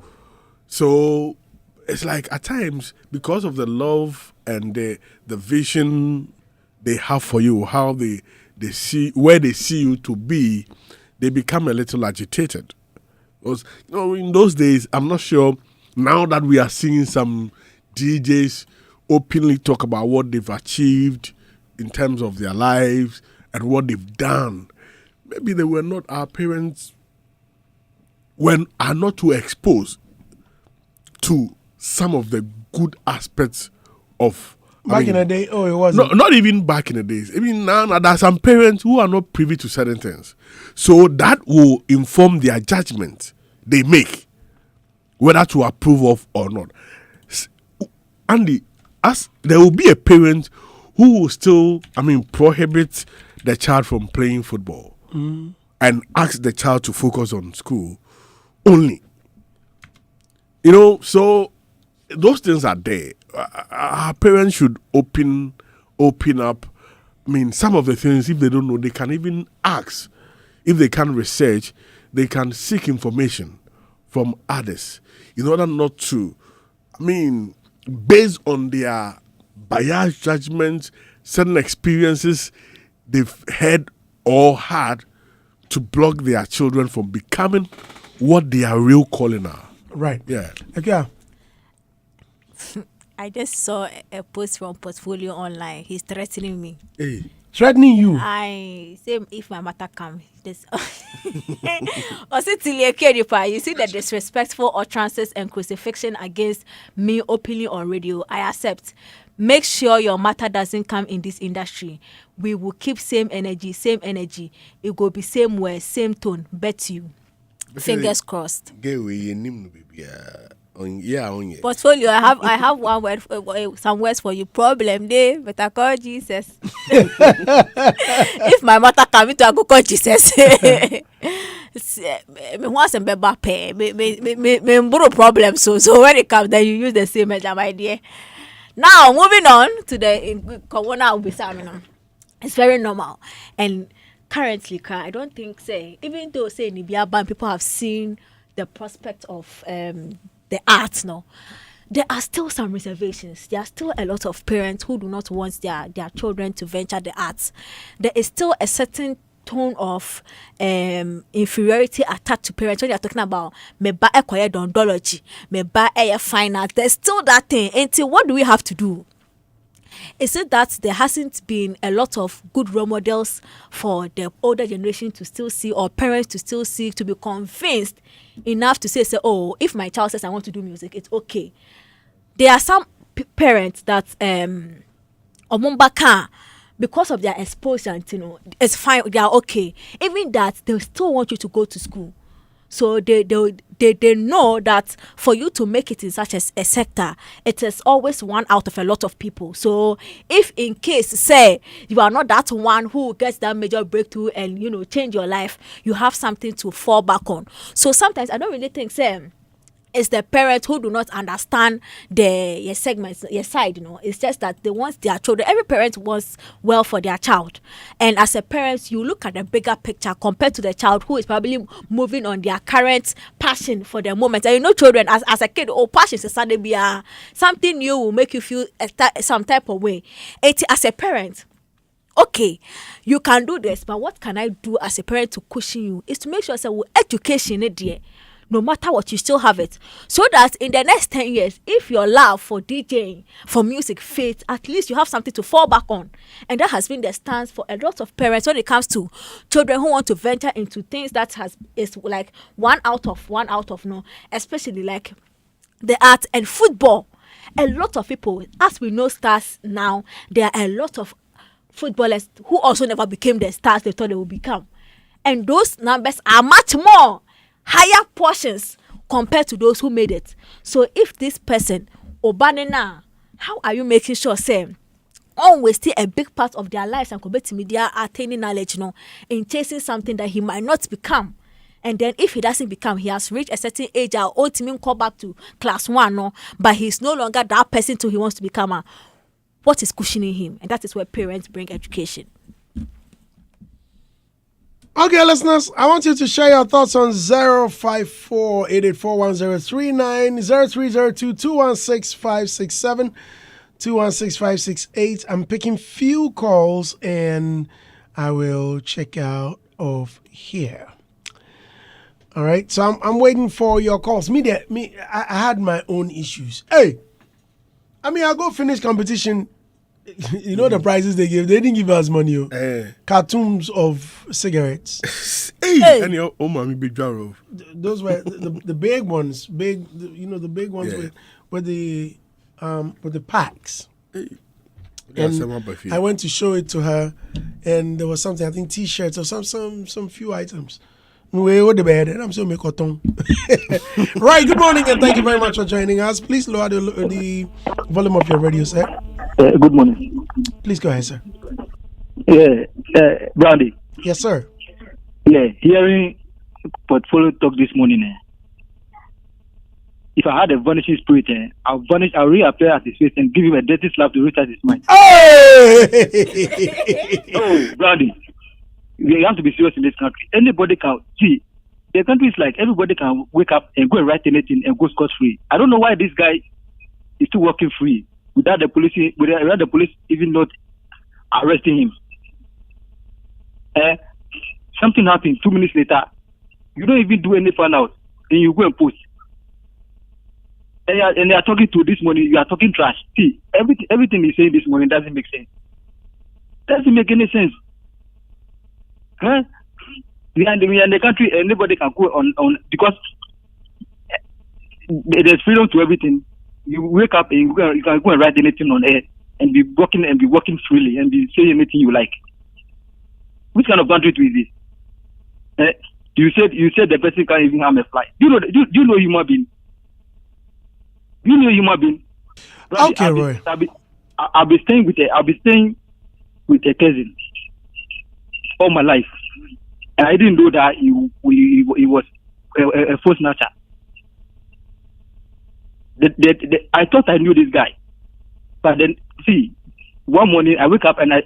So it's like at times, because of the love and the vision they have for you, how they see where they see you to be, they become a little agitated. Because, you know, in those days, I'm not sure. Now that we are seeing some DJs openly talk about what they've achieved in terms of their lives and what they've done, maybe they were not, our parents are not too exposed to some of the good aspects of. Back in the day, it wasn't. No, not even back in the days. I mean, now there are some parents who are not privy to certain things. So that will inform their judgment they make, whether to approve of or not. Andy, as there will be a parent who will still, prohibit the child from playing football and ask the child to focus on school only. You know, so those things are there. Our parents should open up. I mean, some of the things, if they don't know, they can even ask. If they can research, they can seek information from others in order not to, based on their biased judgments, certain experiences they've had or had, to block their children from becoming what their real calling are. Right. Yeah. Okay. I just saw a post from Portfolio online. He's threatening me. Hey. Threatening you? I say if my matter comes, this. You see the disrespectful utterances and crucifixion against me openly on radio. I accept. Make sure your matter doesn't come in this industry. We will keep same energy. It will be same words, same tone. Bet you. Fingers crossed. Portfolio, I have one word, some words for you. Problem day, but I call Jesus. If my mother come into, I go call Jesus. Me want some baby pay. Me borrow problem. So when it comes, then you use the same measure, my dear. Now moving on to the corona will it's very normal and currently, I don't think even though in Ibiaban people have seen the prospect of the arts now, there are still some reservations. There are still a lot of parents who do not want their children to venture the arts. There is still a certain tone of inferiority attached to parents when they are talking about meba acquire dondology, meba air finance. There's still that thing. Until what do we have to do? Is it that there hasn't been a lot of good role models for the older generation to still see, or parents to still see, to be convinced enough to say, oh, if my child says I want to do music, it's okay. There are some parents that omumbaka because of their exposure, it's fine, they are okay. Even that, they still want you to go to school. So they know that for you to make it in such a sector, it is always one out of a lot of people. So if in case, say, you are not that one who gets that major breakthrough and, change your life, you have something to fall back on. So sometimes I don't really think, say, it's the parents who do not understand your segments, your side, It's just that they want their children. Every parent wants well for their child. And as a parent, you look at the bigger picture compared to the child who is probably moving on their current passion for the moment. And children, as a kid, passion is something new will make you feel some type of way. As a parent, okay, you can do this, but what can I do as a parent to cushion you? Is to make sure that education is there. No matter what, you still have it. So that in the next 10 years, if your love for DJing, for music fades, at least you have something to fall back on. And that has been the stance for a lot of parents when it comes to children who want to venture into things that is like one out of, especially like the art and football. A lot of people, as we know stars now, there are a lot of footballers who also never became the stars they thought they would become. And those numbers are much more higher portions compared to those who made it. So if this person, Obanena, how are you making sure, say, always still a big part of their lives and compared to media attaining knowledge, in chasing something that he might not become? And then if he doesn't become, he has reached a certain age, I'll ultimately call back to class 1, but he's no longer that person till he wants to become. What is cushioning him? And that is where parents bring education. Okay, listeners, I want you to share your thoughts on 054-884-1039, 0302-216-567, 216-568. I'm picking few calls and I will check out of here. All right, so I'm waiting for your calls. I had my own issues. Hey, I go finish competition. The prizes they give, they didn't give us money. Cartons of cigarettes. And your mommy big jar of. Those were the big ones, the big ones with the packs. And I went to show it to her, and there was something, I think T-shirts or some few items. We go to bed, and I'm so make Right, good morning, and thank you very much for joining us. Please lower the volume of your radio set. Good morning. Please go ahead, sir. Brandy. Yes, sir. Hearing portfolio talk this morning. If I had a vanishing spirit, I'll reappear at his face and give him a dirty slap to restart his mind. Hey! Oh, Brandy. We have to be serious in this country. Anybody can see. The country is like everybody can wake up and go and write anything and go scot free. I don't know why this guy is still working free without the police even not arresting him. Something happened 2 minutes later. You don't even do any find out, and you go and post. And they are talking to this morning. You are talking trash. See, everything he's saying this morning doesn't make sense. Doesn't make any sense. We are in the country, anybody can go on because there's freedom to everything. You wake up and you can go and write anything on air and be working freely and be saying anything you like. Which kind of country is this? You said the person can't even harm a fly. Do you know human being? Do you know human being? Okay, Roy. I'll be staying with a cousin all my life, and I didn't know that he was a phone snatcher. I thought I knew this guy, but then see, one morning I wake up and I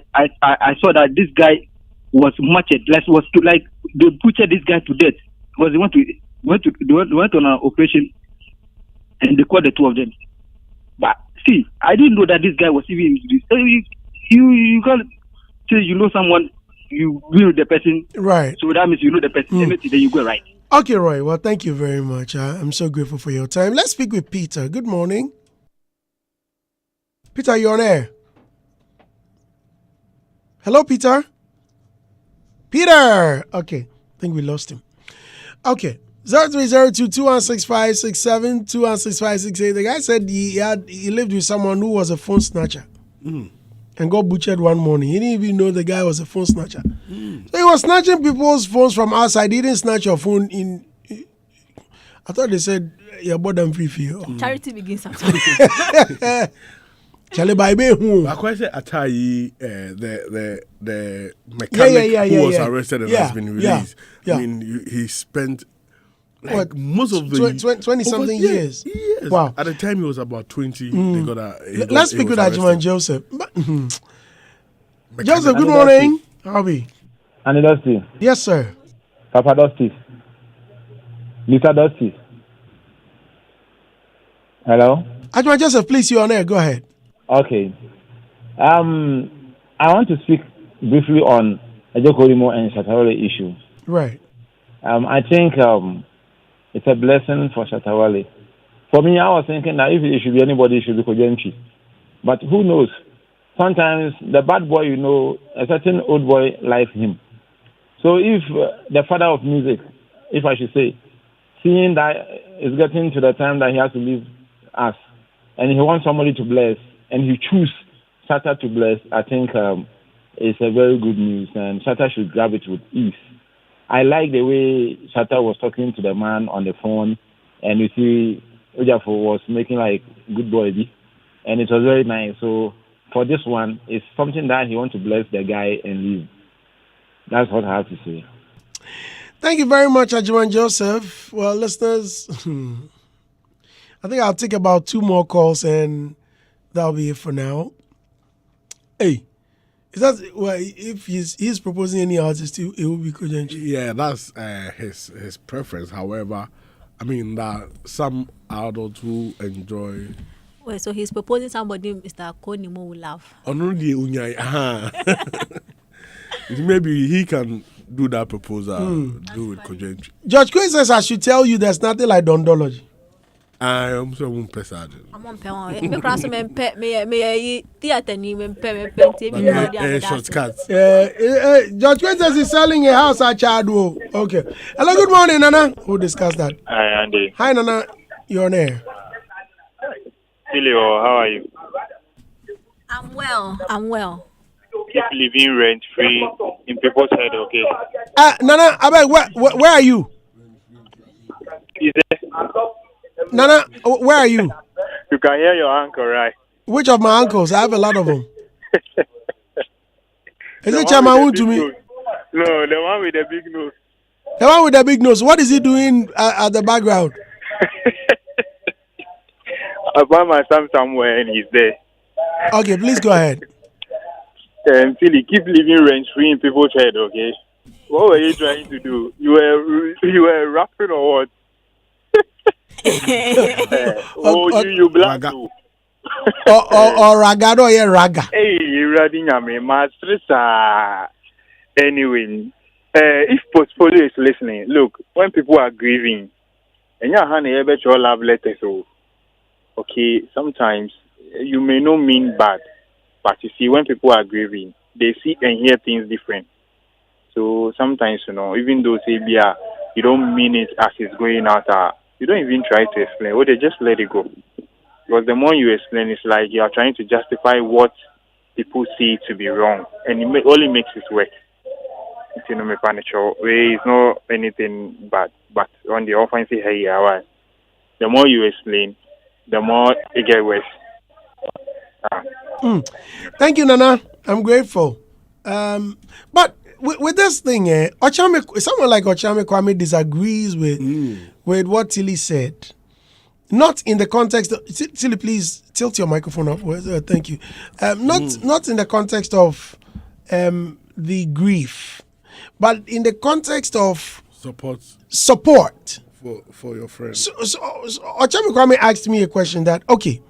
saw that this guy was matched. Like they butchered this guy to death because they went on an operation and they caught the two of them. But see, I didn't know that this guy was even into this. You can't say you know someone. You know the person, right? So that means you know the person. Anything, then you go right. Okay, Roy. Well, thank you very much. I'm so grateful for your time. Let's speak with Peter. Good morning, Peter. You're on air. Hello, Peter. Peter. Okay, I think we lost him. Okay, 0302-216-567, 216-568. The guy said he lived with someone who was a phone snatcher. and got butchered one morning. He didn't even know the guy was a phone snatcher. So he was snatching people's phones from outside. He didn't snatch your phone in. I thought they said you bought them free for you. Charity begins at home. Charlie Baby who? I quite say Atayi, the mechanic who was arrested and has been released. I mean, he spent like most of the 20 something years. Yes. Wow. At the time he was about 20. They got Let's speak with Ajiman Joseph. Joseph, good morning. How are we? Andy Dosty. Yes, sir. Papa Dosty. Mr. Dosty. Hello? Ajiman Joseph, please, you're on air. Go ahead. Okay. I want to speak briefly on Agya Koo Nimo and Shatta Wale issue. Right. I think it's a blessing for Shatta Wale. For me, I was thinking that if it should be anybody, it should be Kojentri. But who knows? Sometimes the bad boy, a certain old boy likes him. So if the father of music, if I should say, seeing that it's getting to the time that he has to leave us, and he wants somebody to bless, and he choose Shatta to bless, I think it's a very good news, and Shatta should grab it with ease. I like the way Shatta was talking to the man on the phone, and you see, Ojafo was making like good boy, and it was very nice. So for this one, it's something that he wants to bless the guy and leave. That's what I have to say. Thank you very much, Ajiman Joseph. Well, listeners, I think I'll take about 2 more calls and that'll be it for now. Hey, is that if he's proposing any artist, it will be Kojentri? Yeah, that's his preference. However, I mean that some adults who enjoy. Well, so he's proposing somebody Mr. Koo Nimo will love. Maybe he can do that proposal. Do with Kojentri. George Quinn says I should tell you there's nothing like dondology. I am so one person. I'm on pen. Me cross me pet me theater ni me pet shortcuts. George Quinn says he's selling a house at Chadwo. Okay. Hello, good morning, Nana. We'll discuss that. Hi, Andy. Hi, Nana. You're on air. Silio, how are you? I'm well. Keep living rent free in people's head, okay? Nana, where are you? Is there? Nana, where are you? You can hear your uncle, right? Which of my uncles? I have a lot of them. Is it Chamawu to me? Nose. No, the one with the big nose. The one with the big nose. What is he doing at the background? I found my son somewhere and he's there. Okay, please go ahead. Philly, keep living rent free in people's head, okay? What were you trying to do? You were rapping or what? You black too. Or ragado, yeah, raga. Hey, Radiname, Master. Anyway, if portfolio is listening, look, when people are grieving, and you're having your love letters, so okay, sometimes you may not mean bad, but you see, when people are grieving, they see and hear things different. So sometimes, even though say, yeah, you don't mean it as it's going out, you don't even try to explain, or they just let it go. Because the more you explain, it's like you are trying to justify what people see to be wrong, and it only makes it worse. It's not anything bad, but on the offensive, the more you explain, the more it gets worse. Thank you, Nana. I'm grateful. But with this thing, someone like Ochame Kwame disagrees with what Tilly said. Not in the context of Tilly, please tilt your microphone up. Thank you. Not in the context of the grief, but in the context of support for your friend. So Ochame Kwame asked me a question that, okay,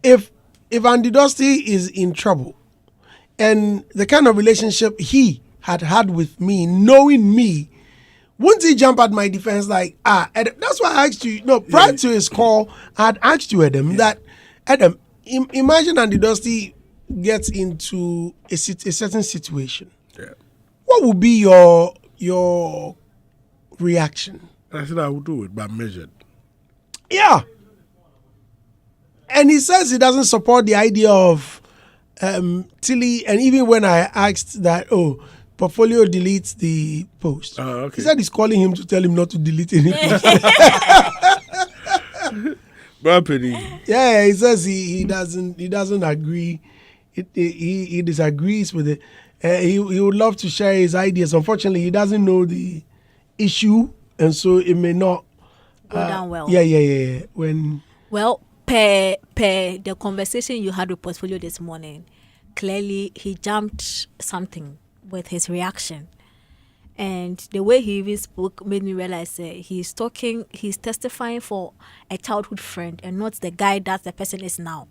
if Andy Dosty is in trouble and the kind of relationship he had with me, knowing me, wouldn't he jump at my defense like, Adam? That's why I asked you, prior to his call, I had asked you, Adam, that, Adam, imagine Andy Dosty gets into a certain situation. Yeah. What would be your reaction? I said I would do it, but measured. Yeah. And he says he doesn't support the idea of Tilly, and even when I asked that, portfolio deletes the post. Okay. He said he's calling him to tell him not to delete any post. Yeah, he says he doesn't agree. He disagrees with it. He would love to share his ideas. Unfortunately, he doesn't know the issue, and so it may not go down well. Yeah. Per the conversation you had with Portfolio this morning, clearly he jumped something with his reaction. And the way he even spoke made me realize he's testifying for a childhood friend and not the guy that the person is now.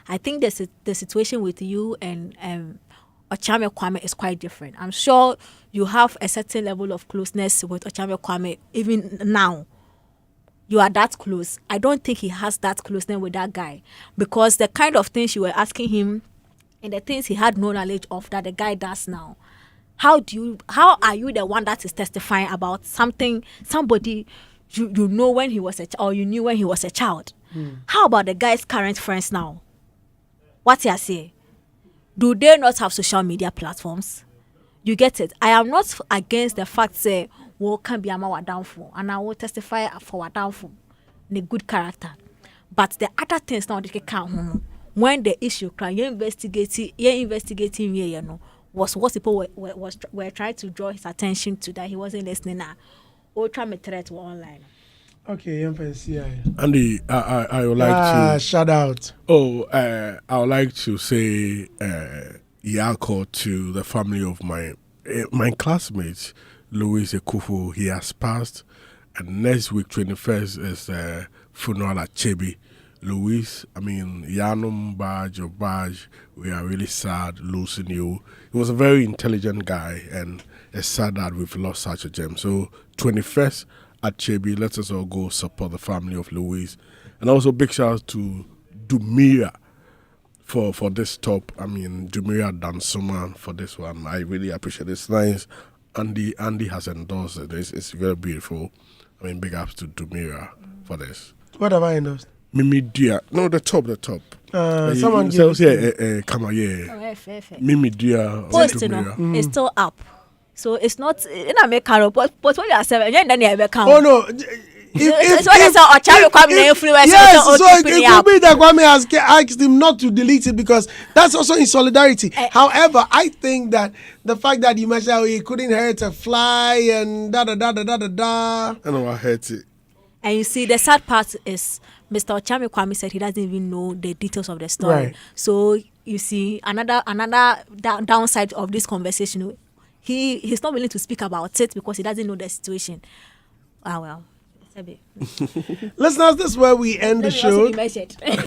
I think the situation with you and Ochame Kwame is quite different. I'm sure you have a certain level of closeness with Ochame Kwame even now. You are that close. I don't think he has that closeness with that guy, because the kind of things you were asking him and the things he had no knowledge of that the guy does now. How are you the one that is testifying about somebody you know when he was or you knew when he was a child? How about the guy's current friends now? What you say? Do they not have social media platforms? You get it? I am not against the fact say can be our downfall, and I will testify for our downfall in a good character. But the other things now they can't. When the issue you're investigating was what people were trying to draw his attention to, that he wasn't listening now. Or try to threat online. Okay, Andy, I would like to shout out. I would like to say Yako to the family of my classmates, Louis Ekufu. He has passed, and next week 21st is funeral at Chebi. Louis, Yanum Badge, we are really sad losing you. He was a very intelligent guy, and it's sad that we've lost such a gem. So 21st at Chebi, let us all go support the family of Louis. And also big shout out to Dumira for this top. Dumira Dansuman for this one. I really appreciate it. It's nice. Andy has endorsed it. It's very beautiful. Big ups to Dumira for this. What have I endorsed? Mimi Dia. No, the top. Someone says, come on, yeah. Mimi Dia. Post, it's still up. So it's not in America, but what you are saying, and then you have account. Oh no. It's what they say, Ochame Kwame influence. Yes, so it could be that Kwame has asked him not to delete it, because that's also in solidarity. However, I think that the fact that you mentioned he couldn't hurt a fly and da. I know I hurt it. And you see, the sad part is Mr. Ochame Kwame said he doesn't even know the details of the story. Right. So you see, another downside of this conversation, he's not willing to speak about it because he doesn't know the situation. Well. Listeners, this is where we end the show.